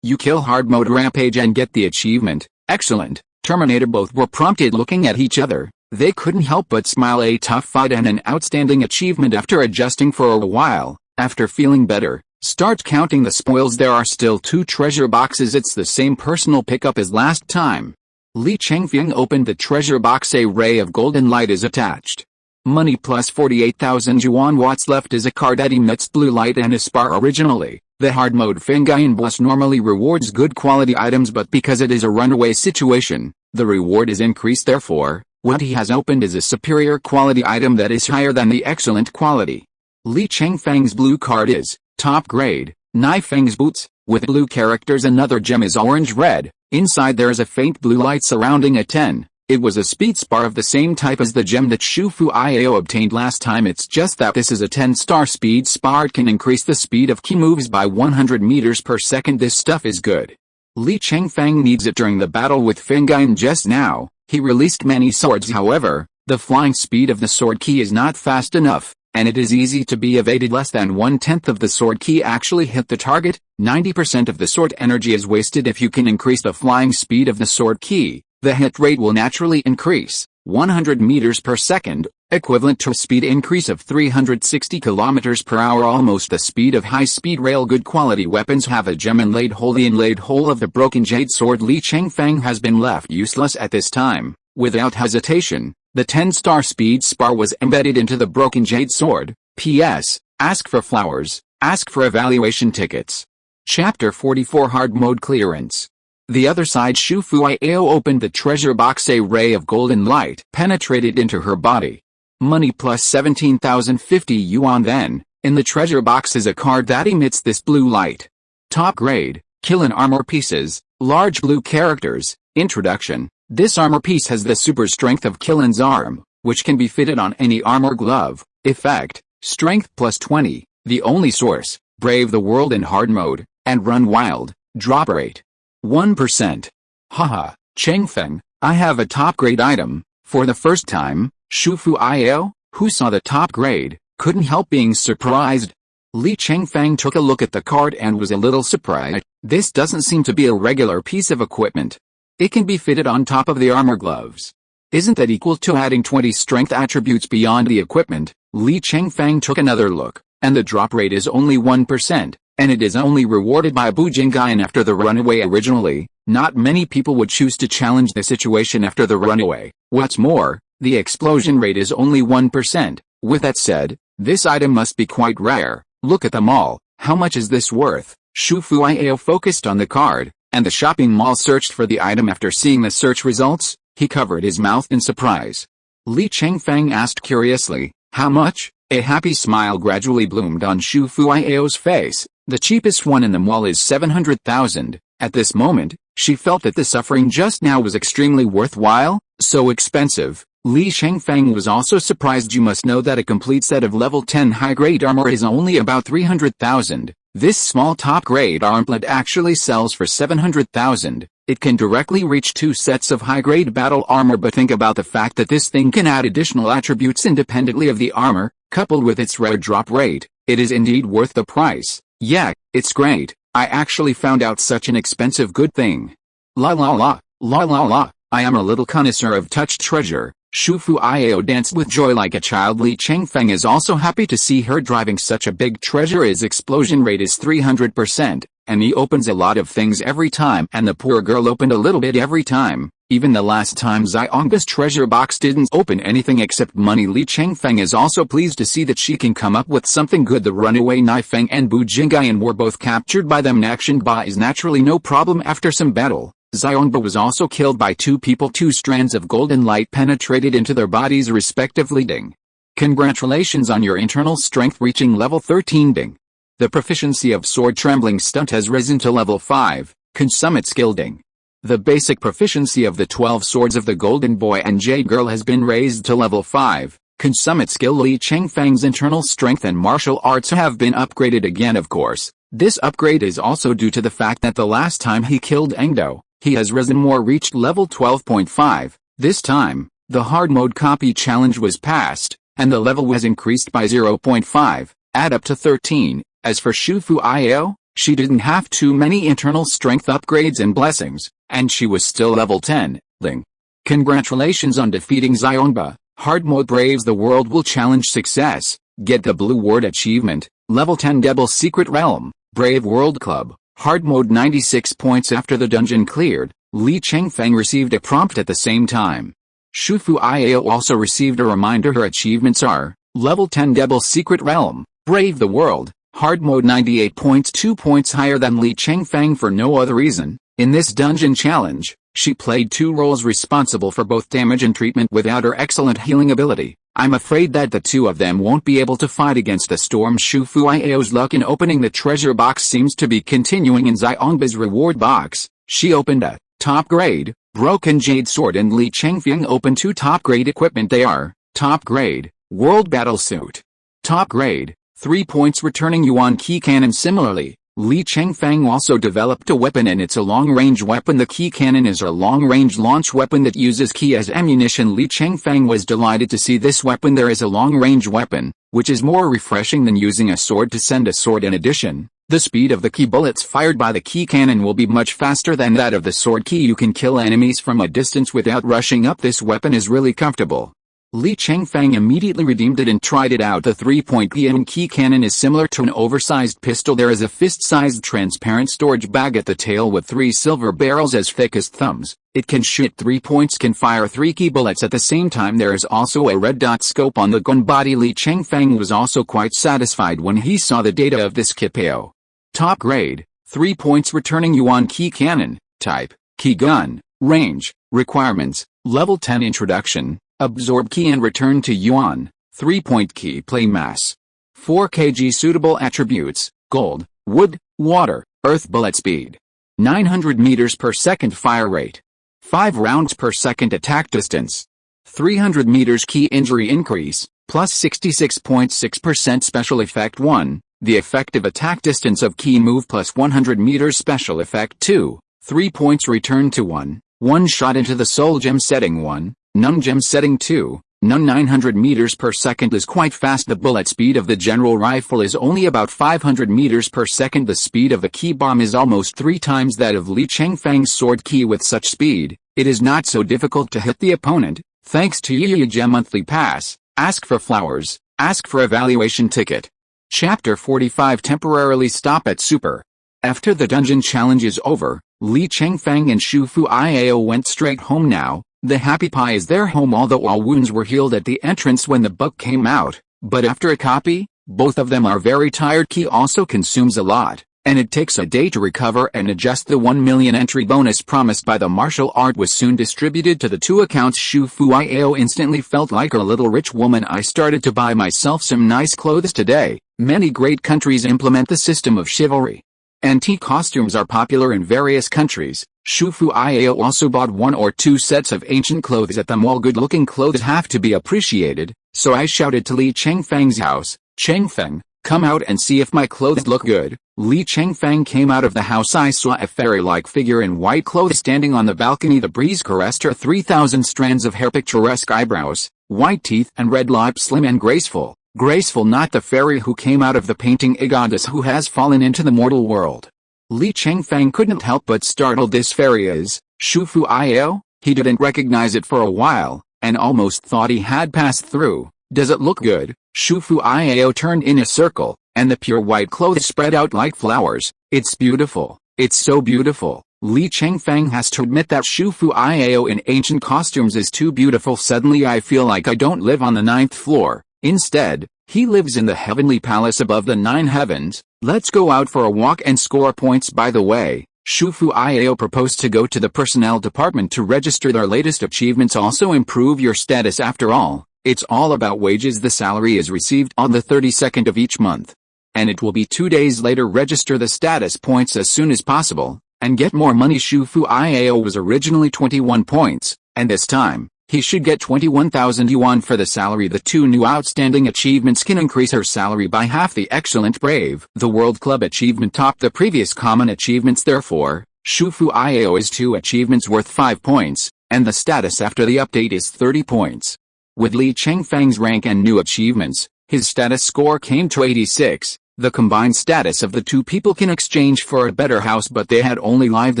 You kill hard mode rampage and get the achievement. Excellent, Terminator. Both were prompted, looking at each other. They couldn't help but smile. A tough fight and an outstanding achievement. After adjusting for a while, after feeling better, start counting the spoils. There are still 2 treasure boxes. It's the same personal pickup as last time. Li Chengfeng opened the treasure box. A ray of golden light is attached. Money plus 48,000 yuan. What's left is a card that emits blue light and a spar. Originally, the hard mode Fengyan Plus normally rewards good quality items, but because it is a runaway situation, the reward is increased. Therefore, what he has opened is a superior quality item that is higher than the excellent quality. Li Chengfeng's blue card is top grade. Chengfeng's boots, with blue characters. Another gem is orange-red. Inside there is a faint blue light surrounding a 10. It was a speed spar of the same type as the gem that Shu Fuiao obtained last time. It's just that this is a 10-star speed spar. It can increase the speed of key moves by 100 meters per second. This stuff is good. Li Chengfeng needs it during the battle with Fengine just now. He released many swords, however, the flying speed of the sword key is not fast enough, and it is easy to be evaded. Less than 1/10 of the sword key actually hit the target. 90% of the sword energy is wasted. If you can increase the flying speed of the sword key, the hit rate will naturally increase. 100 meters per second, equivalent to a speed increase of 360 kilometers per hour, almost the speed of high-speed rail. Good quality weapons have a gem inlaid hole. The inlaid hole of the broken jade sword Li Chengfeng has been left useless at this time. Without hesitation, the 10-star speed spar was embedded into the broken jade sword. P.S. Ask for flowers, ask for evaluation tickets. Chapter 44 Hard Mode Clearance. The other side. Shu Fuiao opened the treasure box. A ray of golden light penetrated into her body. Money plus 17,050 yuan. Then, in the treasure box is a card that emits this blue light. Top grade, Kilin armor pieces, large blue characters, introduction. This armor piece has the super strength of Kilin's arm, which can be fitted on any armor glove. Effect, strength plus 20, the only source, brave the world in hard mode, and run wild. Drop rate 1%. Haha, Chengfeng, I have a top grade item. For the first time, Shu Fuiao, who saw the top grade, couldn't help being surprised. Li Chengfeng took a look at the card and was a little surprised. This doesn't seem to be a regular piece of equipment. It can be fitted on top of the armor gloves. Isn't that equal to adding 20 strength attributes beyond the equipment? Li Chengfeng took another look, and the drop rate is only 1%, and it is only rewarded by Bu Jingyan after the runaway. Originally, not many people would choose to challenge the situation after the runaway. What's more, the explosion rate is only 1%. With that said, this item must be quite rare. Look at them all. How much is this worth? Shu Fuiao focused on the card, and the shopping mall searched for the item. After seeing the search results, he covered his mouth in surprise. Li Chengfeng asked curiously, how much? A happy smile gradually bloomed on Shu Fuiao's face. The cheapest one in the mall is 700,000. At this moment, she felt that the suffering just now was extremely worthwhile. So expensive. Li Chengfeng was also surprised. You must know that a complete set of level 10 high-grade armor is only about 300,000. This small top-grade armlet actually sells for 700,000. It can directly reach 2 sets of high-grade battle armor. But think about the fact that this thing can add additional attributes independently of the armor, coupled with its rare drop rate. It is indeed worth the price. Yeah, it's great. I actually found out such an expensive good thing. La la la, la la la. I am a little connoisseur of touched treasure. Shu Fuiao danced with joy like a child. Li Chengfeng is also happy to see her driving such a big treasure. His explosion rate is 300%, and he opens a lot of things every time, and the poor girl opened a little bit every time. Even the last time Xiongba's treasure box didn't open anything except money. Li Chengfeng is also pleased to see that she can come up with something good. The runaway Naifeng and Bu Jingyan were both captured by them. Action Ba is naturally no problem after some battle. Xiongba was also killed by 2 people. 2 strands of golden light penetrated into their bodies respectively. Ding. Congratulations on your internal strength reaching level 13. Ding. The proficiency of sword trembling stunt has risen to level 5. Consummate skill. Ding. The basic proficiency of the 12 swords of the Golden Boy and Jade Girl has been raised to level 5. Consummate skill. Li Chengfeng's internal strength and martial arts have been upgraded again. Of course, this upgrade is also due to the fact that the last time he killed Engdo, he has risen more, reached level 12.5. This time, the hard mode copy challenge was passed, and the level was increased by 0.5, add up to 13. As for Shu Fuiao, she didn't have too many internal strength upgrades and blessings, and she was still level 10. Ling. Congratulations on defeating Xiongba. Hard mode braves the world will challenge success. Get the blue ward achievement. Level 10 Devil Secret Realm, Brave World Club. Hard mode 96 points. After the dungeon cleared, Li Chengfeng received a prompt at the same time. Shu Fuiao also received a reminder. Her achievements are, Level 10 Devil Secret Realm, Brave the World, Hard mode 98 points, 2 points higher than Li Chengfeng for no other reason. In this dungeon challenge, she played 2 roles responsible for both damage and treatment without her excellent healing ability. I'm afraid that the 2 of them won't be able to fight against the storm. Shu Fuiao's luck in opening the treasure box seems to be continuing. In Xiongba's reward box, she opened a top grade, broken jade sword, and Li Chengfeng opened 2 top grade equipment. They are, top grade, world battle suit. Top grade, 3 points returning yuan key cannon. Similarly, Li Chengfeng also developed a weapon, and it's a long-range weapon. The Qi Cannon is a long-range launch weapon that uses Qi as ammunition. Li Chengfeng was delighted to see this weapon. There is a long-range weapon, which is more refreshing than using a sword to send a sword. In addition, the speed of the Qi bullets fired by the Qi Cannon will be much faster than that of the sword Qi. You can kill enemies from a distance without rushing up. This weapon is really comfortable. Li Chengfeng immediately redeemed it and tried it out. The 3-point Qi Cannon is similar to an oversized pistol. There is a fist-sized transparent storage bag at the tail with 3 silver barrels as thick as thumbs. It can shoot 3 points, can fire 3 Qi bullets at the same time. There is also a red dot scope on the gun body. Li Chengfeng was also quite satisfied when he saw the data of this Qipao. Top grade, 3 points returning Yuan Qi Cannon, type, Qi gun, range, requirements, level 10 introduction. Absorb Qi and return to Yuan, 3-point Qi play mass. 4 kg suitable attributes, gold, wood, water, earth. Bullet speed. 900 meters per second fire rate. 5 rounds per second attack distance. 300 meters Qi injury increase, plus 66.6% special effect 1, the effective attack distance of Qi move plus 100 meters special effect 2, 3 points return to 1, 1 shot into the soul gem setting 1. None gem setting 2, none. 900 meters per second is quite fast. The bullet speed of the general rifle is only about 500 meters per second. The speed of the Qi bomb is almost 3 times that of Li Chengfeng's sword Qi. With such speed, it is not so difficult to hit the opponent. Thanks to Yi Gem monthly pass, ask for flowers, ask for evaluation ticket. Chapter 45 temporarily stop at super. After the dungeon challenge is over, Li Chengfeng and Shufu Iao went straight home now. The Happy Pie is their home, although all wounds were healed at the entrance when the book came out. But after a copy, both of them are very tired. Qi also consumes a lot, and it takes a day to recover and adjust. The 1 million entry bonus promised by the martial art was soon distributed to the 2 accounts. Shufu Iao instantly felt like a little rich woman. I started to buy myself some nice clothes today. Many great countries implement the system of chivalry. Antique costumes are popular in various countries. Shufu Iao also bought 1 or 2 sets of ancient clothes at the mall. Good-looking clothes have to be appreciated, so I shouted to Li Chengfeng's house, "Chengfeng, come out and see if my clothes look good." Li Chengfeng came out of the house. I saw a fairy-like figure in white clothes standing on the balcony. The breeze caressed her 3,000 strands of hair, picturesque eyebrows, white teeth and red lips, slim and graceful. Graceful, not the fairy who came out of the painting, a goddess who has fallen into the mortal world. Li Chengfeng couldn't help but startled. This fairy is Shufu Iao? He didn't recognize it for a while, and almost thought he had passed through. Does it look good? Shufu Iao turned in a circle, and the pure white clothes spread out like flowers. It's beautiful. It's so beautiful. Li Chengfeng has to admit that Shufu Iao in ancient costumes is too beautiful. Suddenly I feel like I don't live on the 9th floor. Instead, he lives in the heavenly palace above the 9 heavens. Let's go out for a walk and score points. By the way, Shufu Iao proposed to go to the personnel department to register their latest achievements. Also improve your status. After all, it's all about wages. The salary is received on the 32nd of each month, and it will be 2 days later. Register the status points as soon as possible, and get more money. Shufu Iao was originally 21 points, and this time, he should get 21,000 yuan for the salary. The 2 new outstanding achievements can increase her salary by half. The excellent brave, the World Club achievement topped the previous common achievements. Therefore, Shufu Iao is 2 achievements worth 5 points, and the status after the update is 30 points. With Li Chengfeng's rank and new achievements, his status score came to 86. The combined status of the 2 people can exchange for a better house, but they had only lived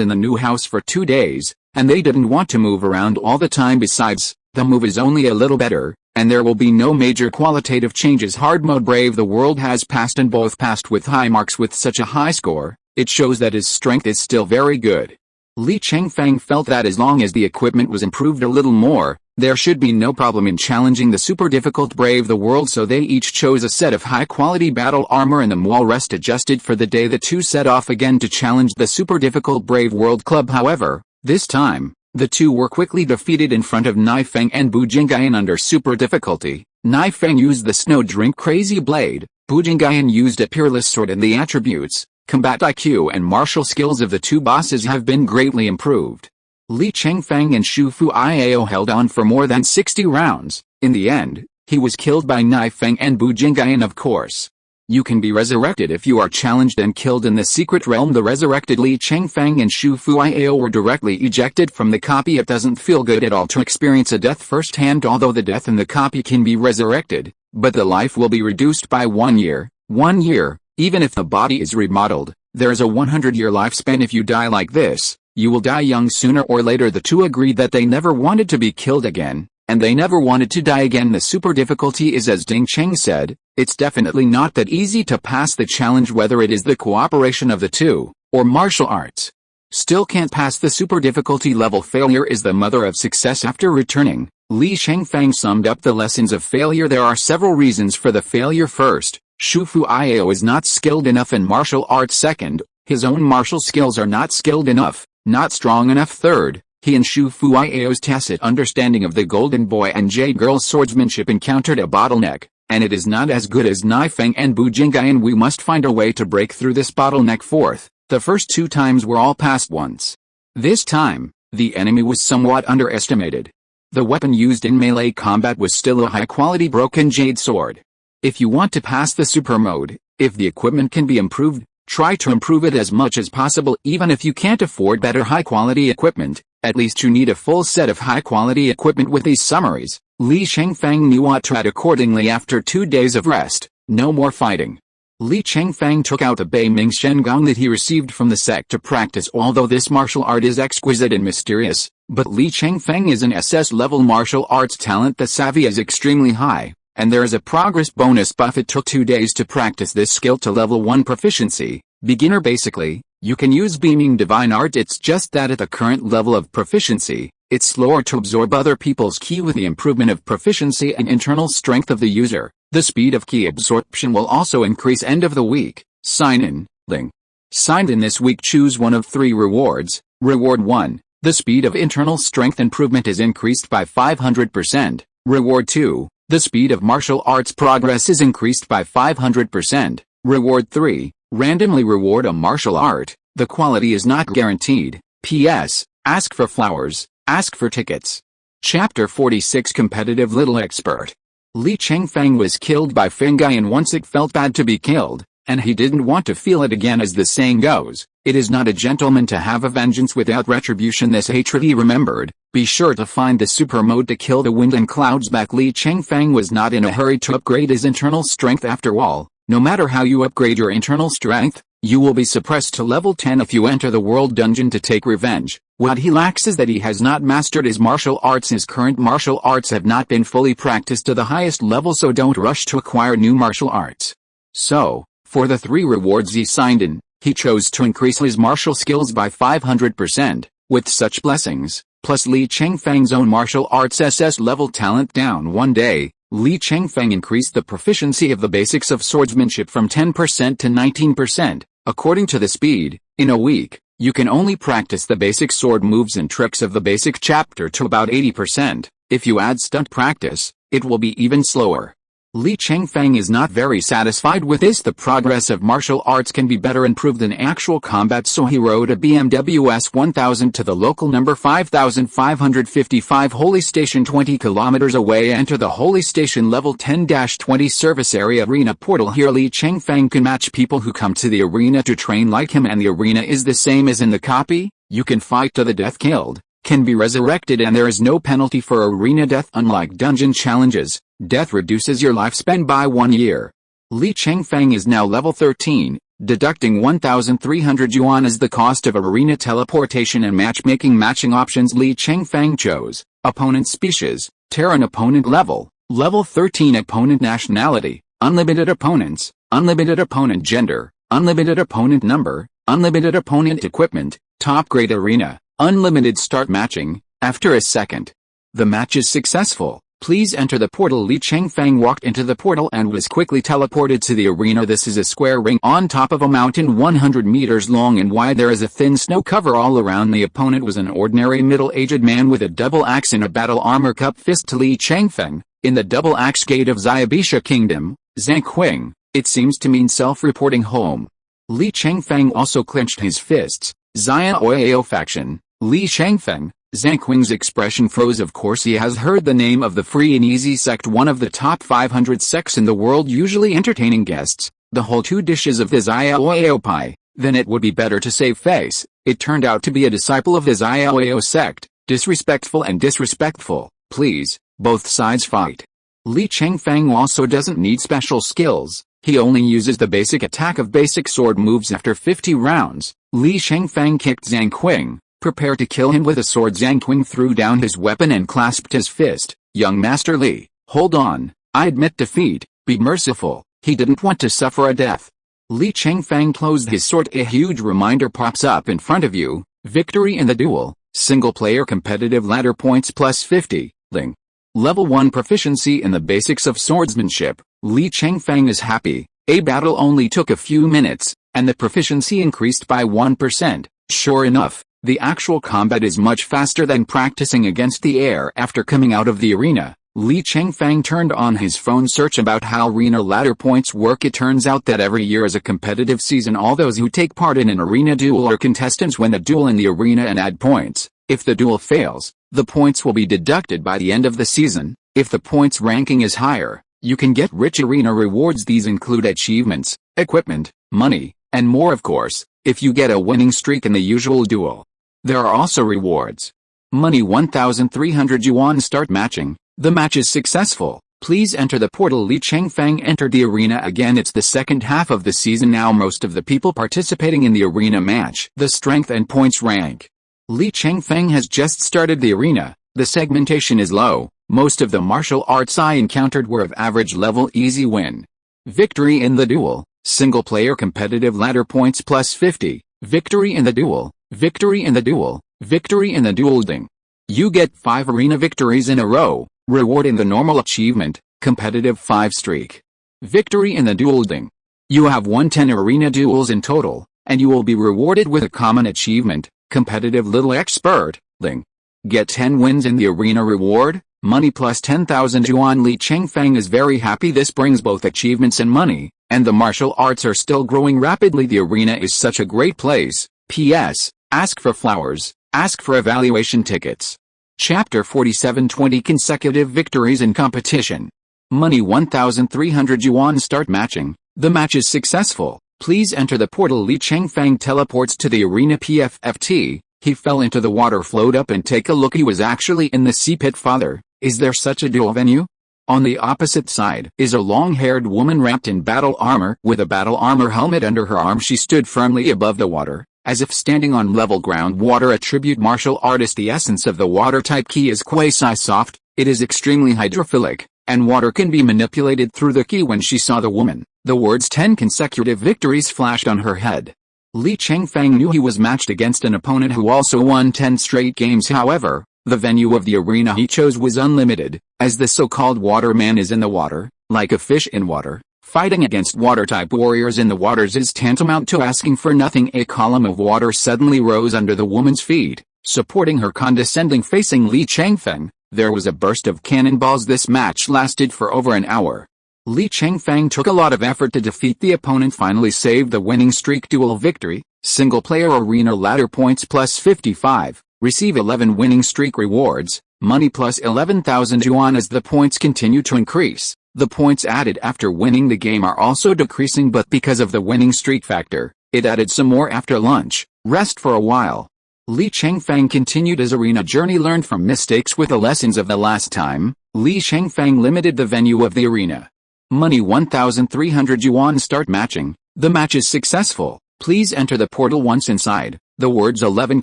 in the new house for 2 days. And they didn't want to move around all the time. Besides, the move is only a little better, and there will be no major qualitative changes. Hard mode. Brave the world has passed, and both passed with high marks. With such a high score, it shows that his strength is still very good. Li Chengfeng felt that as long as the equipment was improved a little more, there should be no problem in challenging the super difficult Brave the World. So they each chose a set of high quality battle armor, and the mall rest adjusted for the day. The 2 set off again to challenge the super difficult Brave World Club. However, this time, the 2 were quickly defeated in front of Nifeng and Bujingayan under super difficulty. Nifeng used the snow drink crazy blade, Bujingayan used a peerless sword, and the attributes, combat IQ and martial skills of the 2 bosses have been greatly improved. Li Chengfeng and Shufu Iao held on for more than 60 rounds. In the end, he was killed by Nifeng and Bujingayan, of course. You can be resurrected if you are challenged and killed in the secret realm. The resurrected Li Chengfeng and Shu Fuiao were directly ejected from the copy. It doesn't feel good at all to experience a death firsthand, although the death in the copy can be resurrected, but the life will be reduced by 1 year. 1 year, even if the body is remodeled, there is a 100-year lifespan. If you die like this, you will die young sooner or later. The two agreed that they never wanted to be killed again, and they never wanted to die again. The super difficulty is, as Ding Cheng said, it's definitely not that easy to pass the challenge, whether it is the cooperation of the two, or martial arts. Still can't pass the super difficulty level. Failure is the mother of success. After returning, Li Chengfeng summed up the lessons of failure. There are several reasons for the failure. First, Shu Fuiao is not skilled enough in martial arts. Second, his own martial skills are not skilled enough, not strong enough. Third, he and Shu Fuiao's tacit understanding of the Golden Boy and Jade Girl's swordsmanship encountered a bottleneck, and it is not as good as Naifeng and Bu Jingai, and we must find a way to break through this bottleneck. Fourth, the first 2 times were all passed once. This time, the enemy was somewhat underestimated. The weapon used in melee combat was still a high-quality broken jade sword. If you want to pass the super mode, if the equipment can be improved, try to improve it as much as possible. Even if you can't afford better high-quality equipment, at least you need a full set of high-quality equipment. With these summaries, Li Chengfeng knew what to add accordingly. After 2 days of rest, no more fighting. Li Chengfeng took out the Bei Ming Shen Gong that he received from the sect to practice. Although this martial art is exquisite and mysterious, but Li Chengfeng is an SS-level martial arts talent. The savvy is extremely high, and there is a progress bonus buff. It took 2 days to practice this skill to level 1 proficiency. Beginner. Basically, you can use beaming divine art. It's just that at the current level of proficiency, it's slower to absorb other people's ki. With the improvement of proficiency and internal strength of the user, the speed of ki absorption will also increase. End of the week. Sign in, link. Signed in this week. Choose one of 3 rewards. Reward 1. The speed of internal strength improvement is increased by 500%. Reward 2. The speed of martial arts progress is increased by 500%. Reward 3. Randomly reward a martial art. The quality is not guaranteed. P.S. Ask for flowers, ask for tickets. Chapter 46. Competitive Little Expert. Li Chengfeng was killed by Fengai, and once it felt bad to be killed, and he didn't want to feel it again. As the saying goes, it is not a gentleman to have a vengeance without retribution. This hatred he remembered. Be sure to find the super mode to kill the wind and clouds back. Li Chengfeng was not in a hurry to upgrade his internal strength. After all, no matter how you upgrade your internal strength, you will be suppressed to level 10 if you enter the world dungeon to take revenge. What he lacks is that he has not mastered his martial arts. His current martial arts have not been fully practiced to the highest level, so don't rush to acquire new martial arts. So, for the 3 rewards he signed in, he chose to increase his martial skills by 500%. With such blessings, plus Li Chengfeng's own martial arts SS level talent down 1 day, Li Chengfeng increased the proficiency of the basics of swordsmanship from 10% to 19%. According to the speed, in a week, you can only practice the basic sword moves and tricks of the basic chapter to about 80%. If you add stunt practice, it will be even slower. Li Chengfeng is not very satisfied with this. The progress of martial arts can be better improved in actual combat, so he rode a BMW S1000 to the local number 5555 Holy Station 20 kilometers away. Enter the Holy Station level 10-20 service area arena portal. Here Li Chengfeng can match people who come to the arena to train like him, and the arena is the same as in the copy. You can fight to the death, killed, can be resurrected, and there is no penalty for arena death. Unlike dungeon challenges, death reduces your lifespan by 1 year. Li Chengfeng is now level 13, deducting 1,300 yuan as the cost of arena teleportation and matchmaking. Matching options Li Chengfeng chose: opponent species, Terran opponent level, level 13 opponent nationality, unlimited opponents, unlimited opponent gender, unlimited opponent number, unlimited opponent equipment, top grade arena, unlimited start matching. After a second, the match is successful. Please enter the portal. Li Chengfeng walked into the portal and was quickly teleported to the arena. This is a square ring on top of a mountain 100 meters long and wide. There is a thin snow cover all around. The opponent was an ordinary middle-aged man with a double axe and a battle armor cup fist. To Li Chengfeng, in the double axe gate of Xiabisha Kingdom, Zhangquing, it seems to mean self-reporting home. Li Chengfeng also clenched his fists. Xia Oyo faction, Li Chengfeng. Zhangquing's expression froze. Of course he has heard the name of the Free and Easy sect, one of the top 500 sects in the world, usually entertaining guests, The whole 2 dishes of the Xiaoyao pie, then it would be better to save face. It turned out to be a disciple of the Xiaoyao sect, disrespectful and disrespectful, please, both sides fight. Li Chengfeng also doesn't need special skills, he only uses the basic attack of basic sword moves after 50 rounds. Li Chengfeng kicked Zhang Qing, prepared to kill him with a sword. Zhang Qing threw down his weapon and clasped his fist. Young Master Li, hold on, I admit defeat, be merciful, he didn't want to suffer a death. Li Chengfeng closed his sword. A huge reminder pops up in front of you, victory in the duel, single player competitive ladder points plus 50, Ling. Level 1 proficiency in the basics of swordsmanship. Li Chengfeng is happy, a battle only took a few minutes, and the proficiency increased by 1%. Sure enough, the actual combat is much faster than practicing against the air. After coming out of the arena, Li Chengfeng turned on his phone search about how arena ladder points work. It turns out that every year is a competitive season. All those who take part in an arena duel are contestants win the duel in the arena and add points. If the duel fails, the points will be deducted by the end of the season. If the points ranking is higher, you can get rich arena rewards. These include achievements, equipment, money, and more of course, if you get a winning streak in the usual duel. There are also rewards. Money 1,300 yuan. Start matching. The match is successful. Please enter the portal. Li Chengfeng entered the arena again. It's the second half of the season now. Most of the people participating in the arena match the strength and points rank. Li Chengfeng has just started the arena. The segmentation is low. Most of the martial arts I encountered were of average level. Easy win. Victory in the duel. Single player competitive ladder points plus 50. Victory in the duel. Victory in the duel. Victory in the duel. Ding. You get 5 arena victories in a row. Reward in the normal achievement, competitive 5 streak. Victory in the duel. Ding. You have won 10 arena duels in total, and you will be rewarded with a common achievement, competitive little expert. Ding. Get 10 wins in the arena reward, money plus 10,000 yuan. Li Chengfeng is very happy. This brings both achievements and money, and the martial arts are still growing rapidly. The arena is such a great place. P.S. Ask for flowers, ask for evaluation tickets. Chapter 47. 20 consecutive victories in competition. Money 1,300 yuan. Start matching. The match is successful. Please enter the portal. Li Chengfeng teleports to the arena. PFFT. He fell into the water. Float up and take a look. He was actually in the sea pit. Father, is there such a duel venue? On the opposite side is a long-haired woman wrapped in battle armor. With a battle armor helmet under her arm, she stood firmly above the water, as if standing on level ground. Water attribute martial artist. The essence of the water type key is quasi-soft, it is extremely hydrophilic, and water can be manipulated through the key. When she saw the woman, the words 10 consecutive victories flashed on her head. Li Chengfeng knew he was matched against an opponent who also won 10 straight games. However, the venue of the arena he chose was unlimited, as the so-called water man is in the water, like a fish in water. Fighting against water-type warriors in the waters is tantamount to asking for nothing. A column of water suddenly rose under the woman's feet, supporting her. Condescending. Facing Li Chengfeng, there was a burst of cannonballs. This match lasted for over an hour. Li Chengfeng took a lot of effort to defeat the opponent. Finally saved the winning streak. Duel victory. Single player arena ladder points plus 55. Receive 11 winning streak rewards, money plus 11,000 yuan. As the points continue to increase, the points added after winning the game are also decreasing, but because of the winning streak factor, it added some more after lunch. Rest for a while. Li Chengfeng continued his arena journey. Learned from mistakes with the lessons of the last time. Li Chengfeng limited the venue of the arena. Money 1,300 yuan. Start matching. The match is successful. Please enter the portal. Once inside, the words 11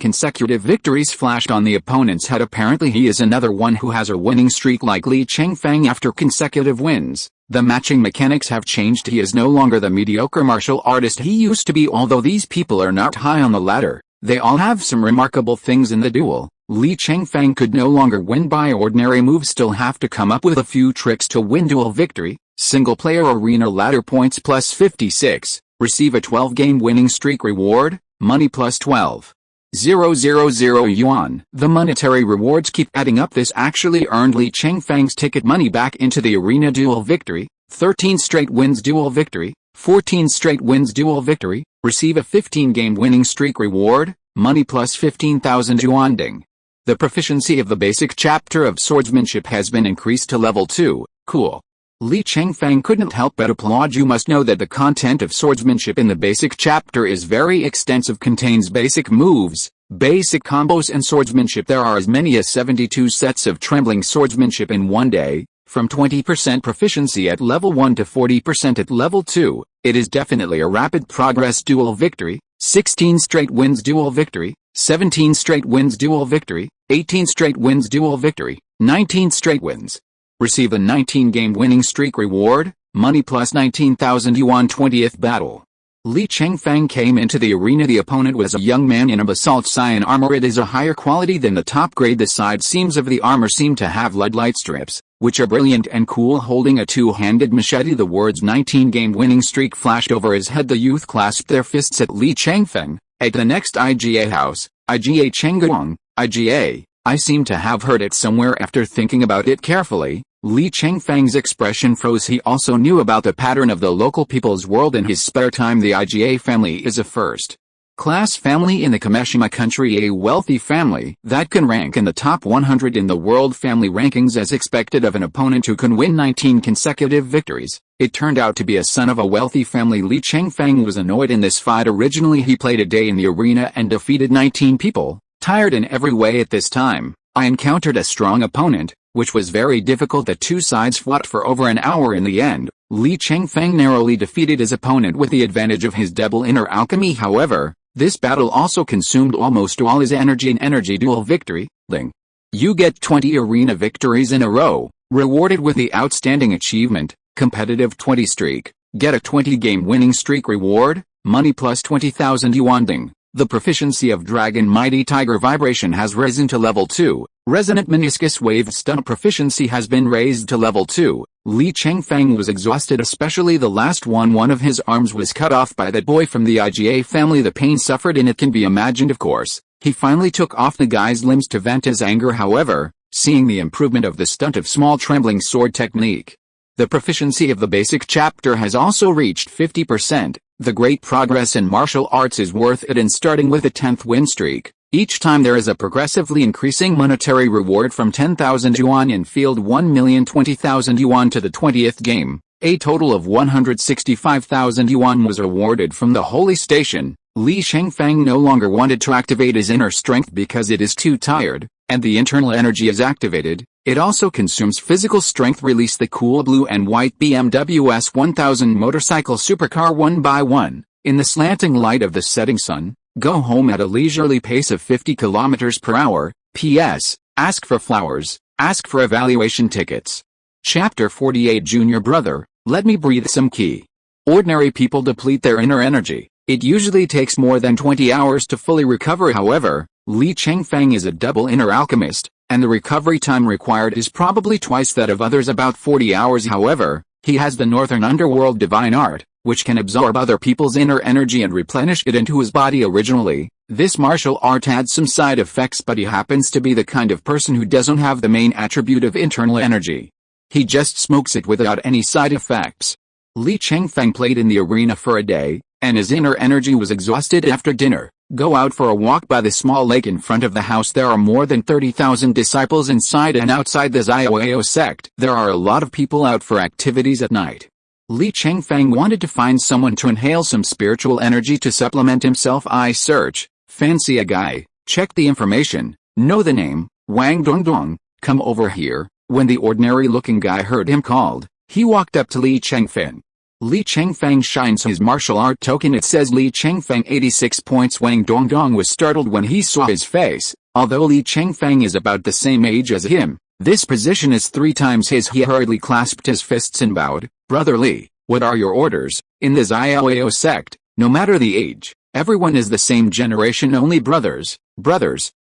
consecutive victories flashed on the opponent's head. Apparently he is another one who has a winning streak like Li Chengfeng after consecutive wins. The matching mechanics have changed. He is no longer the mediocre martial artist he used to be. Although these people are not high on the ladder, they all have some remarkable things in the duel. Li Chengfeng could no longer win by ordinary moves, still have to come up with a few tricks to win duel victory. Single player arena ladder points plus 56. Receive a 12-game winning streak reward, money plus 12,000 yuan. The monetary rewards keep adding up. This actually earned Li Chengfeng's ticket money back into the arena. Duel victory. 13 straight wins. Duel victory. 14 straight wins. Duel victory. Receive a 15-game winning streak reward, money plus 15,000 yuan. Ding. The proficiency of the basic chapter of swordsmanship has been increased to level 2. Cool. Li Chengfeng couldn't help but applaud. You must know that the content of swordsmanship in the basic chapter is very extensive, contains basic moves, basic combos and swordsmanship. There are as many as 72 sets of trembling swordsmanship in one day, from 20% proficiency at level 1 to 40% at level 2. It is definitely a rapid progress dual victory. 16 straight wins dual victory, 17 straight wins dual victory, 18 straight wins dual victory, 19 straight wins. Receive a 19-game winning streak reward, money plus 19,000 yuan 20th battle. Li Chengfeng came into the arena. The opponent was a young man in a basalt cyan armor. It is a higher quality than the top grade. The side seams of the armor seem to have lead light strips, which are brilliant and cool. Holding a two-handed machete, the words 19-game winning streak flashed over his head. The youth clasped their fists at Li Chengfeng. At the next IGA house, IGA Chengguang, IGA. I seem to have heard it somewhere. After thinking about it carefully, Li Chengfeng's expression froze. He also knew about the pattern of the local people's world in his spare time. The IGA family is a first-class family in the Kameshima country, a wealthy family that can rank in the top 100 in the world family rankings, as expected of an opponent who can win 19 consecutive victories. It turned out to be a son of a wealthy family. Li Chengfeng was annoyed in this fight. Originally he played a day in the arena and defeated 19 people. Tired in every way at this time, I encountered a strong opponent, which was very difficult. The two sides fought for over an hour. In the end, Li Chengfeng narrowly defeated his opponent with the advantage of his double inner alchemy. However, this battle also consumed almost all his energy. An energy dual victory, Ling. You get 20 arena victories in a row, rewarded with the outstanding achievement, competitive 20 streak. Get a 20-game winning streak reward, money plus 20,000 yuan. Ding. The proficiency of Dragon Mighty Tiger Vibration has risen to level 2. Resonant Meniscus Wave Stun proficiency has been raised to level 2. Li Chengfeng was exhausted, especially the last one. One of his arms was cut off by that boy from the IGA family. The pain suffered in it can be imagined. Of course, he finally took off the guy's limbs to vent his anger. However, seeing the improvement of the stunt of small trembling sword technique, the proficiency of the basic chapter has also reached 50%. The great progress in martial arts is worth it. And starting with a 10th win streak, each time there is a progressively increasing monetary reward from 10,000 yuan in field 1,020,000 yuan to the 20th game. A total of 165,000 yuan was awarded from the holy station. Li Chengfeng no longer wanted to activate his inner strength because it is too tired, and the internal energy is activated. It also consumes physical strength. Release the cool blue and white BMW S1000 motorcycle supercar one by one. In the slanting light of the setting sun, go home at a leisurely pace of 50 km per hour. P.S. Ask for flowers, ask for evaluation tickets. Chapter 48 Junior Brother, let me breathe some key. Ordinary people deplete their inner energy. It usually takes more than 20 hours to fully recover. However, Li Chengfeng is a double inner alchemist, and the recovery time required is probably twice that of others, about 40 hours. However, he has the northern underworld divine art, which can absorb other people's inner energy and replenish it into his body. Originally, this martial art had some side effects, but he happens to be the kind of person who doesn't have the main attribute of internal energy. He just smokes it without any side effects. Li Chengfeng played in the arena for a day, and his inner energy was exhausted. After dinner, go out for a walk by the small lake in front of the house. There are more than 30,000 disciples inside and outside the Xiaoyao sect. There are a lot of people out for activities at night. Li Chengfeng wanted to find someone to inhale some spiritual energy to supplement himself. I search, fancy a guy, check the information, know the name, Wang Dongdong, come over here. When the ordinary-looking guy heard him called, he walked up to Li Chengfeng. Li Chengfeng shines his martial art token. It says Li Chengfeng 86 points. Wang Dongdong was startled when he saw his face. Although Li Chengfeng is about the same age as him, this position is 3 times his. He hurriedly clasped his fists and bowed. Brother Li, what are your orders? In the Xiaoyao sect, no matter the age, everyone is the same generation. Only brothers,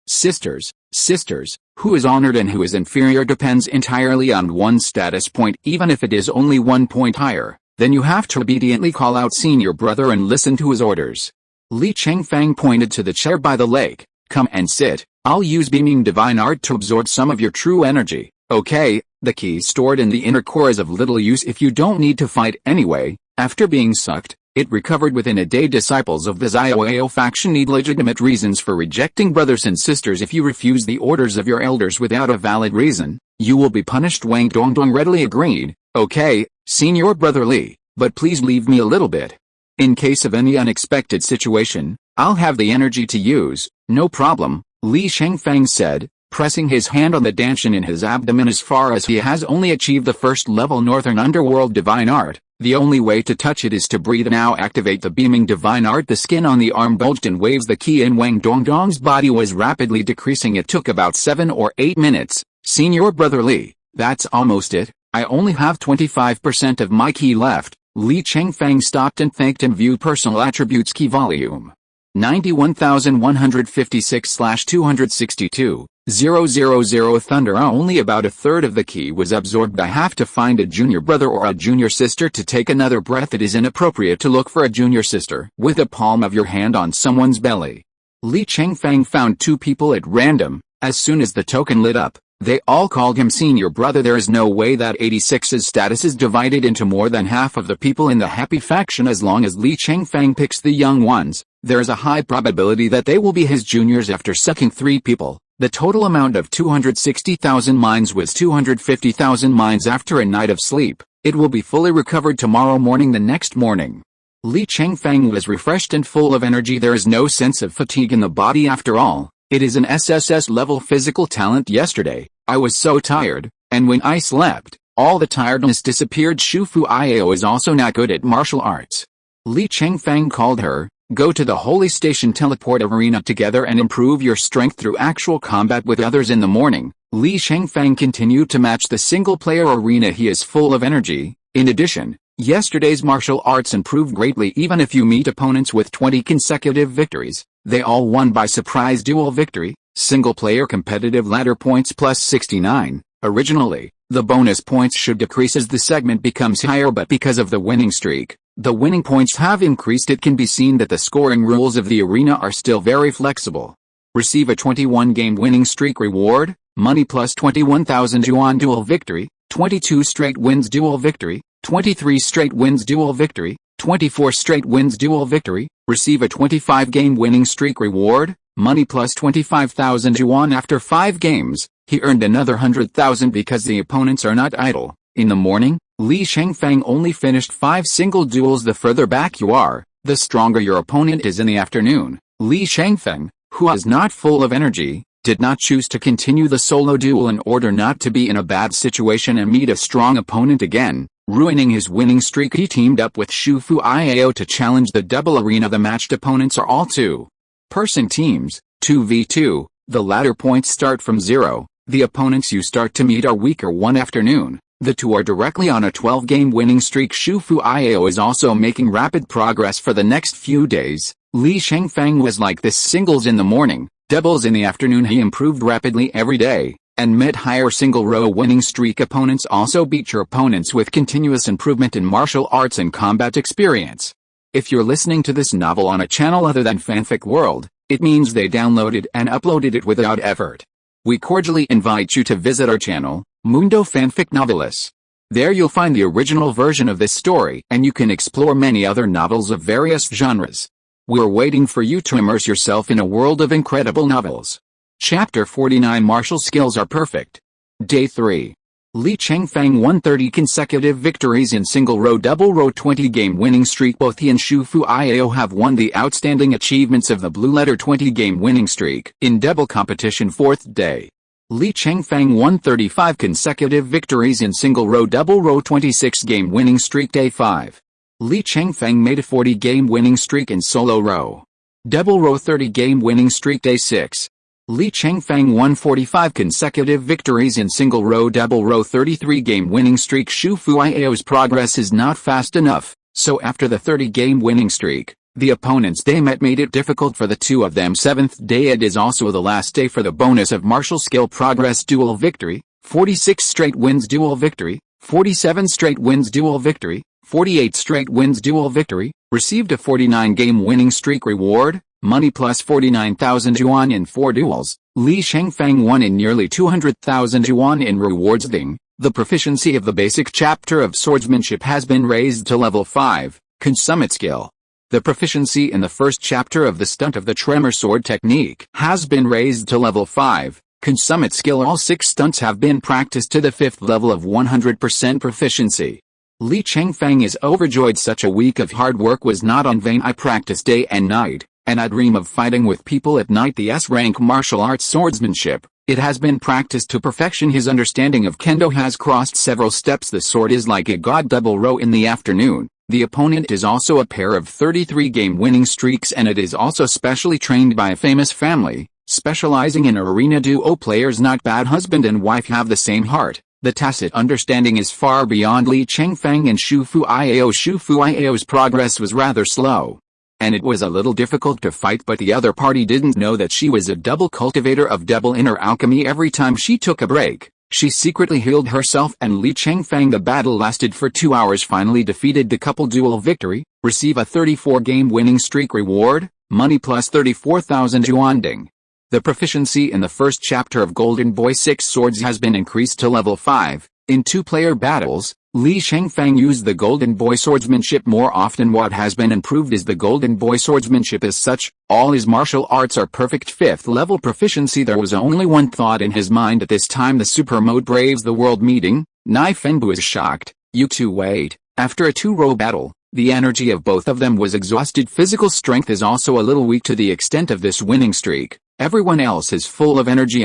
sisters. Who is honored and who is inferior depends entirely on one's status point. Even if it is only 1 point higher, then you have to obediently call out senior brother and listen to his orders. Li Chengfeng pointed to the chair by the lake. Come and sit. I'll use beaming divine art to absorb some of your true energy. Okay, the key stored in the inner core is of little use if you don't need to fight anyway. After being sucked, it recovered within a day. Disciples of the Xiaoyao faction need legitimate reasons for rejecting brothers and sisters. If you refuse the orders of your elders without a valid reason, You will be punished. Wang Dongdong readily agreed. Okay, Senior Brother Li, but please leave me a little bit. In case of any unexpected situation, I'll have the energy to use. No problem, Li Chengfeng said, pressing his hand on the dantian in his abdomen. As far as he has only achieved the first level Northern Underworld Divine Art, the only way to touch it is to breathe. Now activate the beaming Divine Art. The skin on the arm bulged in waves. The ki in Wang Dongdong's body was rapidly decreasing. It took about 7 or 8 minutes. Senior Brother Li, that's almost it. I only have 25% of my ki left. Li Chengfeng stopped and thanked him. View personal attributes. Ki volume 91,156/262. 000 Thunder. Only about a third of the ki was absorbed. I have to find a junior brother or a junior sister to take another breath. It is inappropriate to look for a junior sister with the palm of your hand on someone's belly. Li Chengfeng found 2 people at random. As soon as the token lit up, they all called him senior brother. There is no way that 86's status is divided into more than half of the people in the happy faction. As long as Li Chengfeng picks the young ones, there is a high probability that they will be his juniors. After sucking 3 people, the total amount of 260,000 mines was 250,000 mines. After a night of sleep, it will be fully recovered tomorrow morning. The next morning, Li Chengfeng was refreshed and full of energy. There is no sense of fatigue in the body. After all, it is an SSS-level physical talent. Yesterday, I was so tired, and when I slept, all the tiredness disappeared. Shufu Iao is also not good at martial arts. Li Chengfeng called her. Go to the Holy Station Teleport Arena together and improve your strength through actual combat with others. In the morning, Li Chengfeng continued to match the single-player arena. He is full of energy. In addition, yesterday's martial arts improved greatly. Even if you meet opponents with 20 consecutive victories, they all won by surprise. Dual victory, single-player competitive ladder points plus 69. Originally, the bonus points should decrease as the segment becomes higher, but because of the winning streak, the winning points have increased. It can be seen that the scoring rules of the arena are still very flexible. Receive a 21-game winning streak reward, money plus 21,000 yuan. Dual victory, 22 straight wins. Dual victory, 23 straight wins. Dual victory, 24 straight wins. Dual victory, receive a 25-game winning streak reward, money plus 25,000 yuan. After 5 games, he earned another 100,000 because the opponents are not idle. In the morning, Li Chengfeng only finished 5 single duels. The further back you are, the stronger your opponent is. In the afternoon, Li Chengfeng, who is not full of energy, did not choose to continue the solo duel in order not to be in a bad situation and meet a strong opponent again, ruining his winning streak. He teamed up with Shufu Iao to challenge the double arena. The matched opponents are all 2-person teams, 2v2. The ladder points start from 0. The opponents you start to meet are weaker. One afternoon, the 2 are directly on a 12-game winning streak. Shufu Iao is also making rapid progress for the next few days. Li Chengfeng was like this: singles in the morning, doubles in the afternoon. He improved rapidly every day, and met higher single-row winning streak. Opponents also beat your opponents with continuous improvement in martial arts and combat experience. If you're listening to this novel on a channel other than Fanfic World, it means they downloaded and uploaded it without effort. We cordially invite you to visit our channel, Mundo Fanfic Novelis. There you'll find the original version of this story, and you can explore many other novels of various genres. We're waiting for you to immerse yourself in a world of incredible novels. Chapter 49. Martial skills are perfect. Day 3. Li Chengfeng won 30 consecutive victories in single-row double-row 20-game winning streak. Both he and Shufu Iao have won the outstanding achievements of the blue letter 20-game winning streak. In double competition 4th day, Li Chengfeng won 35 consecutive victories in single-row double-row 26-game winning streak. Day 5. Li Chengfeng made a 40-game winning streak in solo-row double-row 30-game winning streak. Day 6. Li Chengfeng won 45 consecutive victories in single-row double-row 33-game winning streak. Shufu Iao's progress is not fast enough, so after the 30-game winning streak, the opponents they met made it difficult for the 2 of them. 7th day. It is also the last day for the bonus of martial skill progress. Dual victory, 46 straight wins. Dual victory, 47 straight wins. Dual victory, 48 straight wins. Dual victory, received a 49-game winning streak reward, money plus 49,000 yuan in 4 duels. Li Chengfeng won in nearly 200,000 yuan in rewards. The proficiency of the basic chapter of swordsmanship has been raised to level 5, consummate skill. The proficiency in the first chapter of the stunt of the tremor sword technique has been raised to level 5, Consummate skill. All 6 stunts have been practiced to the 5th level of 100% proficiency. Li Chengfeng is overjoyed. Such a week of hard work was not in vain. I practice day and night, and I dream of fighting with people at night. The S-rank martial arts swordsmanship. It has been practiced to perfection. His understanding of kendo has crossed several steps. The sword is like a god. Double row in the afternoon. The opponent is also a pair of 33-game winning streaks, and it is also specially trained by a famous family, specializing in arena duo players. Not bad. Husband and wife have the same heart. The tacit understanding is far beyond Li Chengfeng and Shu Fuiao. Shu Fuiao's progress was rather slow, and it was a little difficult to fight, but the other party didn't know that she was a double cultivator of double inner alchemy. Every time she took a break, she secretly healed herself and Li Chengfeng. The battle lasted for 2 hours. Finally defeated the couple. Duel victory. Receive a 34-game winning streak reward, money plus 34,000 yuan ding. The proficiency in the first chapter of Golden Boy 6 Swords has been increased to level 5. In 2-player battles, Li Chengfeng used the Golden Boy swordsmanship more often. What has been improved is the Golden Boy swordsmanship as such. All his martial arts are perfect 5th level proficiency. There was only one thought in his mind at this time: the super mode braves the world. Meeting. Nai Fenbu is shocked. You two wait. After a 2-row battle, the energy of both of them was exhausted. Physical strength is also a little weak to the extent of this winning streak. Everyone else is full of energy,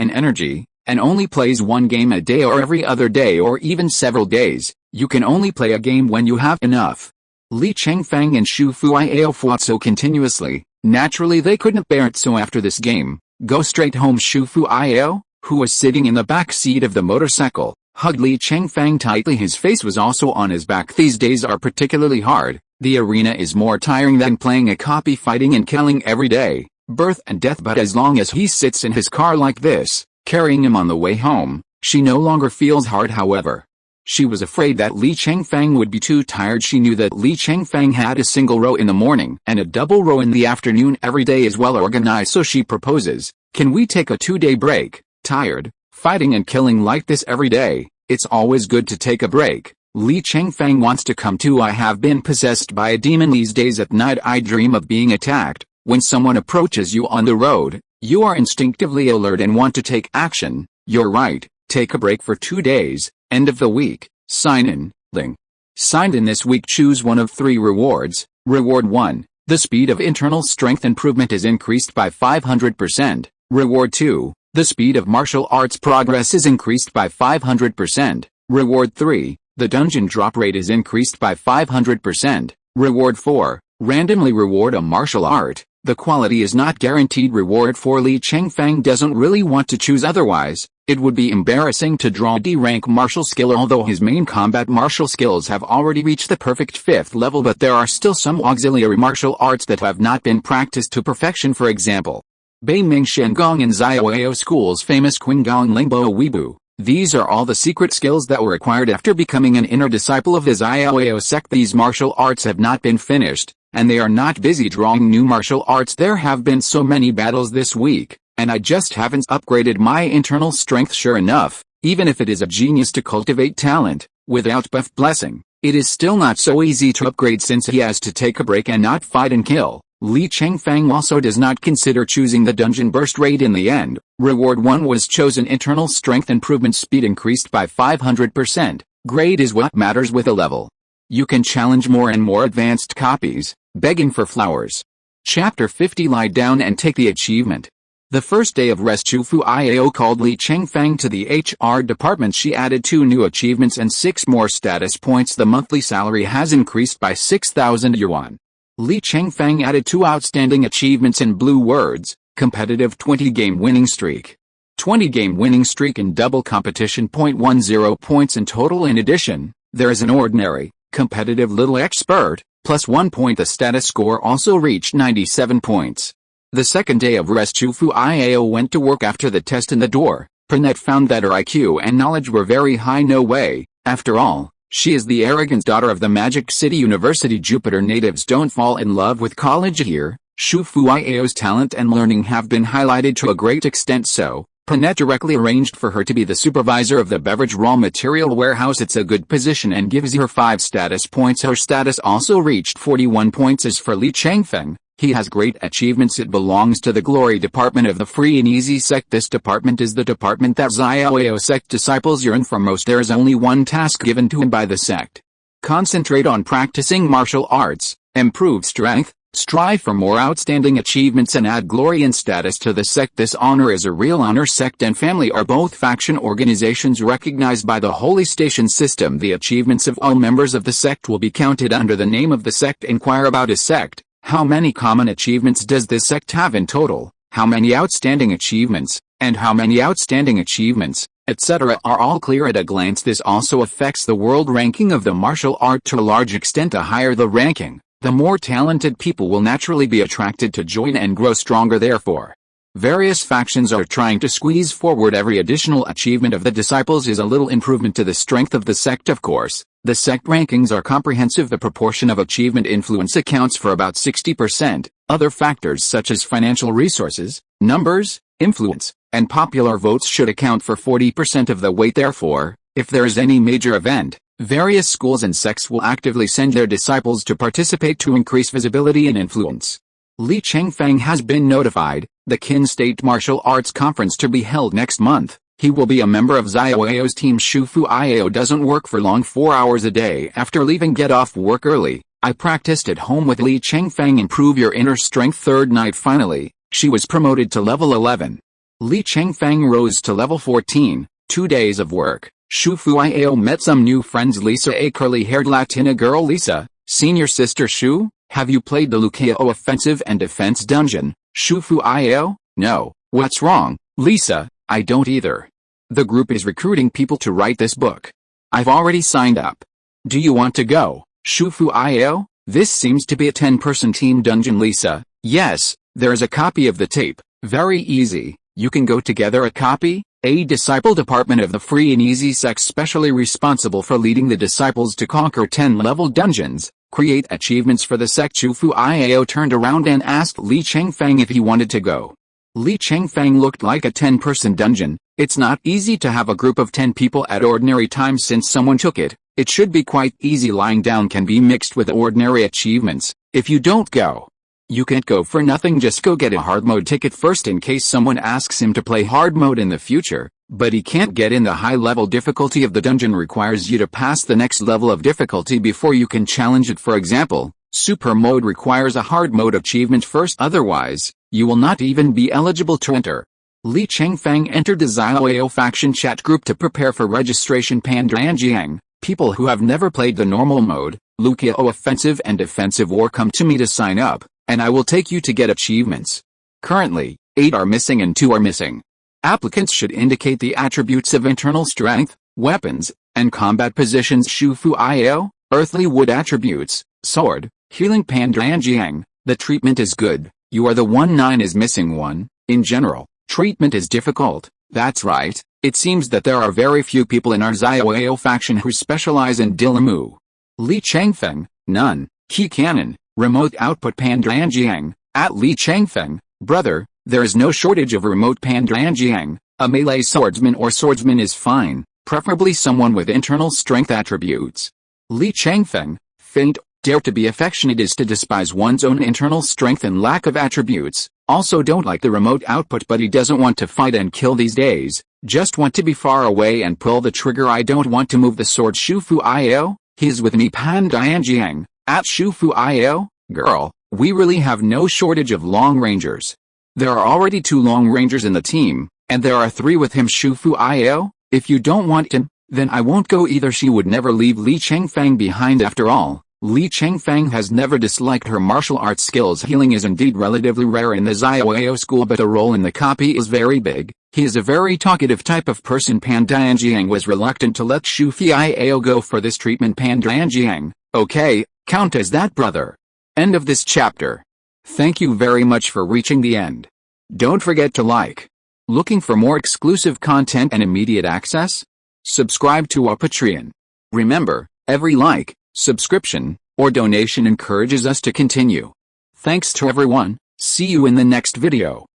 and only plays 1 game a day or every other day or even several days. You can only play a game when you have enough. Li Chengfeng and Shu Fuiao fought so continuously, naturally they couldn't bear it. So after this game, go straight home. Shu Fuiao, who was sitting in the back seat of the motorcycle, hugged Li Chengfeng tightly. His face was also on his back. These days are particularly hard. The arena is more tiring than playing a copy, fighting and killing every day. Birth and death. But as long as he sits in his car like this, carrying him on the way home, she no longer feels hard. However, she was afraid that Li Chengfeng would be too tired. She knew that Li Chengfeng had a single row in the morning and a double row in the afternoon. Every day is well organized, so she proposes, "Can we take a 2-day break? Tired, fighting and killing like this every day. It's always good to take a break." Li Chengfeng wants to come too. "I have been possessed by a demon these days. At night I dream of being attacked. When someone approaches you on the road, you are instinctively alert and want to take action. You're right. Take a break for 2 days. End of the week. Sign in. Ling. Signed in this week. Choose one of 3 rewards. Reward 1. The speed of internal strength improvement is increased by 500%. Reward 2. The speed of martial arts progress is increased by 500%. Reward 3. The dungeon drop rate is increased by 500%. Reward 4. Randomly reward a martial art. The quality is not guaranteed. Reward 4. Li Chengfeng doesn't really want to choose, otherwise it would be embarrassing to draw D-rank martial skill. Although his main combat martial skills have already reached the perfect 5th level, but there are still some auxiliary martial arts that have not been practiced to perfection. For example, Beiming Shengong and Xiaoao schools famous Qinggong Lingbo Weibu. These are all the secret skills that were acquired after becoming an inner disciple of the Xiaoao sect. These martial arts have not been finished, and they are not busy drawing new martial arts. There have been so many battles this week, and I just haven't upgraded my internal strength. Sure enough, even if it is a genius to cultivate talent, without buff blessing, it is still not so easy to upgrade since he has to take a break and not fight and kill. Li Chengfeng also does not consider choosing the dungeon burst rate in the end. Reward 1 was chosen. Internal strength improvement speed increased by 500%. Grade is what matters with a level. You can challenge more and more advanced copies. Begging for flowers. Chapter 50. Lie down and take the achievement. The first day of rest, Chu Fuiao called Li Chengfeng to the HR department. She added 2 new achievements and 6 more status points. The monthly salary has increased by 6,000 yuan. Li Chengfeng added 2 outstanding achievements in blue words: competitive 20-game winning streak, 20-game winning streak in double competition. 0.10 points in total. In addition, there is an ordinary, competitive little expert, plus 1 point. The status score also reached 97 points. The second day of rest, Chu Fuiao went to work. After the test in the door, Pernette found that her IQ and knowledge were very high. No way. After all, she is the arrogant daughter of the Magic City University. Jupiter natives don't fall in love with college here. Shu Fuiao's talent and learning have been highlighted to a great extent, so Pernette directly arranged for her to be the supervisor of the beverage raw material warehouse. It's a good position and gives her 5 status points. Her status also reached 41 points. As for Li Chengfeng, He has great achievements. It belongs to the glory department of the free and easy sect. This department is the department that Xiaoyao sect disciples yearn for most. There is only one task given to him by the sect. Concentrate on practicing martial arts, improve strength, strive for more outstanding achievements, and add glory and status to the sect. This honor is a real honor. Sect and family are both faction organizations recognized by the Holy Station system. The achievements of all members of the sect will be counted under the name of the sect. Inquire about a sect. How many common achievements does this sect have in total? How many outstanding achievements, and how many outstanding achievements, etc. are all clear at a glance. This also affects the world ranking of the martial art to a large extent. The higher the ranking, the more talented people will naturally be attracted to join and grow stronger. Therefore, various factions are trying to squeeze forward every additional achievement of the disciples is a little improvement to the strength of the sect. Of course, the sect rankings are comprehensive. The proportion of achievement influence accounts for about 60%. Other factors such as financial resources, numbers, influence, and popular votes should account for 40% of the weight. Therefore, if there is any major event, various schools and sects will actively send their disciples to participate to increase visibility and influence. Li Chengfeng has been notified, the Qin State Martial Arts Conference to be held next month. He will be a member of Xiaoyao's team. Shufu Iao doesn't work for long, 4 hours a day. After leaving, get off work early. I practiced at home with Li Chengfeng. Improve your inner strength. Third night. Finally, she was promoted to level 11. Li Chengfeng rose to level 14, 2 days of work. Shufu Iao met some new friends. Lisa, a curly-haired Latina girl. Lisa, senior sister Shu, have you played the Lucio Offensive and Defense Dungeon? Shufu Iao, no, what's wrong? Lisa, I don't either. The group is recruiting people to write this book. I've already signed up. Do you want to go? Shufu Iao, this seems to be a 10-person team dungeon. Lisa, yes, there's a copy of the tape. Very easy, you can go together. A copy? A disciple department of the free and easy sect specially responsible for leading the disciples to conquer 10-level dungeons, create achievements for the sect. Shufu Iao turned around and asked Li Chengfeng if he wanted to go. Li Chengfeng looked like a 10-person dungeon. It's not easy to have a group of 10 people at ordinary times. Since someone took it, it should be quite easy. Lying down can be mixed with ordinary achievements. If you don't go, you can't go for nothing. Just go get a hard mode ticket first in case someone asks him to play hard mode in the future, but he can't get in. The high level difficulty of the dungeon requires you to pass the next level of difficulty before you can challenge it. For example, super mode requires a hard mode achievement first, otherwise, you will not even be eligible to enter. Li Chengfeng entered the Xiaoyao faction chat group to prepare for registration. Pandanjiang, people who have never played the normal mode, Lucio Offensive and Defensive War, come to me to sign up, and I will take you to get achievements. Currently, 8 are missing and 2 are missing. Applicants should indicate the attributes of internal strength, weapons, and combat positions. Shufu Iao, earthly wood attributes, sword, healing. Pandanjiang, the treatment is good. You are the one. 9 is missing 1. In general, treatment is difficult. That's right, it seems that there are very few people in our Xiaoyao faction who specialize in Dilamu. Li Chengfeng, none. Key cannon, remote output. Pandanjiang, at Li Chengfeng, brother, there is no shortage of remote. Pandanjiang, a melee swordsman or swordsman is fine, preferably someone with internal strength attributes. Li Chengfeng, feint, dare to be affectionate is to despise one's own internal strength and lack of attributes. Also don't like the remote output, but he doesn't want to fight and kill these days, just want to be far away and pull the trigger. I don't want to move the sword. Shufu Iao, he's with me. Pandanjiang, at Shufu Iao, girl, we really have no shortage of long rangers. There are already 2 long rangers in the team, and there are 3 with him. Shufu Iao, if you don't want him, then I won't go either. She would never leave Li Chengfeng behind. After all, Li Chengfeng has never disliked her martial arts skills. Healing is indeed relatively rare in the Xiaoyao school, but the role in the copy is very big. He is a very talkative type of person. Pandanjiang was reluctant to let Shufu Iao go for this treatment. Pandanjiang, okay, count as that, brother. End of this chapter. Thank you very much for reaching the end. Don't forget to like. Looking for more exclusive content and immediate access? Subscribe to our Patreon. Remember, every like, subscription, or donation encourages us to continue. Thanks to everyone. See you in the next video.